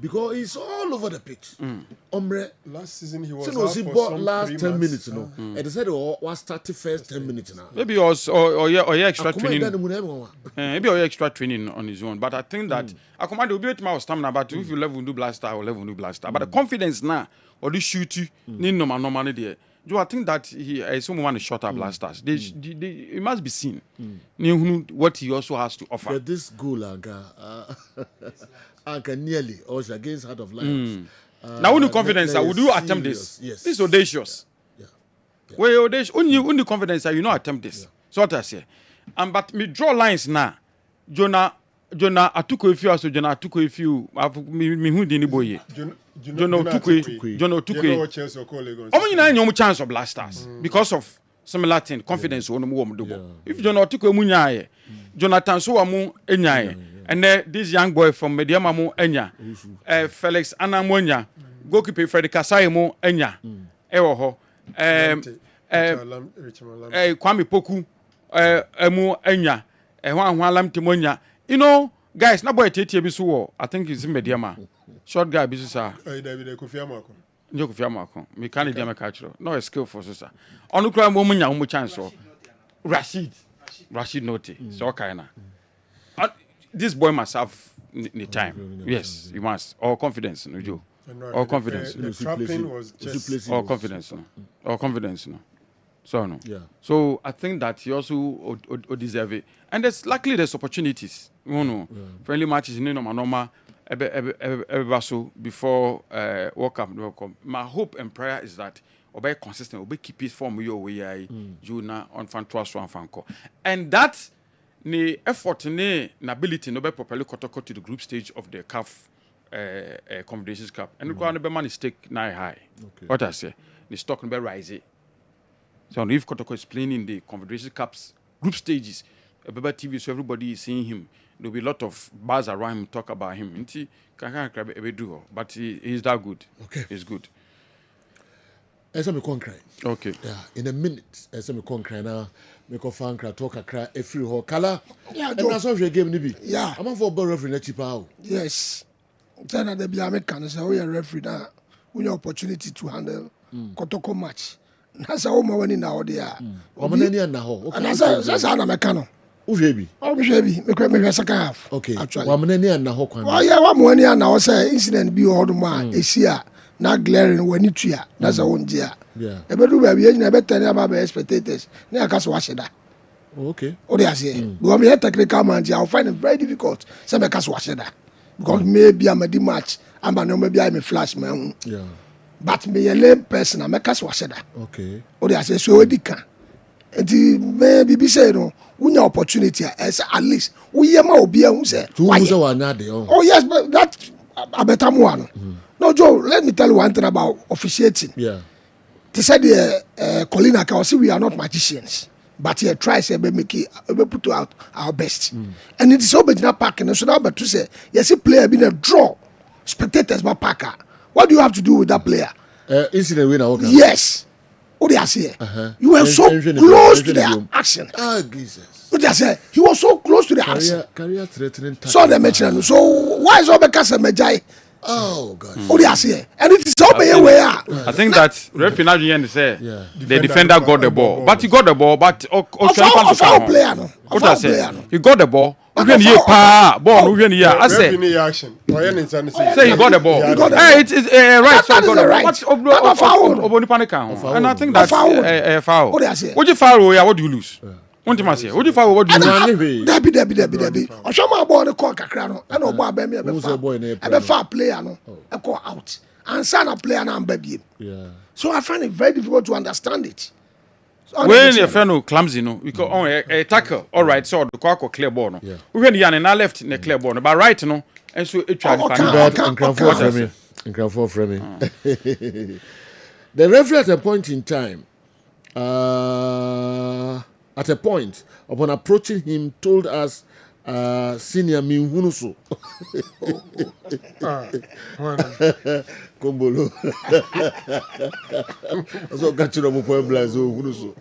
Because he's all over the pitch. Omre last season he was out for some last 10 minutes no. And they said was started first 10 minutes now. Maybe or extra training. Maybe or extra training on his own, but I think that akoma dey be my stamina but if you level do Black Star or level do Black Star. But the confidence now or the shoot ni normal there. Do I think that he is someone shorter blasters? It must be seen. What he also has to offer. But this goal, Anka nearly also against Heart of Lions. Now, only confidence, would you attempt this? Yes. This is audacious. Yeah. Well, audacious. Only confidence, you not attempt this. So what I say. But me draw lines now. Jonah atuko if you also Jonah atuko if you me who didn't boy. Jonah Otukwe. Only na chance of blasters because of similar thing confidence on mu do. If Jonah Otukwe munyaye, Jonathan so amu enyaye. And this young boy from Mediama mu enya. Felix Anamonya, goalkeeper Freddy Kasai mu enya. Ewo ho. Kwame Poku emu enya. Alam Timonya. You know, guys, na boy tete bi so I think it's in Mediama. Short guy bi so sa. David Kofiamako. Njo Kofiamako. Me kan dey make catch. No a skill for so sa. Onu kra mo munya mo chance so. Rashid Note. So kind this boy must have the time. Yes, he must. All confidence, no Joe. All confidence. The trapping was just all confidence, no. All confidence, no. So no. Yeah. So I think that he also deserve it. And luckily there's opportunities. You know, friendly matches in normal so before World Cup. My hope and prayer is that obey consistent, obey keep it from your way. You na on fan trust one fan call. And that the effort and ability no be properly to the group stage of the CAF Confederations Cup. And the ground be stake na high. Okay. What I say, the stock no be rising. So if Kotoko is playing in the Confederation Cups group stages, Beba TV, so everybody is seeing him. There'll be a lot of buzz around him, talk about him. But he is that good. Okay. He's good. Esa me kon cry. Okay. Yeah, in a minute, esa me kon cry now. Me ko fan cry, talk a cry, every ho. Kala. Yeah, and that's how game ni bi. Yeah. I'm for ball referee na chipa. Yes. Then at the American say we are referee now. We have opportunity to handle Kotoko match. Nasa o ma wani na o dia. O ma nani na ho. Okay. Nasa na mekano. O hwebi. O hwebi. Me second half. Okay. Actually. Wa ma nani na ho kwan. Oh yeah, wa mo nani na o say incident bi o do ma esia na glaring wani tua. Nasa o njia. Yeah. Ebedu ba bi nyina betani aba be spectators. Na aka so wa sheda. Okay. O dey say. Because me technical man, I find it very difficult. Say me aka so wa sheda. Because maybe I'm a di match. I'm no maybe I'm a flash man. Yeah. But me a lame person, I make us wash that. Okay. Or they say so we can. And maybe be say no, we have opportunity as at least we hear more be who say. Oh yes, but that a better one. No Joe, let me tell you one thing about officiating. Yeah. They said Colin Aka say we are not magicians. But he tries to make it, put out our best. And it is so bad in a pack and so now but to say yes, a player been a draw. Spectators by Packer. What do you have to do with that player? Incident winner. Yes. What they are saying. You were so close to their action. Ah, Jesus. What I say? He was so close to the house. Career threatening. So they mentioned. So why is Obekasa Mejai? Oh God. What do you say? And it is so many way. I think that referee now say the defender got the ball, but he got the ball, but Foul player no. What I say? He got the ball. When he ball, when he I say. Say he got the ball. Hey, it is right. So he got the ball. But panic and I think that's foul. What do you say? What you foul? What do you lose? What do you say? What you foul? What do you lose? Debbie. Oshama ball the call kakra no. And Obo abemi ebe foul player no. E call out. And sign a player na baby. Yeah. So I find it very difficult to understand it. When your friend no clumsy no, because on a tackle, all right, so the quack clear ball no. When you are na left in the clear ball, but right no, and so it try to framing. The referee at a point in time, at a point upon approaching him, told us, senior Minhunuso. Kombolo. So catch you up for Blazo.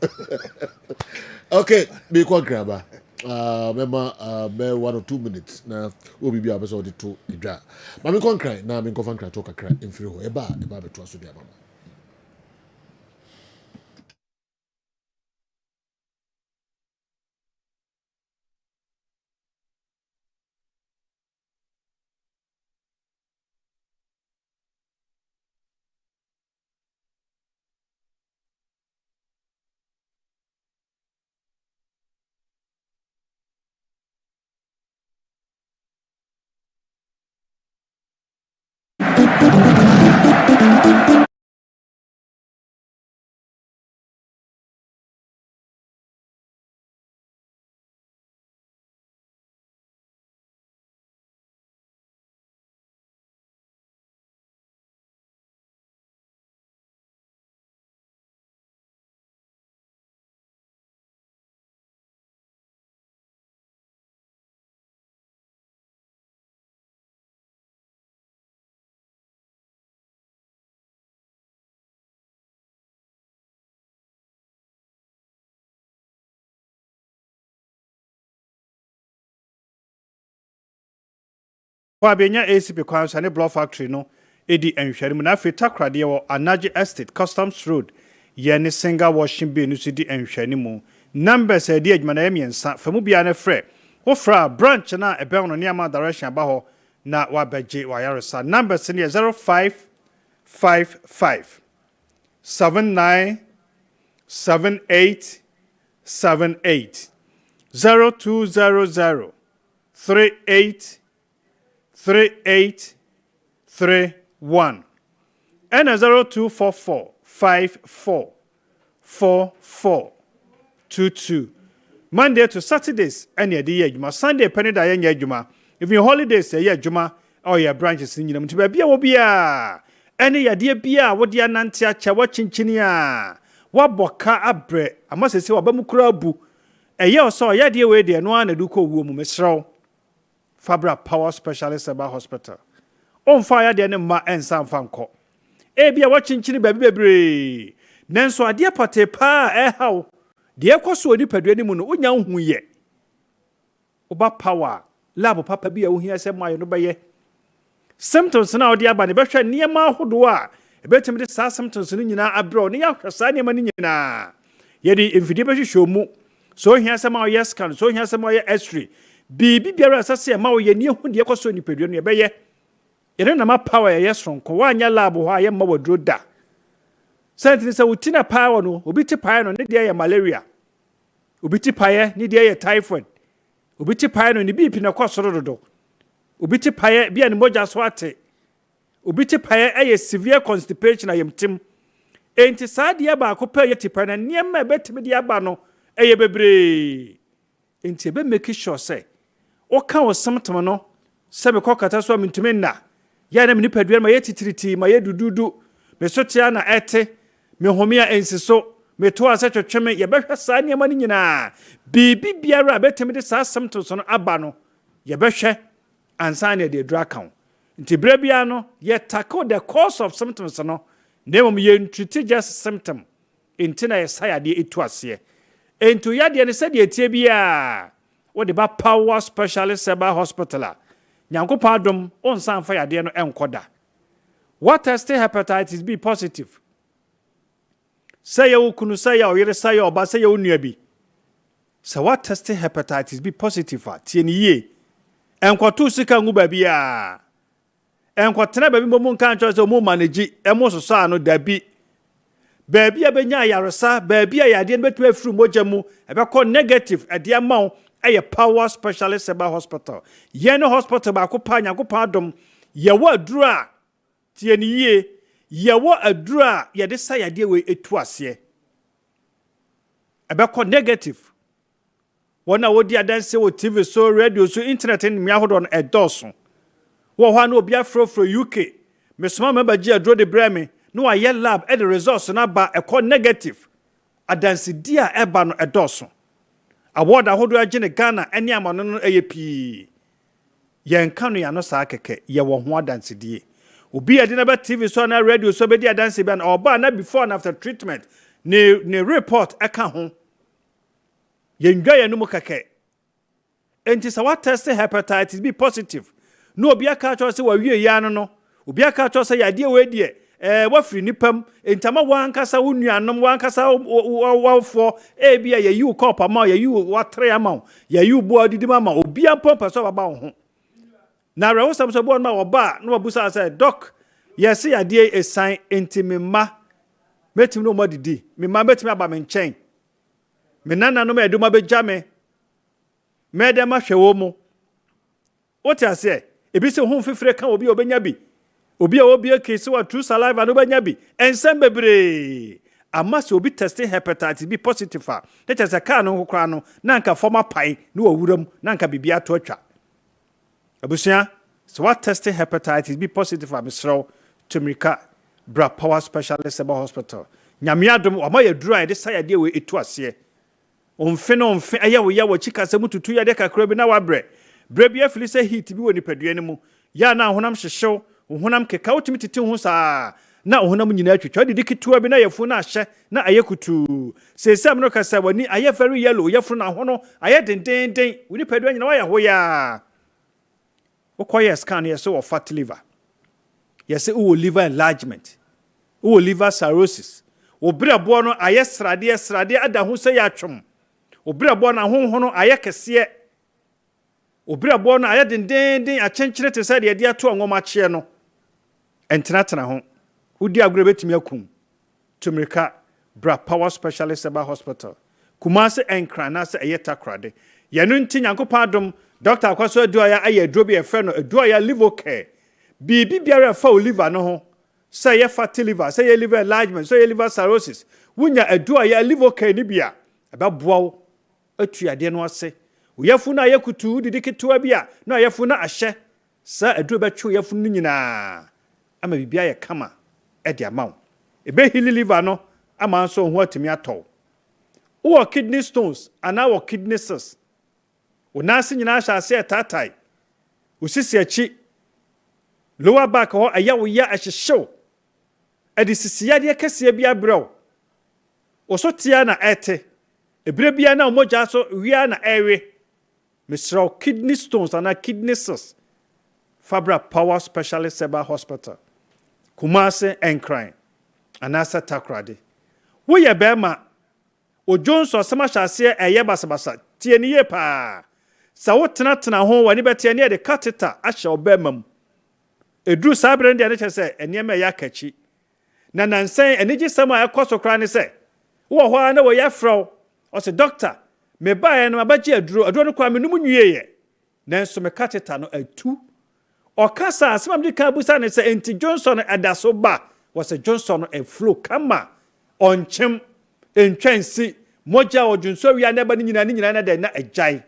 Okay, be quite grabber. Remember, 1 or 2 minutes now. We'll be able to do the draw. But we can't cry now. We can't cry. Talk a cry in free. Eba to us to the mama. Kwabenya ACP Kwans and Block Factory no edi enhwere mu na fe takrade wo Anaje Estate Customs Road ye ne single washing bay no di enhwere mu numbers edi adwuma na yemiensa famu bia na frɛ wo fra branch na ebe no niam direction aba ho na wa beje wa yaresa numbers ne 0555 79 78 78 0200 38 3831 and 0244 54 4422 Monday to Saturdays and the year Sunday penny da yen juma if you holidays ye juma or your branches in them to be a wobia any ya dear bia what dia nantia cha wachinchinia what boka abre I must say wabamukura bu a year or so ya dear way there no one do ko wo mu mesraw Fabra Power Specialist Eba Hospital. On fire de ne ma ensan fanko. Ebia wachinchini bebre. Nenso ade pate pa haw. De ekoso oni padua ni mu no onya hu ye. Oba power lab papa bia wo hia sem ayo no beye. Symptoms na odi aba ne behwe niema ahodo a ebetim de sa symptoms no nyina abro ne ya hwesa niema ni nyina. Ye di mfidi be hwehwe mu. So hia sem ayo scan, so hia sem ayo x-ray. Bibi biara asase ma wo ye ni hu de ekoso ni padua no ye yere na ma power ye strong ko wanya lab ho aye ma wadro da sentini se wutina power no obi ti pae no ne de ye malaria obi ti pae ne de ye typhoid obi ti pae no ne BP na kwasoro dodo obi ti pae bia ne moja so ate obi ti pae aye severe constipation ayemtim enti saade ba akopɛ ye ti pae na niema betimi de aba no eye bebre enti be make sure say o kan o symptom no se be kokata so amintumi na ya na mnipadua ma yetitiriti ma yedududu me sotia na ete me homia ensiso me to ase twetweme ye behwe saa niema ni nyina bibi biara betemi de saa symptoms no aba no ye behwe ansa na de dra kan nti bra bia no ye tackle the cause of symptoms no nemo ye treat just symptom nti na ye saya de etu ase ento yade ne said ye tie bia wo de ba power specialist seba hospital nyankopon adom on san fa yade no enkoda what test hepatitis B positive say you kunu say you yere say you ba say you nua bi so what test hepatitis B positive tie ni ye enkoto sika ngu ba bia enkotena ba bi mo nka ncho so mo manage emo so ano da bi baabi a benya yaresa baabi a yade no betu afuru moja mu ebekọ negative ade amaw eye power specialist seba hospital ye no hospital ba ko pa nyankopon adom ye wo aduru a tie ni ye ye wo aduru a ye de sa yade we etu ase ebekọ negative wona wodi adanse wo TV so radio so internet ni miahodo no edoso wo hwa na obi afrofro UK mesoma meba gi adro de breme no a ye lab e the results na ba ekọ negative adanse dia eba no edoso award ahodo agene Ghana eni amano no eyepi yen kanu ya no saa keke ye wo ho adanse die obi ade na ba TV so na radio so be di adanse be na oba na before and after treatment ne report eka ho yen dwa ye no mu keke enti sa what test hepatitis B positive no obi aka cho se wa wie ya no obi aka cho se yade we die wafiri nipam entama wankasa wonuanom wankasa wafo bia ye yu kopa ma ye yu watre ama ye yu bo adidima ma obi ampompa so baba ho na rewo samso bo na oba na wabusa say doc yes yade esan entimema metim no modidi mema metim aba me nchen me nana no me eduma beja me dem ahwewo mu wote ase ebi se ho fifire kan obi obenya bi obi a obi akese wa true saliva no banya bi ensem bebre amase obi testing hepatitis B positive a techa se ka no kokra no na nka former pai no awuram na nka bibia to atwa abusia so what testing hepatitis B positive a misro tumrika bra power specialist about hospital nyamiadom o ma yadura ye de sayade we etu ase onfe no onfe aya wo ya wo chika se mututu ya de kakra bi na wabre brebia fili se heat bi woni padua ne mu ya na honam hyehyew honam keka wotimi tete ho saa na honam nyina atwetwa de dikitua bi na yefu na ahye na ayekutu sesam no kasa wani aye very yellow yefu na hono aye dendenden woni padua nyina waya hoya okoye scan ye so fat liver yes o liver enlargement o liver cirrhosis obrabo no aye srade ada ho se ya twom obrabo na honho no aye kese obrabo no aye dendenden akyenkyere te se de ato anwoma kye no entenatena ho udi agure betimi akum tumrika bra power specialist about hospital kumase enkra na se eyeta krade yenu nti nyankopon adom doctor akwaso aduaya aye adrobi efe no aduaya liver care bibi biara fa liver no ho say ye fatty liver say ye liver enlargement say ye liver cirrhosis wunya aduaya liver care ni bia ababoawo atuade no ase uyefu na yekutu didiketua bia na yefu na ahye sa aduro betwe yefu no nyina ama bibia ye kama e de amaw ebe hili liver no ama nso ho atimi atọ wo kidney stones ana wo kidney cysts unasi nyina sha ase tatai usisi achi lower back ho aya wo ya ahyehyew edi sisiya de kese bia brew osotia na ete ebire bia na omoja so wia na ewe misro kidney stones ana kidney cysts Fabra Power Specialist Seba Hospital Kumase Enkran Anasa Takrade wo ye bema o Johnson sama hyase eye basabasa tie ne ye pa sa wo tena ho wani betie ne de catheter ahye obemam edru sabre de ne chese enema ya kachi na nansen enigi sama ekoso kra ne se wo ho na wo ya fro o se doctor me ba no abaji aduro no kwa me num nwieye nanso me catheter no atu okasa asem de ka busa ne se enti Johnson adaso ba was a Johnson a flow kama onchem entwensi moja odunso wi anaba ni nyina na de na ajai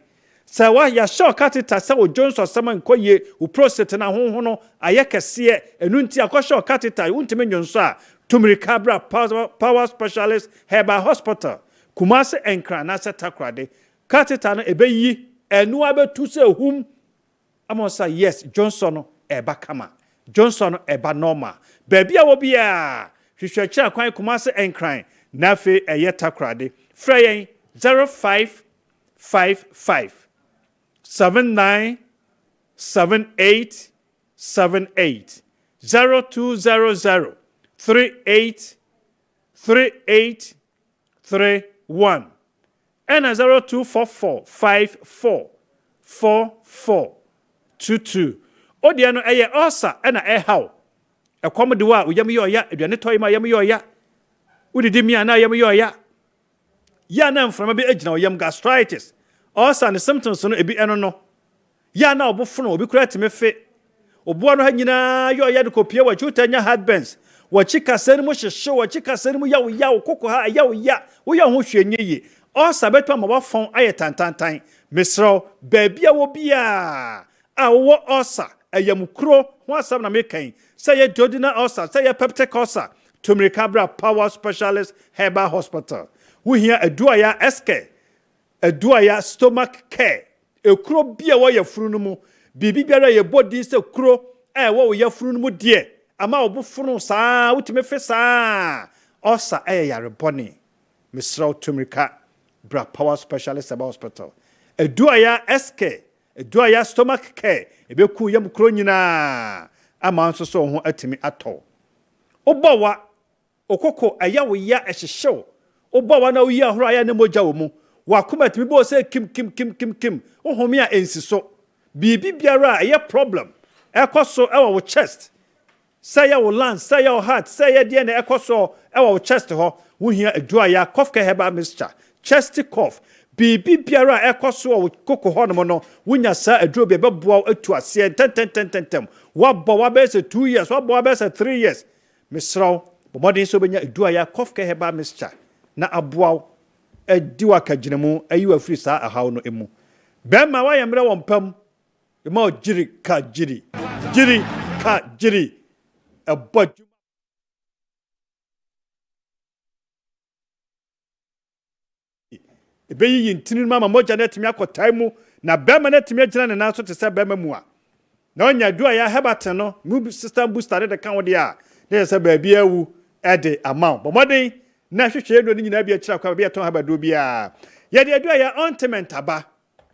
sa wa ya show catheter sa o Johnson sama nkoye o prostate na honho no ayekese enu nti akosho catheter untime nyonso a tumrika bra power specialist Herbal Hospital Kumase Enkra na Setakrade catheter no ebeyi enu abetu se hum amosa yes Johnson eba kama Johnson eba normal baby a wo bia hwehweche akwan Kumase Enkran na fe eye Takrade freyen 0555 797878 0200 3831 and 0244 544422. Odiano eye osa ena ehaw. Ekwom de wa oyam ye oya aduane toy ma yam ye oya. Udidi mi ana yam ye oya. Ya na mframa bi agina oyam gastritis. Osa ne symptoms no ebi eno no. Ya na obofono obi kura timefe. Obuano ha nyina ye oya de kopie wa chutanya headbands. Wachika senimu hyehye wachika senimu yawo koko ha yawo ya wo ya ho hwenye yi osa beto ma wafon aye tantantan mesro baabia wo bia a wo osa ayamukro ho asam na mekan say ye duodenal ulcer say ye peptic ulcer Tumirika Bra Power Specialist Herbal Hospital wo hia aduaya SK aduaya stomach care ekro bia wo yafuru no mu bibi biara ye body se kro wo yafuru no mu de ama obufunu saa utime fe saa osa yare boni misra Tumirika Bra Power Specialist Herbal Hospital eduaya SK eduaya stomach care ebeku yam kro nyina ama nso so ho atimi ato obawa okoko ayawo ya ehyehyew obawa na oyi ahoro aya ne moja wo mu wakoma timi bo se kim ohome a ensiso bibi biara eye problem ekoso wo chest say your lungs, say your heart, say your DNA ekoso ewa chest ho wo hia aduaya cough care herbal mixture chest cough bibi biara ekoso wo koko ho no no wunya sa aduro be beboa atu ase ten wa bo wa be say 2 years wa bo wa be say 3 years misraw bomodin so benya aduaya cough care herbal mixture na aboa adiwa kaginamu ayiwa free sa ahaw no emu bema wa yemre wo mpam ma jiri ka jiri but ebe yi ntini mama moja na timi akotai mu na bema na timi agina ne naso te se bema mu a na onya dua ya hebate no mu system booster de kan wode a na se ba bia wu ede amount bomodin na hwehwe no ni nyina bia kira kwa bia ton habado bia ye de dua ya ointment aba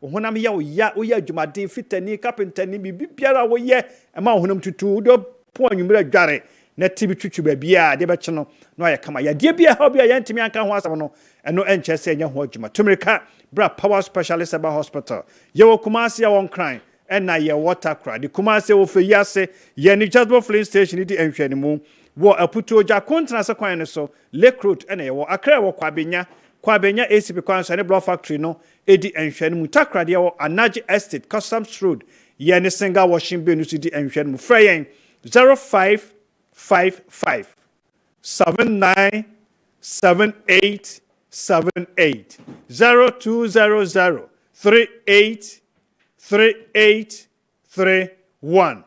ohunam ya wo ya adwumaden fitani carpenter ni bibiara wo ye ma ohunam tutu do po anwumra dware na tibi twitwu ba bia de be kye no na ya kama ya de bia ha bia ya ntimi anka ho asam no eno enche se nya ho adwuma Tumirika Bra Power Specialist Herbal Hospital ye wo Kumasi ya won kran na ye water cry the Kumasi wo fe yase ye ni Jasper Flint Station di enhwani mu wo aputo ja kontra se kwan ne so Lake Road na ye wo Accra wo kwabenya ACP kwan so ne block factory no edi enhwani mu takra de wo Anaji Estate Customs Road ye ni single washing bay no so di enhwani mu freyen 0555 797878 0200 3831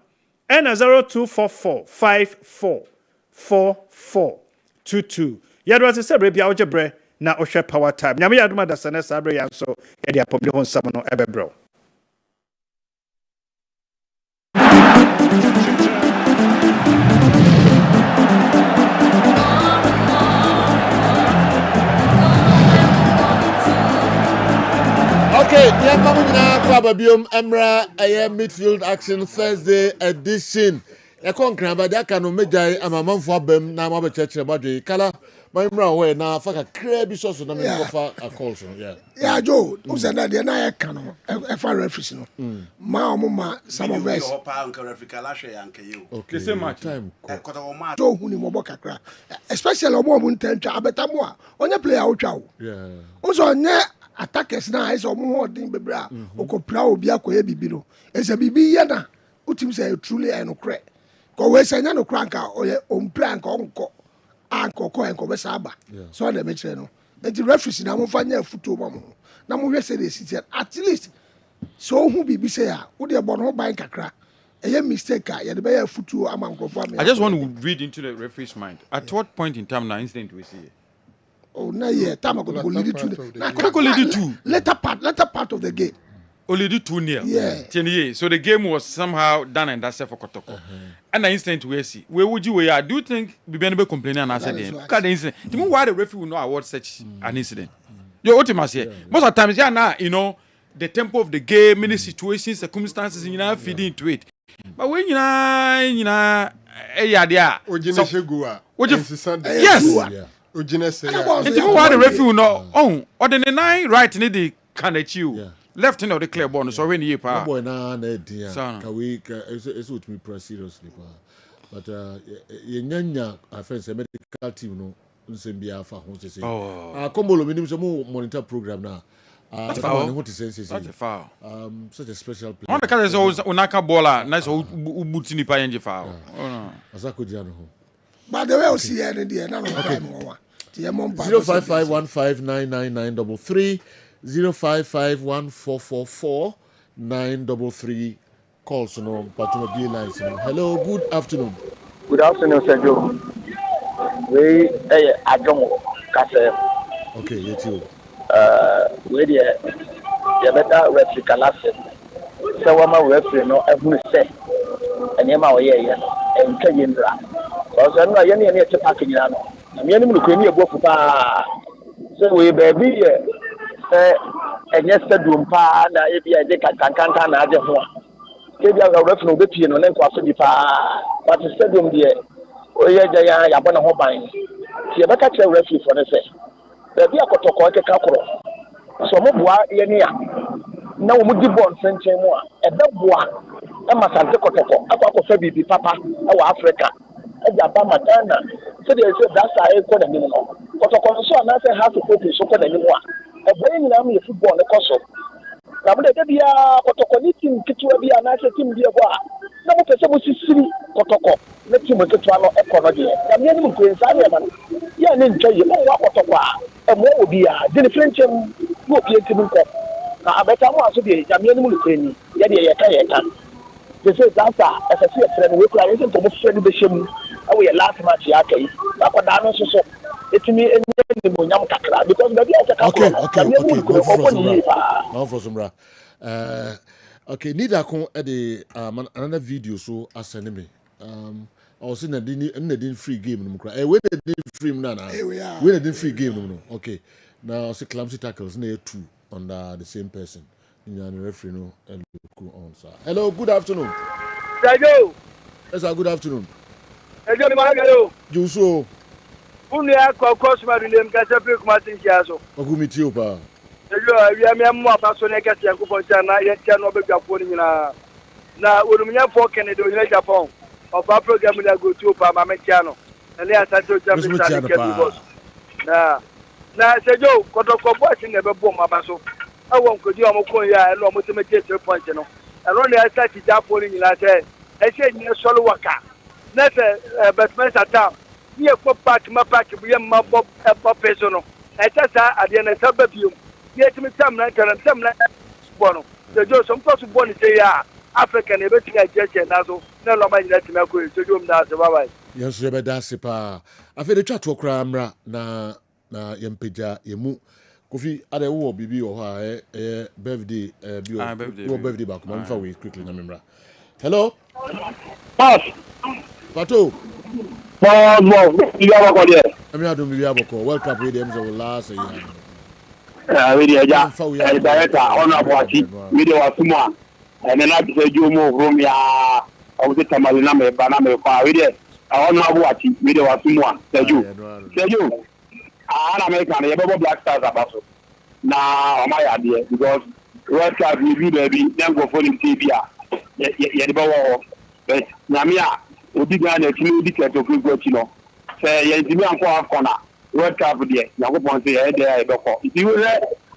and 0244 544422 yadwa se sebre bia ojebre na ohwe power time nyame yaduma da sene sabre ya so yade apomde ho nsam no ebebro. Okay, yeah, Mamuna Kwababium Emra Midfield Action Thursday edition. A concrete, but that can omega a man for them now. My church about the color. My way now for a crabby sauce and a call. Yeah, Joe, who's another na cano, a far referee. Mama, some of us. Okay, same much time. Joe, who you moboka cra, especially a woman tend to abetamwa on your play out. Yeah. Also, attackers na is or more than bebra o ko pra obi akoye bibiro ese bibi ye na utim say truly eno kre ko we say no kranka o ye on plan ko onko anko ko enko be saba so na me kire no enti referee na mo fanya futo mo na mo hwese de sit at least so hu bibi say a wo de bo no ban kakra eye mistake a ye de be ya futo amankofo am. I just want to read into the referee's mind. At what point in time now incident we see? Oh, no, yeah, time ago go lead to later part of the game. Only do 2-0. Yeah. So the game was somehow done and that's for Kotoko. And the incident we see. Where would you wear? Do you think we be complaining and answer them? Because the incident. Do you know why the referee will not award such an incident? Yo, what you must say? Most of the times, yeah, now you know the tempo of the game, many situations, circumstances, you know, feeding into it. But when you know, yeah, there. Yes. And even while the referee no, or the 9 right need the can achieve. Left in the clear bonus or when you pa. Boy na idea. Can we it's with me press seriously pa. But yenya offense medical team no nsembia fa ho say. Kombolo minim so mo monitor program na. That's a foul. Such a special player. On the kind is unaka baller, nice ubuti ni pa yenje foul. Asako Diano. But the way I see any day, none of them. 05515999933 05514444933 calls no Patuma B lines. Hello, good afternoon. Good afternoon, Sergio. We Adomo Kase. Okay, yes you. We the better referee Kalase. So what my referee no every say. And yema oye and Kayindra. Because I know you need to pack in ano. I'm going to go for so we baby and yesterday pa na ebi a de kankan na ade ho ebi a ref no be pie no na kwaso di pa but stadium de oye ja ya bona ho ban ti e beka che referee for ne say baby akotoko keka koro so mo boa ye ne ya na wo mu di ball senchen mu a e be boa e masante kotoko akwa bibi papa e wa Africa Japa Matana, so they say that's a code anymore. Kotoko so na say have to focus so code anymore. E boy ni na me football na koso. Na mo de bia kotoko ni team kitwa bia na say team bia bo a. Na mo pese mo sisiri kotoko. Na team kitwa no e kono de. Na me ni mo ko insa ya man. Ya ni ntwa ye mo wa kotoko a. E mo obi a. De French mo obi team ko. Na abeta mo aso de ya me ni mo lukani. Ya de ye ka. They say that's a friend we play into the friend be shame. We last match yakai. Akwada no so etimi enye mo nyam kakra because baby I take no for some okay need akon e the another video so asene me I was in a free game no kra when the free na when the free game no okay now say clumsy tackles na 2 under the same person in the referee no on sir. Hello, good afternoon. Sergio. Yes, sir, good afternoon. Sergio ni magalo. Juso. Unia kwa kosma rile mkase pe kuma tinkiaso. Ogumiti opa. Sergio, ya me mu afaso ne kase yanko poncha na ye tia no begafo ni nyina. Na olumnya fo Kennedy o Japan. Ofa program na go to opa ma metia no. Na le asante o Japan sa ke boss. Na Sergio, kotoko boss ne be bom abaso. Awon ko di omokon ya eno mo teme 3 point no. Eno na start Japan ni nyina say e se ni solo waka. Na say Batman Satam. Ni e ko pack ma bu ye ma bob e peso no. E ta sa ade na sa ba biom. Ye timi tam na bono. The jo some person born say ya African e be tinga jeje na so. Na lo ma nyina timi ko so jo mda se bye bye. Yes, you better say pa. Afi de twa to kra mra na yempeja yemu. Kofi ade wo bibi o ha birthday birthday back man fa we quickly na memra. Hello. Pass. Pato. Bon, you are go there. Emi adum bi aboko. World Cup we dem so last year. We dey ja. Director honorable Achi. We dey wasuma. And then I say you move room ya. I was tamale na me ba na me kwa. We dey honorable Achi. We dey wasuma. Seju. America na yebo Black Stars abaso na o ma ya de because World Cup we baby dem go for him TV a ye de bawo but nyame a odi ga na timi odi keto ko chi no say ye timi anko akona World Cup de yakopon say ye de e be ko ti we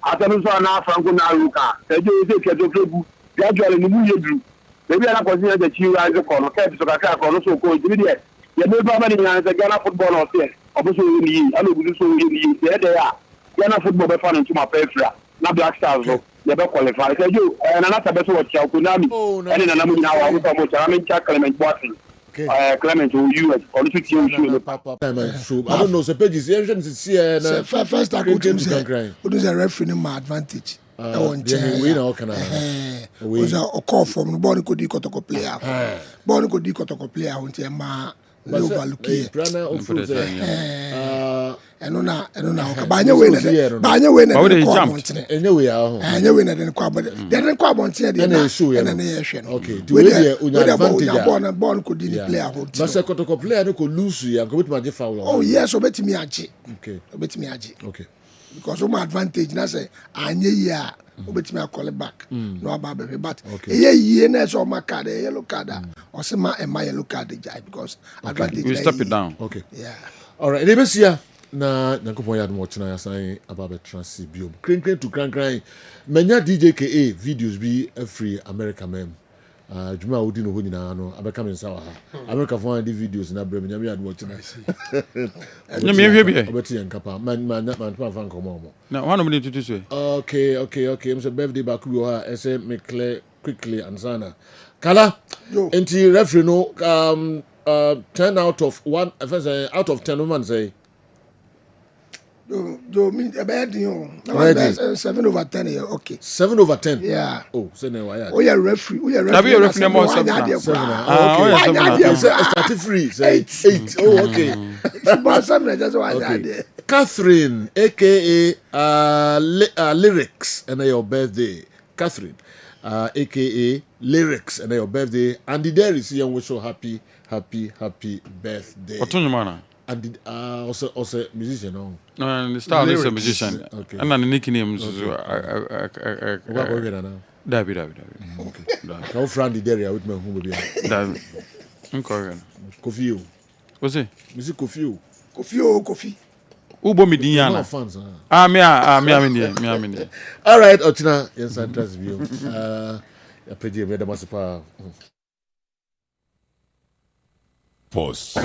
atanu so na Franco na ruka say je keto ko gradually ni mu ye duru baby na ko say de chi rise ko no ke so ka ko no so ko timi de ye be ba ma ni nyane say Ghana football no say oboso ni alo gudu so ni ye de ya Ghana football be fan into my pefra na Black Stars so ye be qualify say you na na tabeso wo chia ko na mi ene na mu nyina wa ko mo cha me cha Clement Boateng Clement who you or to team you papa I don't know so pages you see first I could say what is a referee my advantage we know can was a call from the ball could kotoko player ball could kotoko player until ma overlook here ɛno na banye we na de ko abontene enye we aho enye we na de ko abontene de kɔ abontene de na ne yɛhwɛ no okay we dey unya advantage ball ko di ni player ho but se kotoko player no ko lose ya ko betuma je foul oh yes obetimi age okay obetimi age okay because my advantage na say anye yi a obetimi call back no aba be but ye na so ma card yellow card or say ma yellow card jai because advantage we step it down okay yeah all right lebesia na nyankopon ya mo china ya san aba be transi biom kren to kran manya DJKA videos bi free America mem juma odi no ho nyina no abeka me nsa wa ha America fo the videos na brem nyame ya mo china nyame hwe bi obeti yankapa man pa fan komo mo na one of them to so okay I'm say birthday back we ha I say me clear quickly ansana kala enti referee no 10 out of 1 out of 10 woman say do me about you 7/10 yeah okay 7/10 yeah oh say no why oh yeah referee have you referee more 7 okay start free say 8 oh okay but 7 just why that Catherine aka lyrics and your birthday Catherine aka lyrics and your birthday and there is you wish you happy birthday otunyo and also musician no the star is a musician okay and the nickname is David okay ka friend the area with me who be David nkoren Kofi what's it music Kofi ubo midinyana me all right ochina yes I trust you ya peje me da masipa pause